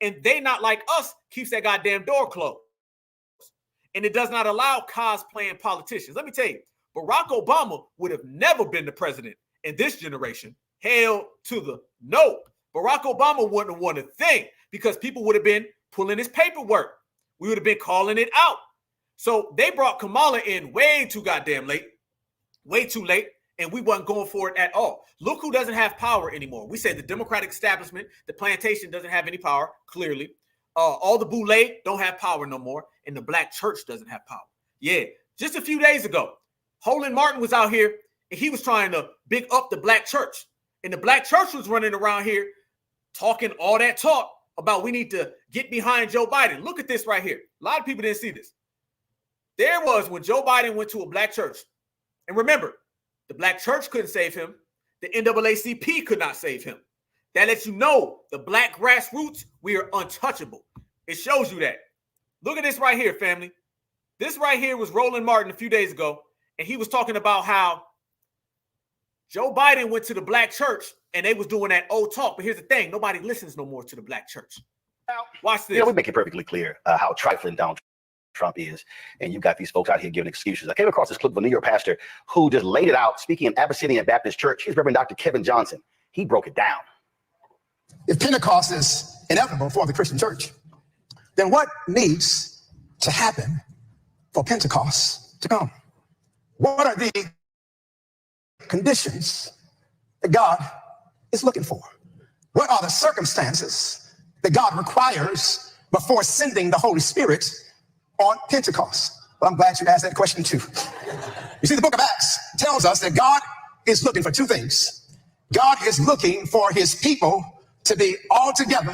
And they not like us keeps that goddamn door closed. And it does not allow cosplaying politicians. Let me tell you, Barack Obama would have never been the president in this generation. Hell to the no. Barack Obama wouldn't have won a thing because people would have been pulling his paperwork. We would have been calling it out. So they brought Kamala in way too goddamn late, way too late, and we wasn't going for it at all. Look who doesn't have power anymore. We say the Democratic establishment, the plantation doesn't have any power, clearly. All the boule don't have power no more, and the black church doesn't have power. Yeah, just a few days ago, Holland Martin was out here, and he was trying to big up the black church. And the black church was running around here talking all that talk about we need to get behind Joe Biden. Look at this right here. A lot of people didn't see this. There was when Joe Biden went to a black church. And remember, the black church couldn't save him. The NAACP could not save him. That lets you know the black grassroots, we are untouchable. It shows you that. Look at this right here, family. This right here was Roland Martin a few days ago, and he was talking about how Joe Biden went to the black church and they was doing that old talk. But here's the thing. Nobody listens no more to the black church. Watch this. You know, we make it perfectly clear how trifling Donald Trump is. And you've got these folks out here giving excuses. I came across this clip of a New York pastor who just laid it out, speaking in Abyssinian Baptist Church. He's Reverend Dr. Kevin Johnson. He broke it down. If Pentecost is inevitable for the Christian church, then what needs to happen for Pentecost to come? What are the conditions that God is looking for? What are the circumstances that God requires before sending the Holy Spirit on Pentecost? Well, I'm glad you asked that question too. You see, the book of Acts tells us that God is looking for two things. God is looking for his people to be all together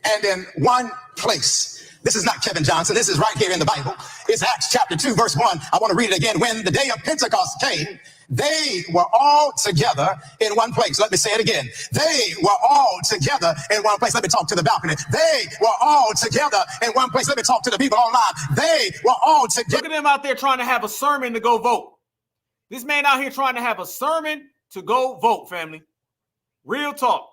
and in one place. This is not Kevin Johnson. This is right here in the Bible. It's Acts chapter 2, verse 1. I want to read it again. When the day of Pentecost came, they were all together in one place. Let me say it again. They were all together in one place. Let me talk to the balcony. They were all together in one place. Let me talk to the people online. They were all together. Look at them out there trying to have a sermon to go vote. This man out here trying to have a sermon to go vote, family. Real talk.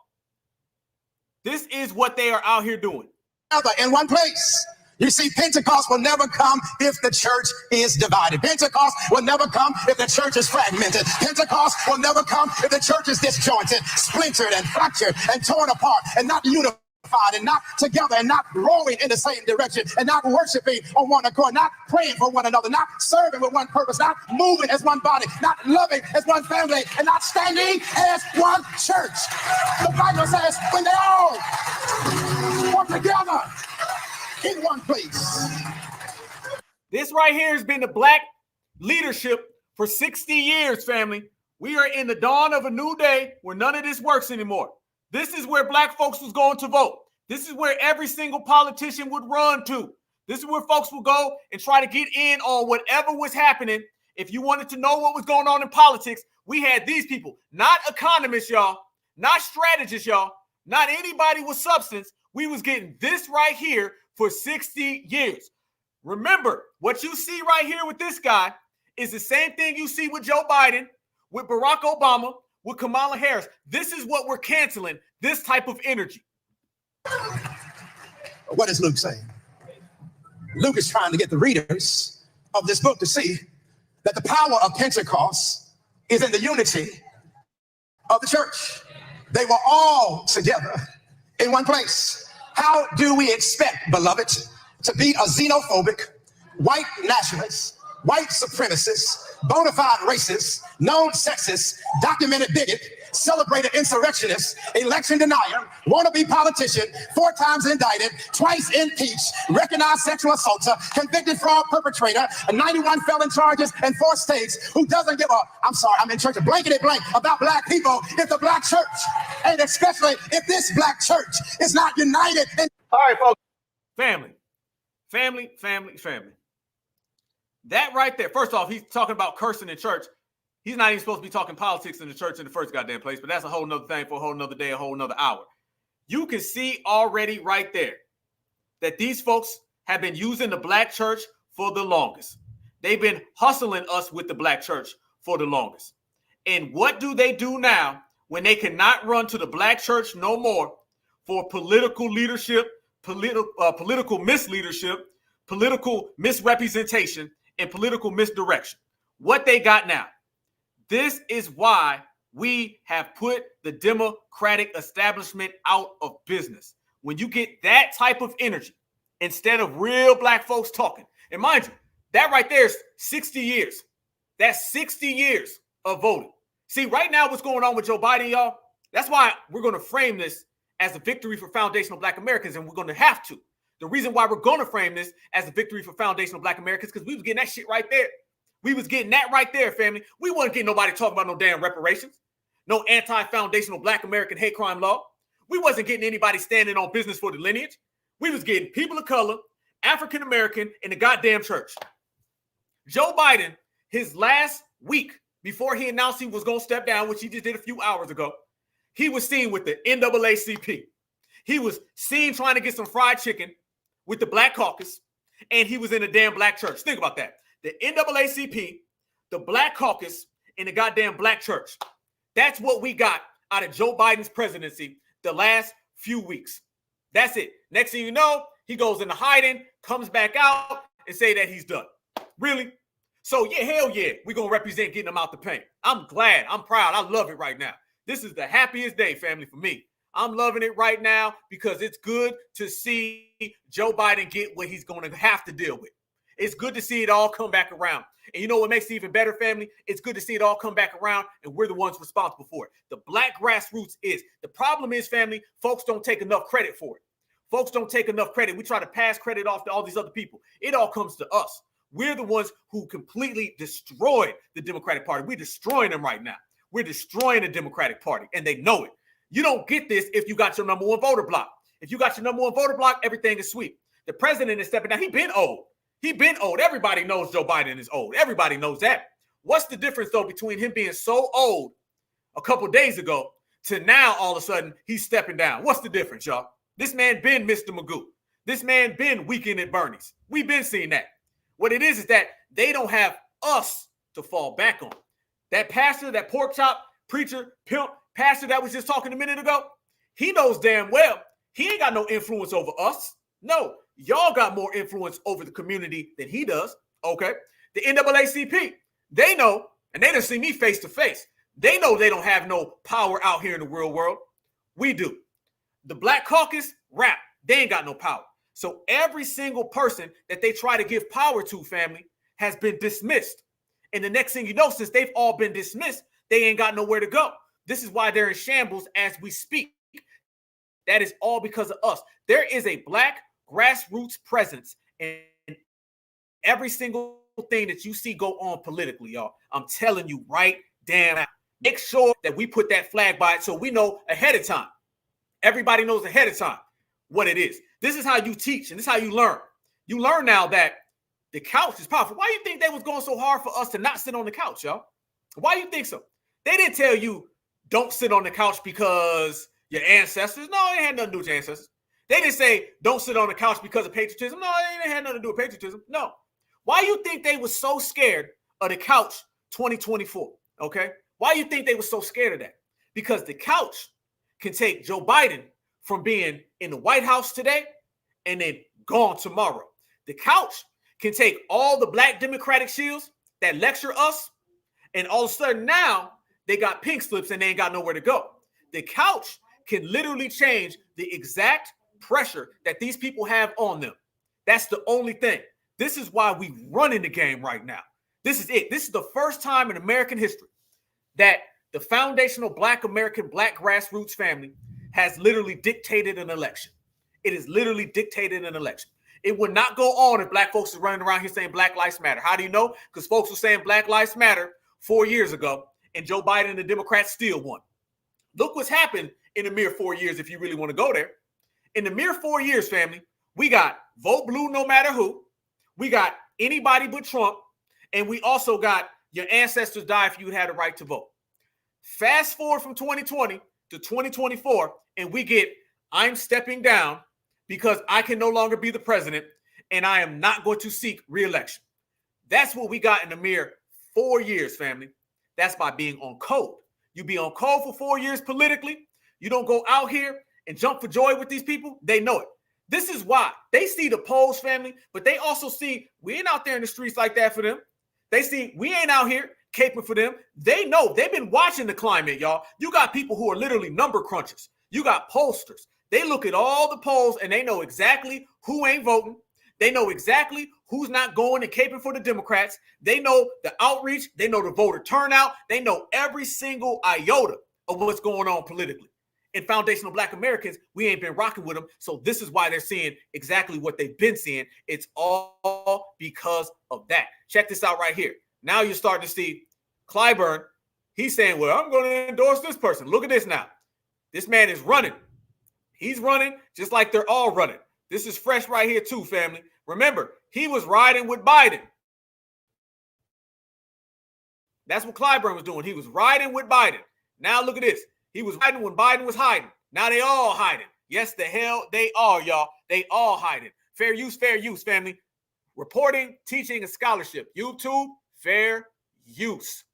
This is what they are out here doing. In one place. You see, Pentecost will never come if the church is divided. Pentecost will never come if the church is fragmented. Pentecost will never come if the church is disjointed, splintered, and fractured, and torn apart, and not unified, and not together, and not rowing in the same direction, and not worshiping on one accord, not praying for one another, not serving with one purpose, not moving as one body, not loving as one family, and not standing as one church. The Bible says when they all come together in one place. This right here has been the black leadership for 60 years, family. We are in the dawn of a new day where none of this works anymore. This is where black folks was going to vote. This is where every single politician would run to. This is where folks would go and try to get in on whatever was happening. If you wanted to know what was going on in politics, we had these people, not economists, y'all, not strategists, y'all, not anybody with substance. We was getting this right here for 60 years. Remember, what you see right here with this guy is the same thing you see with Joe Biden, with Barack Obama, with Kamala Harris. This is what we're canceling, this type of energy. What is Luke saying? Luke is trying to get the readers of this book to see that the power of Pentecost is in the unity of the church. They were all together in one place. How do we expect, beloved, to be a xenophobic, white nationalist, white supremacist, bona fide racist, known sexist, documented bigot, celebrated insurrectionist, election denier, wannabe politician, 4 times indicted, twice impeached, recognized sexual assaulter, convicted fraud perpetrator, 91 felon charges in 4 states, who doesn't give a, I'm sorry, I'm in church, blankety blank about black people if the black church, and especially if this black church is not united. All right, folks. Family. That right there. First off, he's talking about cursing in church. He's not even supposed to be talking politics in the church in the first goddamn place, but that's a whole nother thing for a whole nother day, a whole nother hour. You can see already right there that these folks have been using the black church for the longest. They've been hustling us with the black church for the longest. And what do they do now when they cannot run to the black church no more for political leadership, political misleadership, political misrepresentation, and political misdirection? what they got now. This is why we have put the Democratic establishment out of business. When you get that type of energy, instead of real black folks talking, and mind you, that right there is 60 years. That's 60 years of voting. See, right now, what's going on with Joe Biden, y'all, that's why we're going to frame this as a victory for foundational black Americans, and we're going to have to. The reason why we're going to frame this as a victory for foundational black Americans, because we was getting that shit right there. We was getting that right there, family. We wasn't getting nobody talking about no damn reparations, no anti-foundational black American hate crime law. We wasn't getting anybody standing on business for the lineage. We was getting people of color, African American, in the goddamn church. Joe Biden, his last week before he announced he was going to step down, which he just did a few hours ago, he was seen with the NAACP. He was seen trying to get some fried chicken with the Black Caucus, and he was in a damn black church. Think about that. The NAACP, the Black Caucus, and the goddamn black church. That's what we got out of Joe Biden's presidency the last few weeks. That's it. Next thing you know, he goes into hiding, comes back out, and say that he's done. Really? So, yeah, hell yeah, we're going to represent getting him out the paint. I'm glad. I'm proud. I love it right now. This is the happiest day, family, for me. I'm loving it right now because it's good to see Joe Biden get what he's going to have to deal with. It's good to see it all come back around. And you know what makes it even better, family? It's good to see it all come back around, and we're the ones responsible for it. The black grassroots is. The problem is, family, folks don't take enough credit for it. Folks don't take enough credit. We try to pass credit off to all these other people. It all comes to us. We're the ones who completely destroyed the Democratic Party. We're destroying them right now. We're destroying the Democratic Party, and they know it. You don't get this if you got your number one voter block. If you got your number one voter block, everything is sweet. The president is stepping down. He's been old. He's been old. Everybody knows Joe Biden is old. Everybody knows that. What's the difference, though, between him being so old a couple days ago to now all of a sudden he's stepping down? What's the difference, y'all? This man been Mr. Magoo. This man been Weekend at Bernie's. We've been seeing that. What it is that they don't have us to fall back on. That pastor, that pork chop, preacher, pimp, pastor that was just talking a minute ago, he knows damn well he ain't got no influence over us. No, y'all got more influence over the community than he does, okay? The NAACP, they know, and they done see me face to face. They know they don't have no power out here in the real world. We do. The Black Caucus, rap, they ain't got no power. So every single person that they try to give power to, family, has been dismissed. And the next thing you know, since they've all been dismissed, they ain't got nowhere to go. This is why they're in shambles as we speak. That is all because of us. There is a black grassroots presence in every single thing that you see go on politically, y'all. I'm telling you right damn now. Make sure that we put that flag by it so we know ahead of time. Everybody knows ahead of time what it is. This is how you teach, and this is how you learn. You learn now that the couch is powerful. Why do you think they was going so hard for us to not sit on the couch, y'all? Why do you think so? They didn't tell you don't sit on the couch because your ancestors. No, it had nothing to do with your ancestors. They didn't say don't sit on the couch because of patriotism. No, it had nothing to do with patriotism. No. Why do you think they were so scared of the couch 2024? Okay? Why do you think they were so scared of that? Because the couch can take Joe Biden from being in the White House today and then gone tomorrow. The couch can take all the black Democratic shields that lecture us, and all of a sudden now they got pink slips and they ain't got nowhere to go. The couch can literally change the exact pressure that these people have on them. That's the only thing. This is why we run in the game right now. This is it. This is the first time in American history that the foundational black American, black grassroots family has literally dictated an election. It is literally dictated an election. It would not go on if black folks are running around here saying Black Lives Matter. How do you know? Because folks were saying Black Lives Matter 4 years ago, and Joe Biden and the Democrats still won. Look what's happened in the mere 4 years if you really want to go there. In the mere 4 years, family, we got vote blue no matter who. We got anybody but Trump. And we also got your ancestors die if you had a right to vote. Fast forward from 2020 to 2024, and we get I'm stepping down because I can no longer be the president and I am not going to seek re-election. That's what we got in the mere 4 years, family. That's by being on code. You be on code for 4 years politically. You don't go out here and jump for joy with these people. They know it. This is why they see the polls, family, but they also see we ain't out there in the streets like that for them. They see we ain't out here caping for them. They know. They've been watching the climate, y'all. You got people who are literally number crunchers. You got pollsters. They look at all the polls and they know exactly who ain't voting. They know exactly who's not going and caping for the Democrats. They know the outreach. They know the voter turnout. They know every single iota of what's going on politically. In foundational Black Americans, we ain't been rocking with them. So this is why they're seeing exactly what they've been seeing. It's all because of that. Check this out right here. Now you're starting to see Clyburn. He's saying, well, I'm going to endorse this person. Look at this now. This man is running. He's running just like they're all running. This is fresh right here too, family. Remember, he was riding with Biden. That's what Clyburn was doing. He was riding with Biden. Now look at this. He was riding when Biden was hiding. Now they all hiding. Yes, the hell they are, y'all. They all hiding. Fair use, family. Reporting, teaching, and scholarship. YouTube, fair use.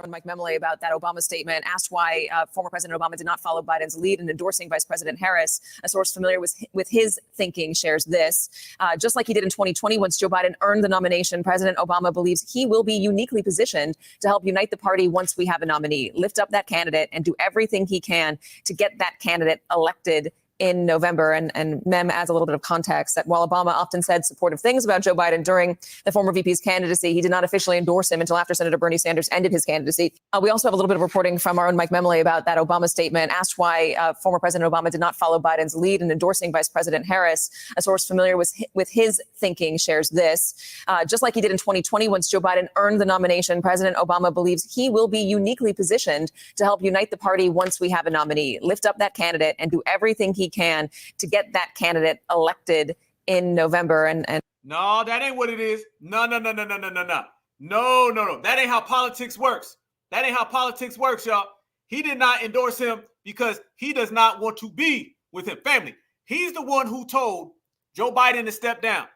Mike Memley about that Obama statement, asked why former President Obama did not follow Biden's lead in endorsing Vice President Harris. A source familiar with his thinking shares this. Just like he did in 2020, once Joe Biden earned the nomination, President Obama believes he will be uniquely positioned to help unite the party once we have a nominee, lift up that candidate, and do everything he can to get that candidate elected in November. And Mem adds a little bit of context that while Obama often said supportive things about Joe Biden during the former VP's candidacy, he did not officially endorse him until after Senator Bernie Sanders ended his candidacy. We also have a little bit of reporting from our own Mike Memley about that Obama statement, asked why former President Obama did not follow Biden's lead in endorsing Vice President Harris. A source familiar with his thinking shares this. Just like he did in 2020, once Joe Biden earned the nomination, President Obama believes he will be uniquely positioned to help unite the party once we have a nominee, lift up that candidate, and do everything he can to get that candidate elected in November. And no, that ain't what it is. No. That ain't how politics works. That ain't how politics works, y'all. He did not endorse him because he does not want to be with him. Family, he's the one who told Joe Biden to step down.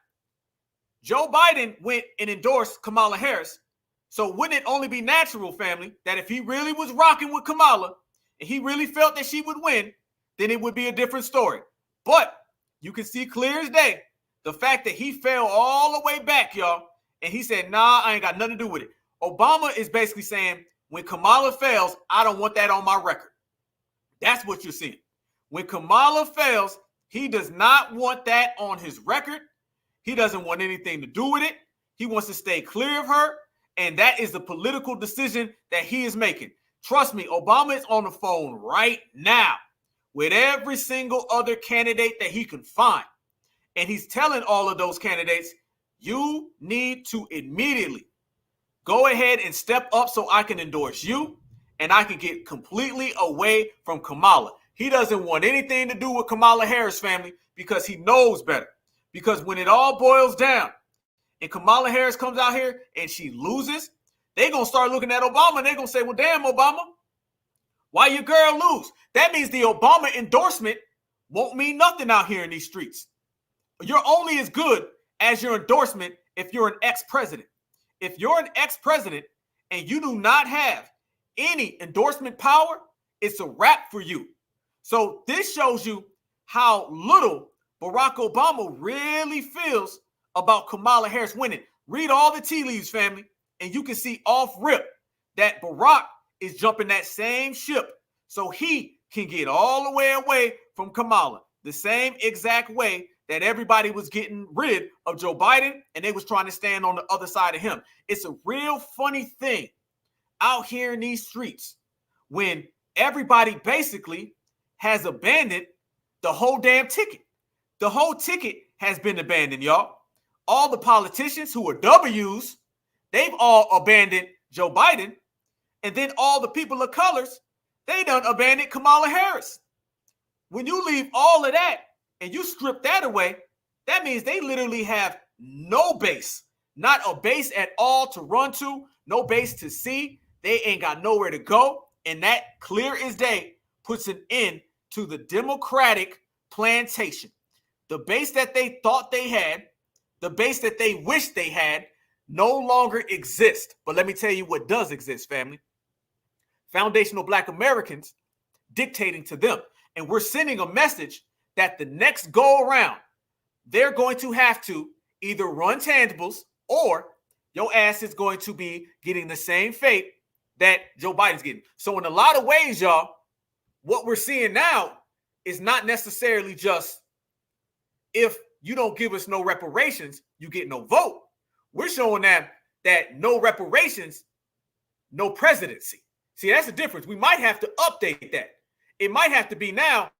Joe Biden went and endorsed Kamala Harris. So wouldn't it only be natural, family, that if he really was rocking with Kamala and he really felt that she would win, then it would be a different story. But you can see clear as day the fact that he fell all the way back, y'all, and he said, nah, I ain't got nothing to do with it. Obama is basically saying, when Kamala fails, I don't want that on my record. That's what you're seeing. When Kamala fails, he does not want that on his record. He doesn't want anything to do with it. He wants to stay clear of her, and that is the political decision that he is making. Trust me, Obama is on the phone right now with every single other candidate that he can find. And he's telling all of those candidates, you need to immediately go ahead and step up so I can endorse you and I can get completely away from Kamala. He doesn't want anything to do with Kamala Harris, family, because he knows better. Because when it all boils down and Kamala Harris comes out here and she loses, they're going to start looking at Obama and they're going to say, well, damn, Obama, why your girl lose? That means the Obama endorsement won't mean nothing out here in these streets. You're only as good as your endorsement if you're an ex-president. If you're an ex-president and you do not have any endorsement power, it's a wrap for you. So this shows you how little Barack Obama really feels about Kamala Harris winning. Read all the tea leaves, family, and you can see off rip that Barack is jumping that same ship so he can get all the way away from Kamala, the same exact way that everybody was getting rid of Joe Biden and they was trying to stand on the other side of him. It's a real funny thing out here in these streets when everybody basically has abandoned the whole damn ticket. The whole ticket has been abandoned, y'all. All the politicians who are W's, they've all abandoned Joe Biden. And then all the people of colors, they done abandoned Kamala Harris. When you leave all of that and you strip that away, that means they literally have no base, not a base at all to run to, no base to see. They ain't got nowhere to go. And that, clear as day, puts an end to the Democratic plantation. The base that they thought they had, the base that they wished they had, no longer exists. But let me tell you what does exist, family. Foundational Black Americans dictating to them. And we're sending a message that the next go around, they're going to have to either run tangibles or your ass is going to be getting the same fate that Joe Biden's getting. So in a lot of ways, y'all, what we're seeing now is not necessarily just if you don't give us no reparations, you get no vote. We're showing that no reparations, no presidency. See, that's the difference. We might have to update that. It might have to be now,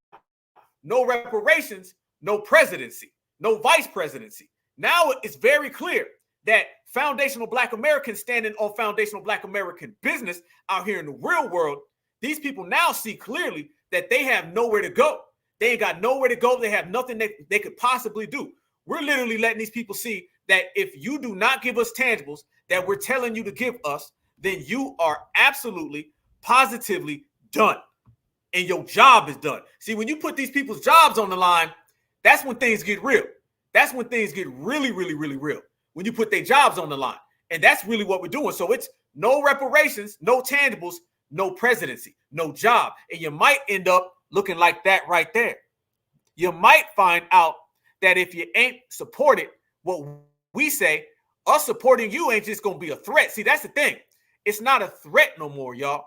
no reparations, no presidency, no vice presidency. Now it's very clear that foundational Black Americans standing on foundational Black American business out here in the real world, these people now see clearly that they have nowhere to go. They ain't got nowhere to go. They have nothing they could possibly do. We're literally letting these people see that if you do not give us tangibles that we're telling you to give us, then you are absolutely, positively done. And your job is done. See, when you put these people's jobs on the line, that's when things get real. That's when things get really, really, really real. When you put their jobs on the line. And that's really what we're doing. So it's no reparations, no tangibles, no presidency, no job. And you might end up looking like that right there. You might find out that if you ain't supported what we say, us supporting you ain't just going to be a threat. See, that's the thing. It's not a threat no more, y'all.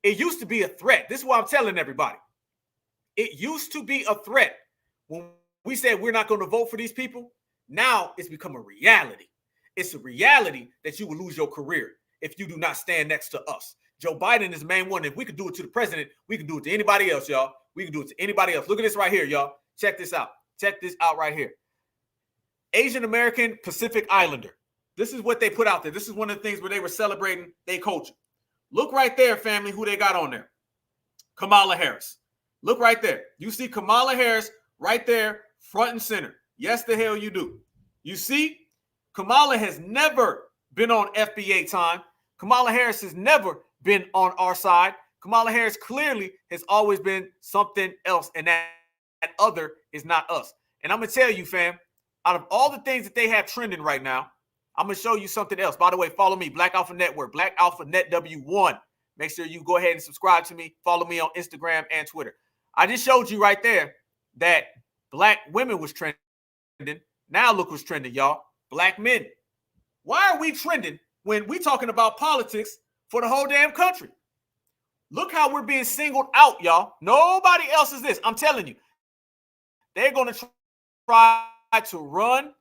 It used to be a threat. This is what I'm telling everybody. It used to be a threat. When we said we're not going to vote for these people, now it's become a reality. It's a reality that you will lose your career if you do not stand next to us. Joe Biden is the main one. If we could do it to the president, we can do it to anybody else, y'all. We can do it to anybody else. Look at this right here, y'all. Check this out. Check this out right here. Asian American Pacific Islander. This is what they put out there. This is one of the things where they were celebrating their culture. Look right there, family, who they got on there. Kamala Harris. Look right there. You see Kamala Harris right there, front and center. Yes, the hell you do. You see, Kamala has never been on FBA time. Kamala Harris has never been on our side. Kamala Harris clearly has always been something else, and that other is not us. And I'm going to tell you, fam, out of all the things that they have trending right now, I'm going to show you something else. By the way, follow me, Black Alpha Network, Black Alpha Net W1. Make sure you go ahead and subscribe to me. Follow me on Instagram and Twitter. I just showed you right there that Black women was trending. Now look what's trending, y'all. Black men. Why are we trending when we talking about politics for the whole damn country? Look how we're being singled out, y'all. Nobody else is this. I'm telling you. They're going to try to run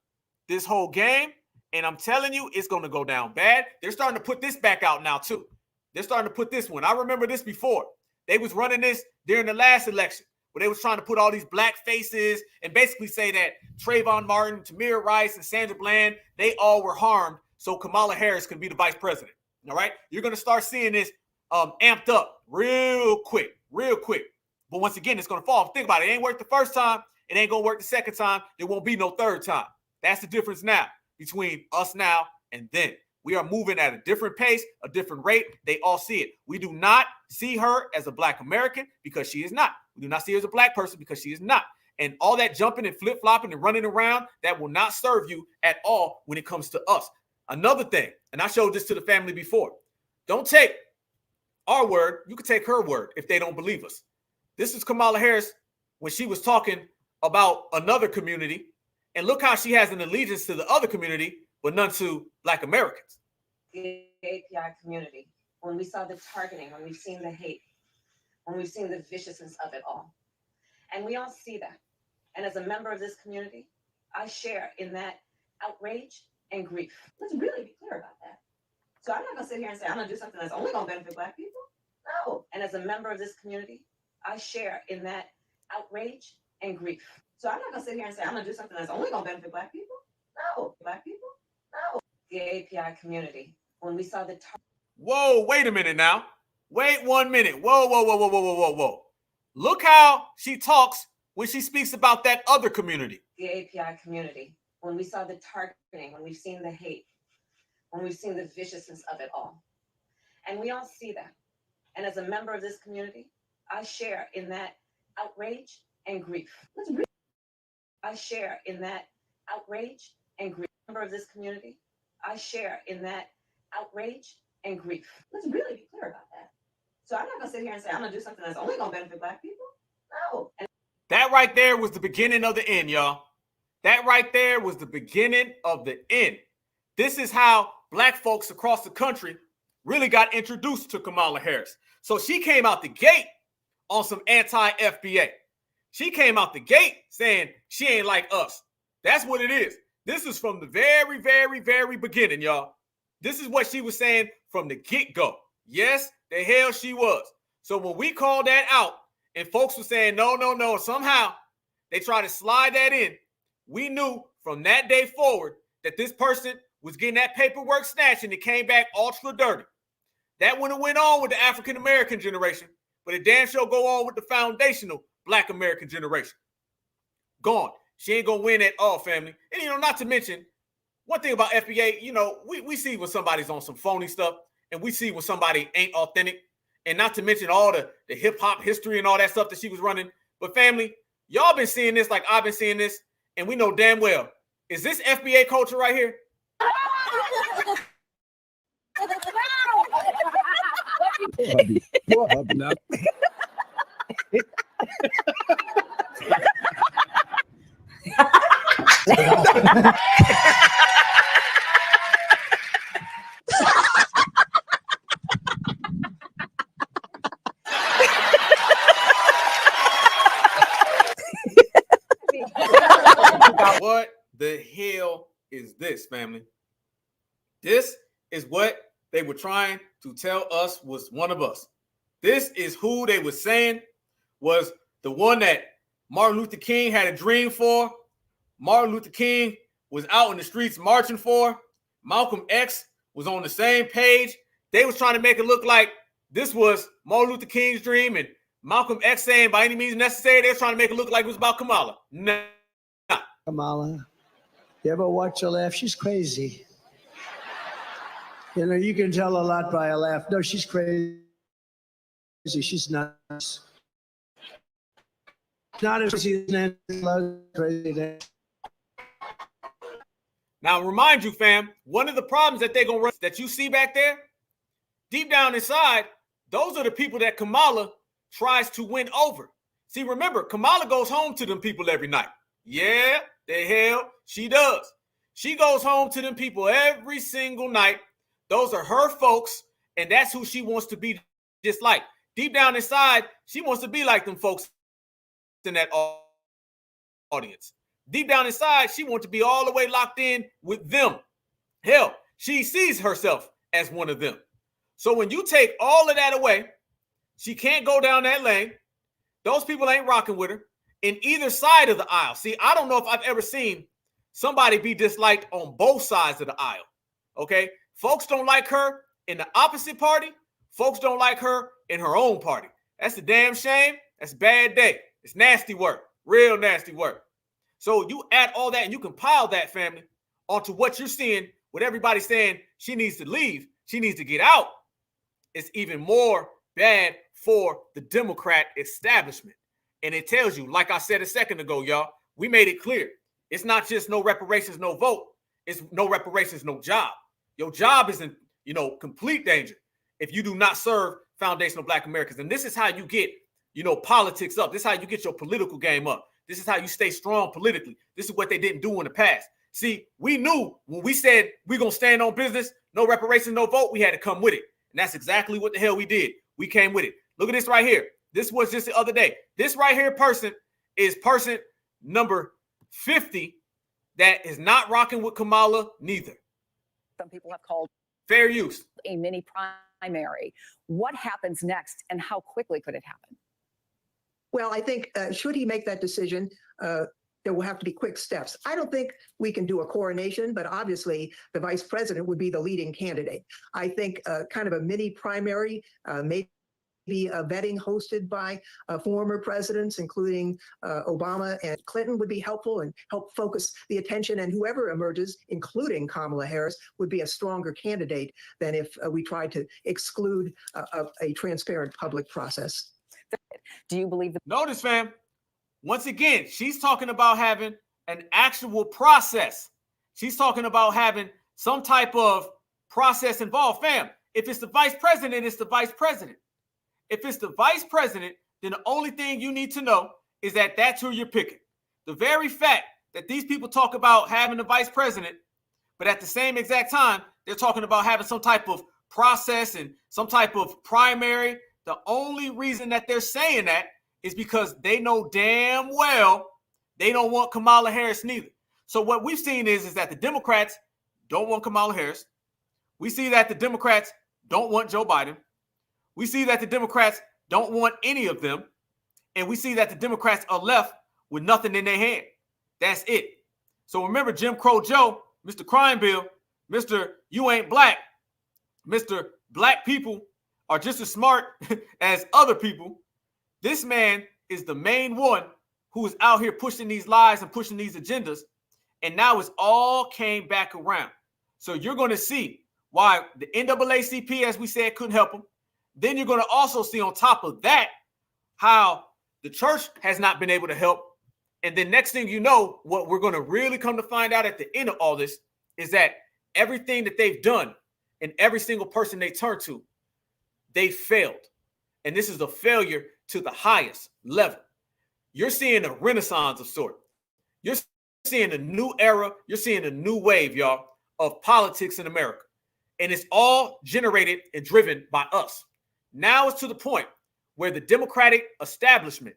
this whole game. And I'm telling you, it's going to go down bad. They're starting to put this back out now, too. They're starting to put this one. I remember this before. They was running this during the last election, where they was trying to put all these black faces and basically say that Trayvon Martin, Tamir Rice, and Sandra Bland, they all were harmed so Kamala Harris can be the vice president. All right? You're going to start seeing this amped up real quick. But once again, it's going to fall. Think about it. It ain't worked the first time. It ain't going to work the second time. There won't be no third time. That's the difference now between us now and then. We are moving at a different pace, a different rate. They all see it. We do not see her as a Black American because she is not. We do not see her as a Black person because she is not. And all that jumping and flip-flopping and running around, that will not serve you at all when it comes to us. Another thing, and I showed this to the family before. Don't take our word. You can take her word if they don't believe us. This is Kamala Harris when she was talking about another community. And look how she has an allegiance to the other community, but none to Black Americans. The API community, when we saw the targeting, when we've seen the hate, when we've seen the viciousness of it all. And we all see that. And as a member of this community, I share in that outrage and grief. Let's really be clear about that. So I'm not going to sit here and say, I'm going to do something that's only going to benefit Black people. No. And as a member of this community, I share in that outrage and grief. So I'm not going to sit here and say, I'm going to do something that's only going to benefit Black people. No. Black people? No. The API community, when we saw the... Whoa, wait a minute now. Wait 1 minute. Whoa. Look how she talks when she speaks about that other community. The API community, when we saw the targeting, when we've seen the hate, when we've seen the viciousness of it all. And we all see that. And as a member of this community, I share in that outrage and grief. I share in that outrage and grief. Member of this community, I share in that outrage and grief. Let's really be clear about that. So I'm not going to sit here and say, I'm going to do something that's only going to benefit Black people. No. And that right there was the beginning of the end, y'all. That right there was the beginning of the end. This is how black folks across the country really got introduced to Kamala Harris. So she came out the gate on some anti-FBA. She came out the gate saying she ain't like us. That's what it is. This is from the very, very, very beginning, y'all. This is what she was saying from the get-go. Yes, the hell she was. So when we called that out and folks were saying, no, somehow they try to slide that in, we knew from that day forward that this person was getting that paperwork snatched and it came back ultra dirty. That wouldn't have went on with the African-American generation, but it damn sure go on with the foundational Black American generation. Gone. She ain't going to win at all, family. And, not to mention, one thing about FBA, we see when somebody's on some phony stuff, and we see when somebody ain't authentic, and not to mention all the hip-hop history and all that stuff that she was running. But, family, y'all been seeing this like I've been seeing this, and we know damn well, is this FBA culture right here? What the hell is this, family? This is what they were trying to tell us was one of us. This is who they were saying was the one that Martin Luther King had a dream for. Martin Luther King was out in the streets marching for. Malcolm X was on the same page. They was trying to make it look like this was Martin Luther King's dream and Malcolm X saying by any means necessary. They were trying to make it look like it was about Kamala. No. Kamala, you ever watch her laugh? She's crazy. You can tell a lot by a laugh. No, she's crazy. She's nuts. Not as crazy as Nancy Pelosi. Now, remind you, fam, one of the problems that they're going to run that you see back there, deep down inside, those are the people that Kamala tries to win over. See, remember, Kamala goes home to them people every night. Yeah, the hell she does. She goes home to them people every single night. Those are her folks, and that's who she wants to be just like. Deep down inside, she wants to be like them folks in that audience. Deep down inside, she wants to be all the way locked in with them. Hell, she sees herself as one of them. So when you take all of that away, she can't go down that lane. Those people ain't rocking with her in either side of the aisle. See, I don't know if I've ever seen somebody be disliked on both sides of the aisle. Okay? Folks don't like her in the opposite party. Folks don't like her in her own party. That's a damn shame. That's a bad day. It's nasty work. Real nasty work. So you add all that and you compile that, family, onto what you're seeing with everybody saying she needs to leave, she needs to get out. It's even more bad for the Democrat establishment. And it tells you, like I said a second ago, y'all, we made it clear. It's not just no reparations, no vote. It's no reparations, no job. Your job is in, complete danger if you do not serve foundational Black Americans. And this is how you get, politics up. This is how you get your political game up. This is how you stay strong politically. This is what they didn't do in the past. See, we knew when we said we're going to stand on business, no reparations, no vote, we had to come with it. And that's exactly what the hell we did. We came with it. Look at this right here. This was just the other day. This right here person is person number 50 that is not rocking with Kamala neither. Some people have called fair use a mini primary. What happens next and how quickly could it happen? Well, I think should he make that decision, there will have to be quick steps. I don't think we can do a coronation, but obviously the vice president would be the leading candidate. I think kind of a mini primary, maybe a vetting hosted by former presidents, including Obama and Clinton, would be helpful and help focus the attention. And whoever emerges, including Kamala Harris, would be a stronger candidate than if we tried to exclude a transparent public process. Do you believe that? Notice, fam, once again, she's talking about having an actual process. She's talking about having some type of process involved. Fam, if it's the vice president, it's the vice president. If it's the vice president, then the only thing you need to know is that that's who you're picking. The very fact that these people talk about having a vice president, but at the same exact time, they're talking about having some type of process and some type of primary. The only reason that they're saying that is because they know damn well they don't want Kamala Harris neither. So what we've seen is that the Democrats don't want Kamala Harris. We see that the Democrats don't want Joe Biden. We see that the Democrats don't want any of them. And we see that the Democrats are left with nothing in their hand. That's it. So remember Jim Crow Joe, Mr. Crime Bill, Mr. You Ain't Black, Mr. Black people are just as smart as other people. This man is the main one who is out here pushing these lies and pushing these agendas. And now it's all came back around. So you're going to see why the NAACP, as we said, couldn't help him. Then you're going to also see on top of that how the church has not been able to help. And then next thing you know, what we're going to really come to find out at the end of all this is that everything that they've done and every single person they turn to, they failed. And this is a failure to the highest level. You're seeing a renaissance of sort. You're seeing a new era. You're seeing a new wave, y'all, of politics in America. And it's all generated and driven by us. Now it's to the point where the Democratic establishment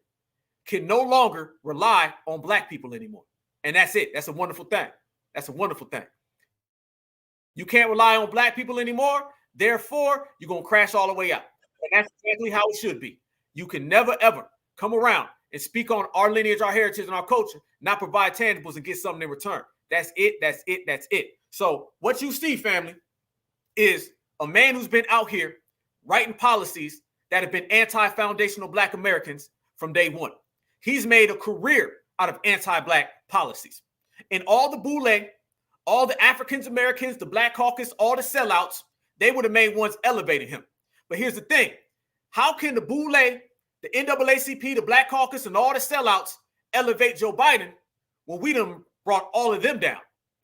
can no longer rely on black people anymore. And that's it. That's a wonderful thing. That's a wonderful thing. You can't rely on black people anymore. Therefore, you're going to crash all the way out. And that's exactly how it should be. You can never, ever come around and speak on our lineage, our heritage, and our culture, not provide tangibles and get something in return. That's it. That's it. That's it. So what you see, family, is a man who's been out here writing policies that have been anti-foundational black Americans from day one. He's made a career out of anti-black policies. And all the boule, all the Africans Americans, the Black Caucus, all the sellouts, they were the main ones elevating him. But here's the thing. How can the boule, the NAACP, the Black Caucus, and all the sellouts elevate Joe Biden when we done brought all of them down?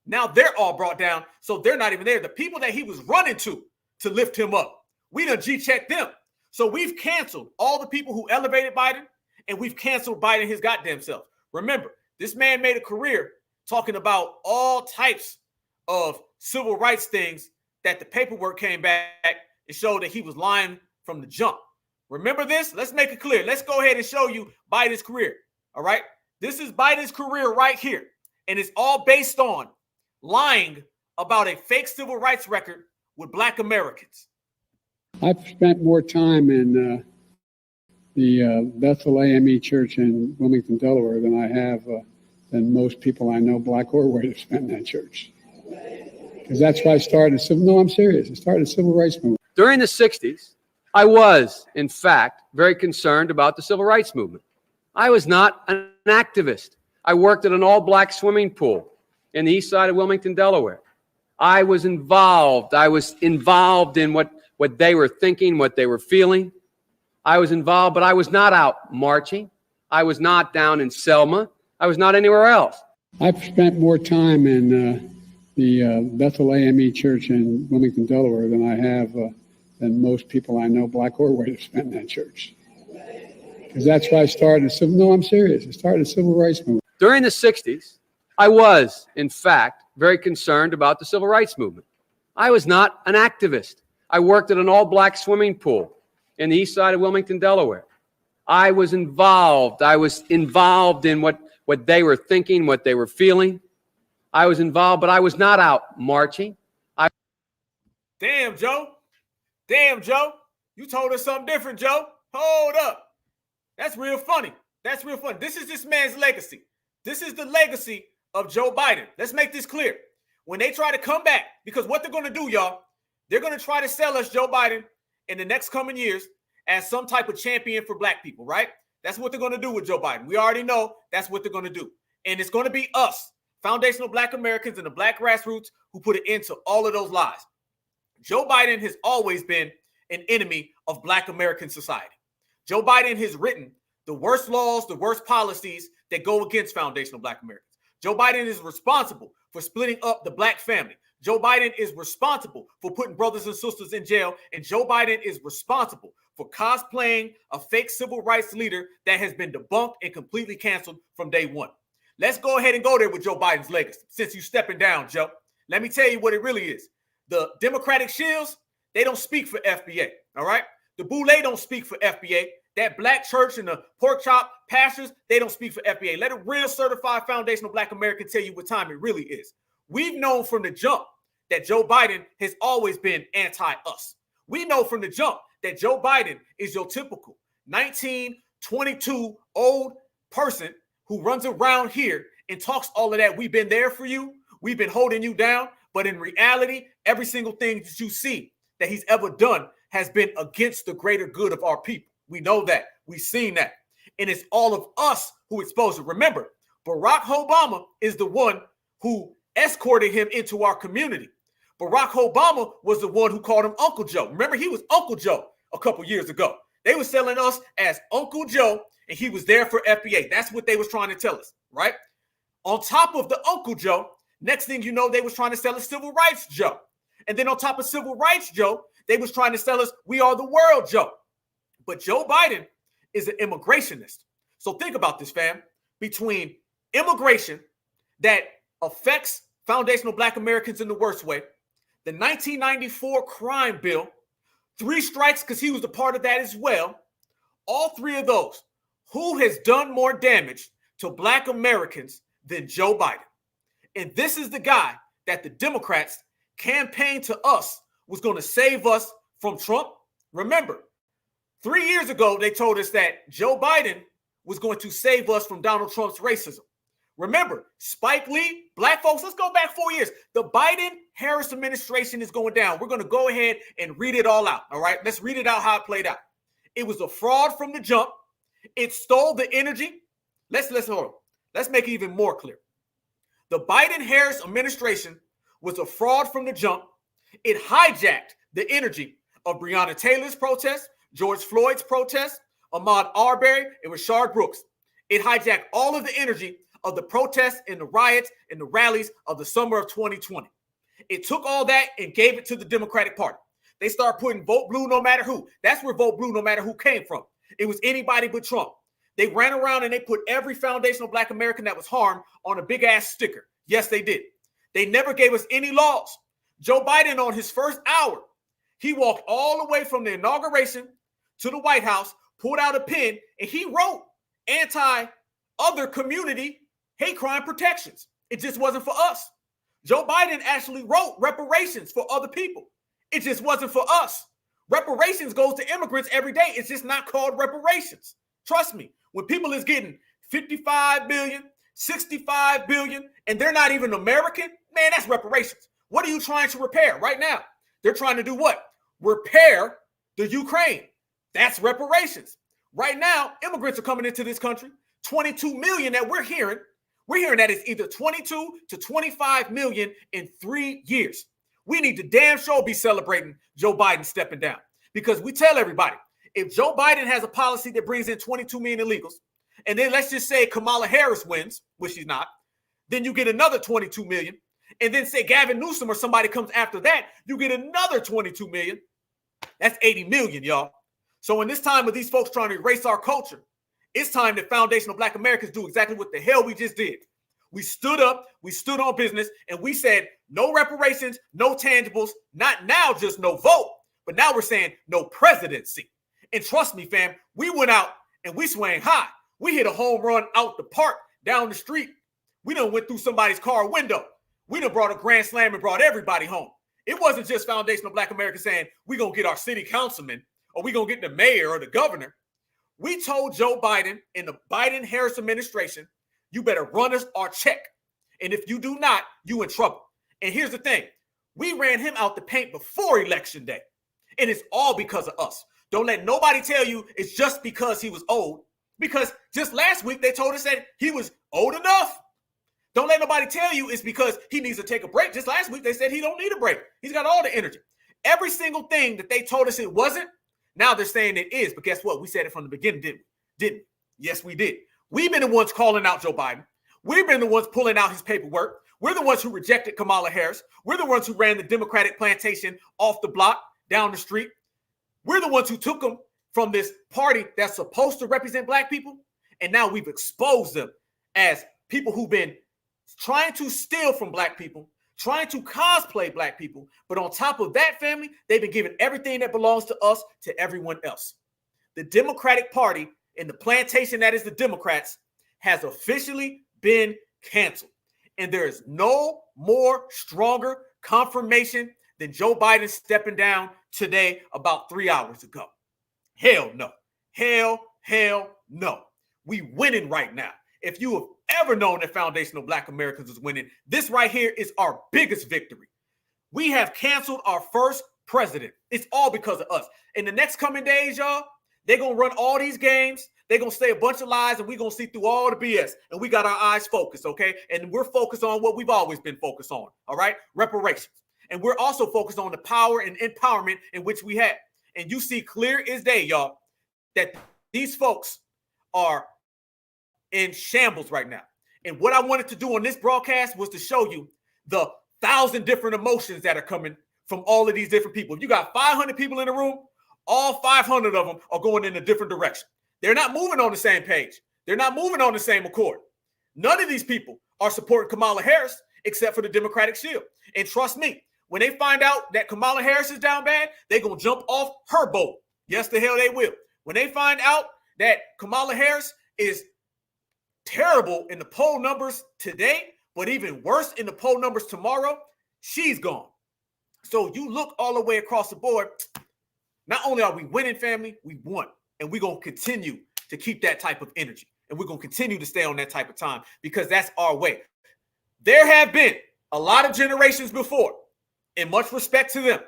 Now they're all brought down, so they're not even there. The people that he was running to lift him up, we done G-checked them. So we've canceled all the people who elevated Biden, and we've canceled Biden his goddamn self. Remember, this man made a career talking about all types of civil rights things that the paperwork came back and showed that he was lying from the jump. Remember this? Let's make it clear. Let's go ahead and show you Biden's career. All right? This is Biden's career right here. And it's all based on lying about a fake civil rights record with black Americans. I've spent more time in the Bethel AME Church in Wilmington, Delaware than I have than most people I know, black or white, have spent in that church. Because that's why I started no, I'm serious. I started a civil rights movement. During the 60s, I was, in fact, very concerned about the civil rights movement. I was not an activist. I worked at an all-black swimming pool in the east side of Wilmington, Delaware. I was involved. I was involved in what they were thinking, what they were feeling. I was involved, but I was not out marching. I was not down in Selma. I was not anywhere else. I've spent more time in the Bethel AME Church in Wilmington, Delaware than I have than most people I know, black or white, have spent in that church. Because that's why I started no, I'm serious. I started a civil rights movement. During the 60s, I was, in fact, very concerned about the civil rights movement. I was not an activist. I worked at an all-black swimming pool in the east side of Wilmington, Delaware. I was involved. I was involved in what they were thinking, what they were feeling. I was involved, but I was not out marching. Damn, Joe. Damn, Joe. You told us something different, Joe. Hold up. That's real funny. That's real funny. This is this man's legacy. This is the legacy of Joe Biden. Let's make this clear. When they try to come back, because what they're going to do, y'all, they're going to try to sell us Joe Biden in the next coming years as some type of champion for black people, right? That's what they're going to do with Joe Biden. We already know that's what they're going to do. And it's going to be us, foundational black Americans and the black grassroots, who put an end to all of those lies. Joe Biden has always been an enemy of black American society. Joe Biden has written the worst laws, the worst policies that go against foundational black Americans. Joe Biden is responsible for splitting up the black family. Joe Biden is responsible for putting brothers and sisters in jail. And Joe Biden is responsible for cosplaying a fake civil rights leader that has been debunked and completely canceled from day one. Let's go ahead and go there with Joe Biden's legacy. Since you stepping down, Joe, let me tell you what it really is. The Democratic shills, they don't speak for FBA, all right? The Boule don't speak for FBA. That black church and the pork chop pastors, they don't speak for FBA. Let a real certified foundational black American tell you what time it really is. We've known from the jump that Joe Biden has always been anti-us. We know from the jump that Joe Biden is your typical 19, 22 old person who runs around here and talks all of that. We've been there for you. We've been holding you down. But in reality, every single thing that you see that he's ever done has been against the greater good of our people. We know that. We've seen that. And it's all of us who exposed it. Remember, Barack Obama is the one who escorted him into our community. Barack Obama was the one who called him Uncle Joe. Remember, he was Uncle Joe a couple years ago. They were selling us as Uncle Joe, and he was there for FBA. That's what they was trying to tell us, right? On top of the Uncle Joe, next thing you know, they was trying to sell us Civil Rights Joe. And then on top of Civil Rights Joe, they was trying to sell us We Are the World Joe. But Joe Biden is an immigrationist. So think about this, fam. Between immigration that affects foundational black Americans in the worst way, the 1994 crime bill, 3 strikes because he was a part of that as well, all 3 of those, who has done more damage to black Americans than Joe Biden? And this is the guy that the Democrats campaigned to us was going to save us from Trump. Remember, 3 years ago, they told us that Joe Biden was going to save us from Donald Trump's racism. Remember, Spike Lee, black folks, let's go back 4 years. The Biden-Harris administration is going down. We're going to go ahead and read it all out, all right? Let's read it out how it played out. It was a fraud from the jump. It stole the energy. Let's hold on. Let's make it even more clear. The Biden-Harris administration was a fraud from the jump. It hijacked the energy of Breonna Taylor's protest, George Floyd's protest, Ahmaud Arbery, and Rashard Brooks. It hijacked all of the energy of the protests and the riots and the rallies of the summer of 2020. It took all that and gave it to the Democratic Party. They started putting vote blue no matter who. That's where vote blue no matter who came from. It was anybody but Trump. They ran around and they put every foundational black American that was harmed on a big ass sticker. Yes, they did. They never gave us any laws. Joe Biden, on his first hour, he walked all the way from the inauguration to the White House, pulled out a pen, and he wrote anti-other community hate crime protections. It just wasn't for us. Joe Biden actually wrote reparations for other people. It just wasn't for us. Reparations goes to immigrants every day. It's just not called reparations. Trust me, when people is getting 55 billion, 65 billion, and they're not even American, man, that's reparations. What are you trying to repair right now? They're trying to do what? Repair the Ukraine. That's reparations. Right now, immigrants are coming into this country, 22 million that we're hearing. We're hearing that it's either 22 to 25 million in 3 years. We need to damn sure be celebrating Joe Biden stepping down, because we tell everybody, if Joe Biden has a policy that brings in 22 million illegals, and then let's just say Kamala Harris wins, which she's not, then you get another 22 million. And then say Gavin Newsom or somebody comes after that, you get another 22 million. That's 80 million, y'all. So in this time of these folks trying to erase our culture, it's time that foundational black Americans do exactly what the hell we just did. We stood up, we stood on business, and we said no reparations, no tangibles, not now just no vote, but now we're saying no presidency. And trust me, fam, we went out and we swang high. We hit a home run out the park, down the street. We done went through somebody's car window. We done brought a grand slam and brought everybody home. It wasn't just foundational black Americans saying we're going to get our city councilman or we're going to get the mayor or the governor. We told Joe Biden and the Biden-Harris administration, you better run us our check. And if you do not, you in trouble. And here's the thing. We ran him out the paint before Election Day. And it's all because of us. Don't let nobody tell you it's just because he was old. Because just last week, they told us that he was old enough. Don't let nobody tell you it's because he needs to take a break. Just last week, they said he don't need a break. He's got all the energy. Every single thing that they told us it wasn't, now they're saying it is. But guess what? We said it from the beginning, didn't we? Didn't. Yes, we did. We've been the ones calling out Joe Biden. We've been the ones pulling out his paperwork. We're the ones who rejected Kamala Harris. We're the ones who ran the Democratic plantation off the block, down the street. We're the ones who took them from this party that's supposed to represent black people. And now we've exposed them as people who've been trying to steal from black people, trying to cosplay black people. But on top of that, family, they've been giving everything that belongs to us to everyone else. The Democratic Party and the plantation that is the Democrats has officially been canceled. And there is no more stronger confirmation than Joe Biden stepping down today about 3 hours ago. Hell no. Hell no. We winning right now. If you have ever known that foundational Black Americans is winning, this right here is our biggest victory. We have canceled our first president. It's all because of us. In the next coming days, y'all, they're going to run all these games. They're going to say a bunch of lies, and we're going to see through all the BS. And we got our eyes focused, okay? And we're focused on what we've always been focused on, all right? Reparations. And we're also focused on the power and empowerment in which we have. And you see clear as day, y'all, that these folks are in shambles right now. And what I wanted to do on this broadcast was to show you the 1,000 different emotions that are coming from all of these different people. If you got 500 people in the room, all 500 of them are going in a different direction. They're not moving on the same page. They're not moving on the same accord. None of these people are supporting Kamala Harris except for the Democratic Shield. And trust me, when they find out that Kamala Harris is down bad, they're going to jump off her boat. Yes, the hell they will. When they find out that Kamala Harris is terrible in the poll numbers today, but even worse in the poll numbers tomorrow, she's gone. So you look all the way across the board. Not only are we winning, family, we won. And we're going to continue to keep that type of energy. And we're going to continue to stay on that type of time because that's our way. There have been a lot of generations before, and much respect to them.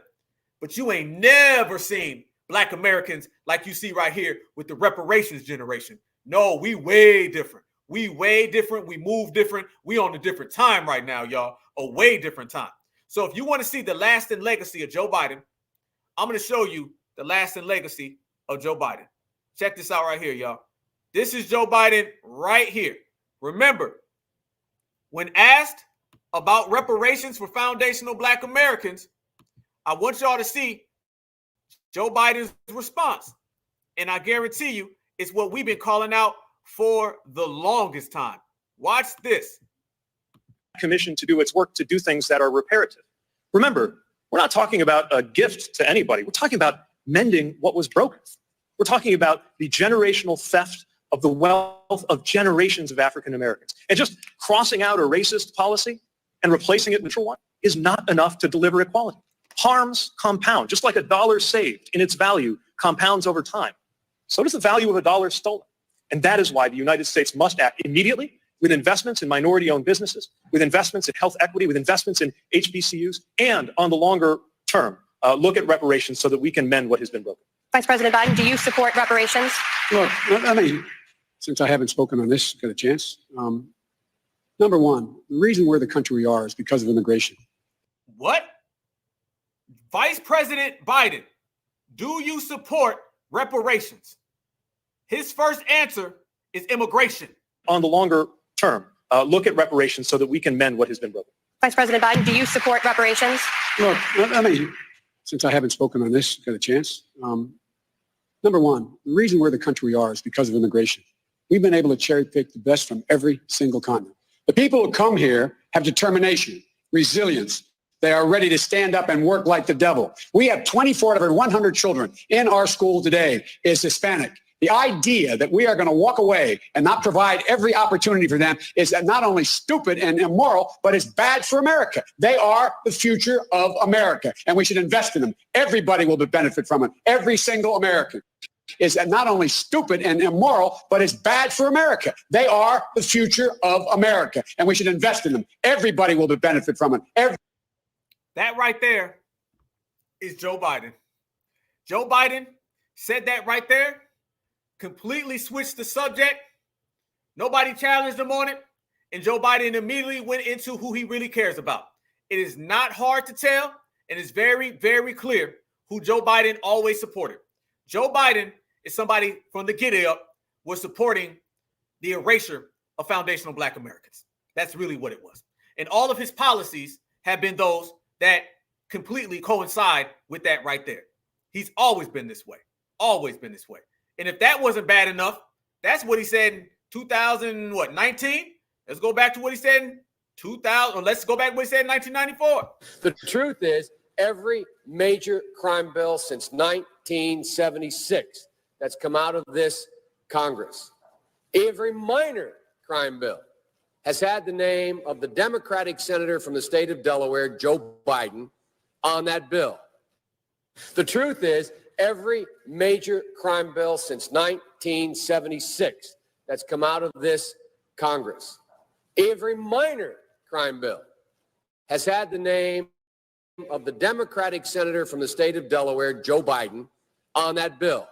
But you ain't never seen Black Americans like you see right here with the reparations generation. No, we way different. We way different. We move different. We on a different time right now, y'all. A way different time. So if you want to see the lasting legacy of Joe Biden, I'm going to show you the lasting legacy of Joe Biden. Check this out right here, y'all. This is Joe Biden right here. Remember, when asked about reparations for foundational Black Americans, I want y'all to see Joe Biden's response. And I guarantee you, it's what we've been calling out for the longest time. Watch this. Commission to do its work to do things that are reparative. Remember, we're not talking about a gift to anybody. We're talking about mending what was broken. We're talking about the generational theft of the wealth of generations of African Americans. And just crossing out a racist policy and replacing it with a neutral one is not enough to deliver equality. Harms compound, just like a dollar saved in its value compounds over time. So does the value of a dollar stolen. And that is why the United States must act immediately with investments in minority-owned businesses, with investments in health equity, with investments in HBCUs, and on the longer term, look at reparations so that we can mend what has been broken. Vice President Biden, do you support reparations? Look, let me, since I haven't spoken on this, get a chance. Number one, the reason we're the country we are is because of immigration. What? Vice President Biden, do you support reparations? His first answer is immigration. On the longer term, look at reparations so that we can mend what has been broken. Vice President Biden, do you support reparations? Look, let me, since I haven't spoken on this, get a chance. Number one, the reason we're the country we are is because of immigration. We've been able to cherry pick the best from every single continent. The people who come here have determination, resilience. They are ready to stand up and work like the devil. We have 24 out of every 100 children in our school today is Hispanic. The idea that we are going to walk away and not provide every opportunity for them is not only stupid and immoral, but it's bad for America. They are the future of America, and we should invest in them. Everybody will benefit from it. Every single American. Is not only stupid and immoral, but it's bad for America. They are the future of America, and we should invest in them. Everybody will benefit from it. That right there is Joe Biden. Joe Biden said that right there, completely switched the subject. Nobody challenged him on it, and Joe Biden immediately went into who he really cares about. It is not hard to tell, and it's very, very clear who Joe Biden always supported. Joe Biden is somebody from the get-up was supporting the erasure of foundational Black Americans. That's really what it was. And all of his policies have been those that completely coincide with that right there. He's always been this way. Always been this way. And if that wasn't bad enough, that's what he said in 2019. Let's go back to what he said in 2000, or let's go back to what he said in 1994. The truth is, every major crime bill since 1976 that's come out of this Congress, every minor crime bill has had the name of the Democratic senator from the state of Delaware, Joe Biden, on that bill. The truth is, every major crime bill since 1976 that's come out of this Congress, every minor crime bill has had the name of the Democratic senator from the state of Delaware, Joe Biden, on that bill.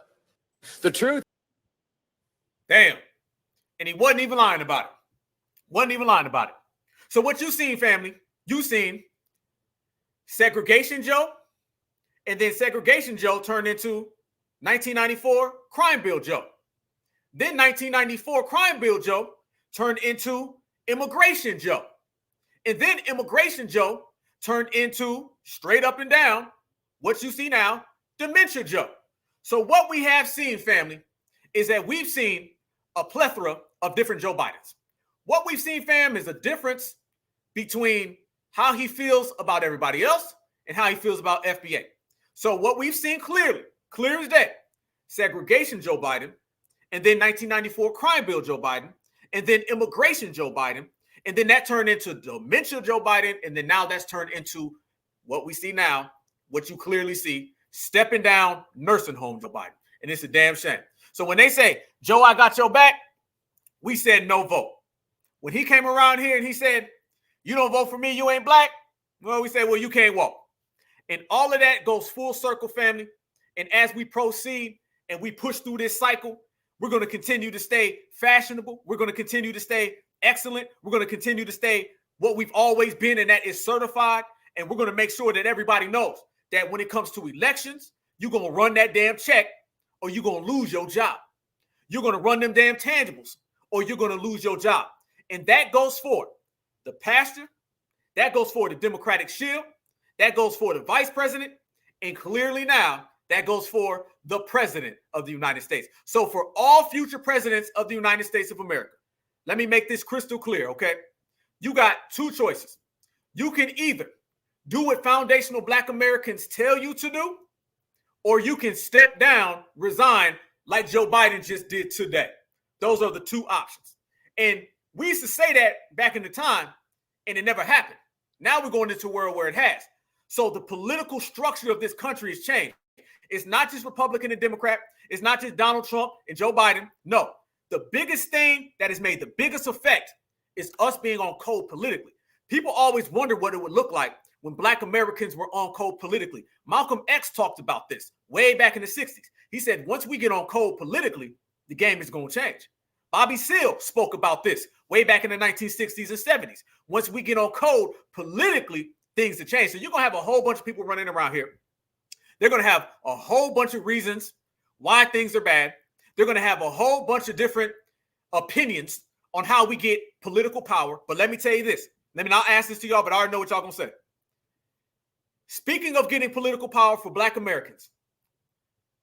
The truth. Damn. And he wasn't even lying about it. Wasn't even lying about it. So what you seen, family, you seen Segregation Joe, and then Segregation Joe turned into 1994 Crime Bill Joe. Then 1994 Crime Bill Joe turned into Immigration Joe. And then Immigration Joe turned into, straight up and down, what you see now, Dementia Joe. So what we have seen, family, is that we've seen a plethora of different Joe Bidens. What we've seen, fam, is a difference between how he feels about everybody else and how he feels about FBA. So what we've seen clearly, clear as day, Segregation Joe Biden, and then 1994 Crime Bill Joe Biden, and then Immigration Joe Biden, and then that turned into Dementia Joe Biden, and then now that's turned into what we see now, what you clearly see, stepping down nursing home Joe Biden. And it's a damn shame. So when they say, Joe, I got your back, we said no vote. When he came around here and he said, you don't vote for me, you ain't black, well, we said, well, you can't walk. And all of that goes full circle, family. And as we proceed and we push through this cycle, we're going to continue to stay fashionable. We're going to continue to stay excellent. We're going to continue to stay what we've always been, and that is certified. And we're going to make sure that everybody knows that when it comes to elections, you're going to run that damn check or you're going to lose your job. You're going to run them damn tangibles or you're going to lose your job. And that goes for the pastor. That goes for the Democratic shield. That goes for the vice president. And clearly now, that goes for the president of the United States. So for all future presidents of the United States of America, let me make this crystal clear, okay? You got two choices. You can either do what foundational Black Americans tell you to do, or you can step down, resign like Joe Biden just did today. Those are the two options. And we used to say that back in the time, and it never happened. Now we're going into a world where it has. So the political structure of this country has changed. It's not just Republican and Democrat. It's not just Donald Trump and Joe Biden. No, the biggest thing that has made the biggest effect is us being on code politically. People always wonder what it would look like when Black Americans were on code politically. Malcolm X talked about this way back in the 60s. He said, once we get on code politically, the game is going to change. Bobby Seale spoke about this way back in the 1960s and 70s. Once we get on code politically, things have changed. So you're going to have a whole bunch of people running around here. They're going to have a whole bunch of reasons why things are bad. They're going to have a whole bunch of different opinions on how we get political power. But let me tell you this. Let me not ask this to y'all, but I already know what y'all going to say. Speaking of getting political power for Black Americans,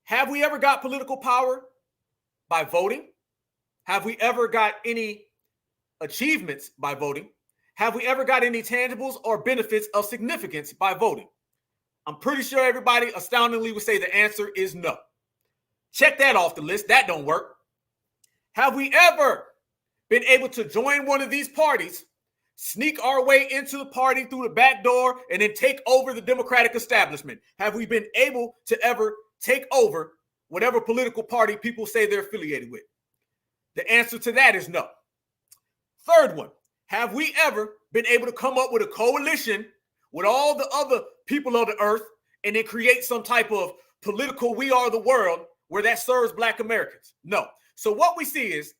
have we ever got political power by voting? Have we ever got any achievements by voting? Have we ever got any tangibles or benefits of significance by voting? I'm pretty sure everybody astoundingly would say the answer is no. Check that off the list. That don't work. Have we ever been able to join one of these parties, sneak our way into the party through the back door, and then take over the Democratic establishment? Have we been able to ever take over whatever political party people say they're affiliated with? The answer to that is no. Third one, have we ever been able to come up with a coalition with all the other people of the earth and then create some type of political we are the world where that serves Black Americans? No. So what we see is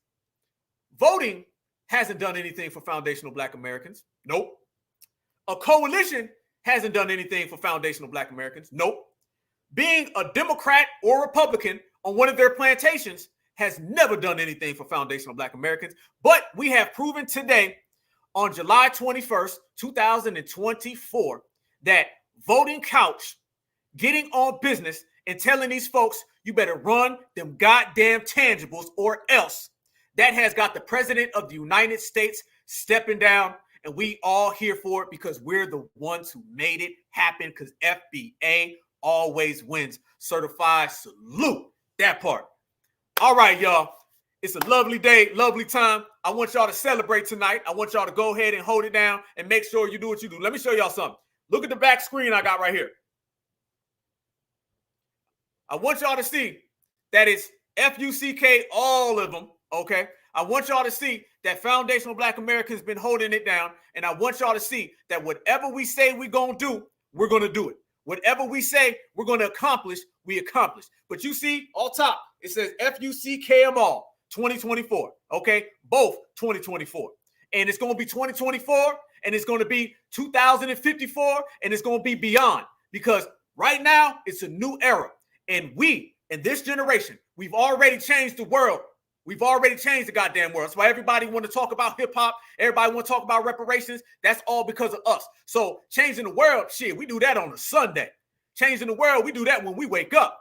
voting hasn't done anything for foundational Black Americans. Nope. A coalition hasn't done anything for foundational Black Americans. Nope. Being a Democrat or Republican on one of their plantations has never done anything for foundational Black Americans. But we have proven today on July 21st, 2024, that voting couch, getting on business and telling these folks, you better run them goddamn tangibles or else, that has got the president of the United States stepping down, and we all here for it because we're the ones who made it happen, because FBA always wins. Certified salute. That part. All right, y'all. It's a lovely day, lovely time. I want y'all to celebrate tonight. I want y'all to go ahead and hold it down and make sure you do what you do. Let me show y'all something. Look at the back screen I got right here. I want y'all to see that it's FUCK, all of them, okay? I want y'all to see that Foundational Black Americans been holding it down, and I want y'all to see that whatever we say we're going to do, we're going to do it. Whatever we say we're going to accomplish, we accomplish. But you see, all top, it says FUCKMall 2024, okay? Both 2024. And it's going to be 2024, and it's going to be 2054, and it's going to be beyond, because right now it's a new era. And we, in this generation, we've already changed the world. We've already changed the goddamn world. That's why everybody want to talk about hip hop. Everybody want to talk about reparations. That's all because of us. So changing the world, shit, we do that on a Sunday. Changing the world, we do that when we wake up.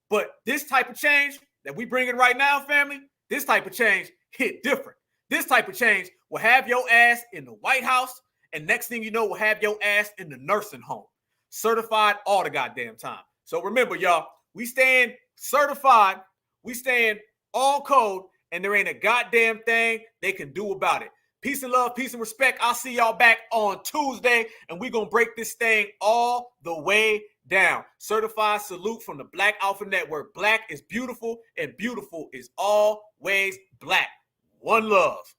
But this type of change that we bringing right now, family, this type of change hit different. This type of change will have your ass in the White House, and next thing you know, will have your ass in the nursing home. Certified all the goddamn time. So remember, y'all, we stand certified, we stand all code, and there ain't a goddamn thing they can do about it. Peace and love, peace and respect. I'll see y'all back on Tuesday, and we're going to break this thing all the way down. Certified salute from the Black Alpha Network. Black is beautiful, and beautiful is always black. One love.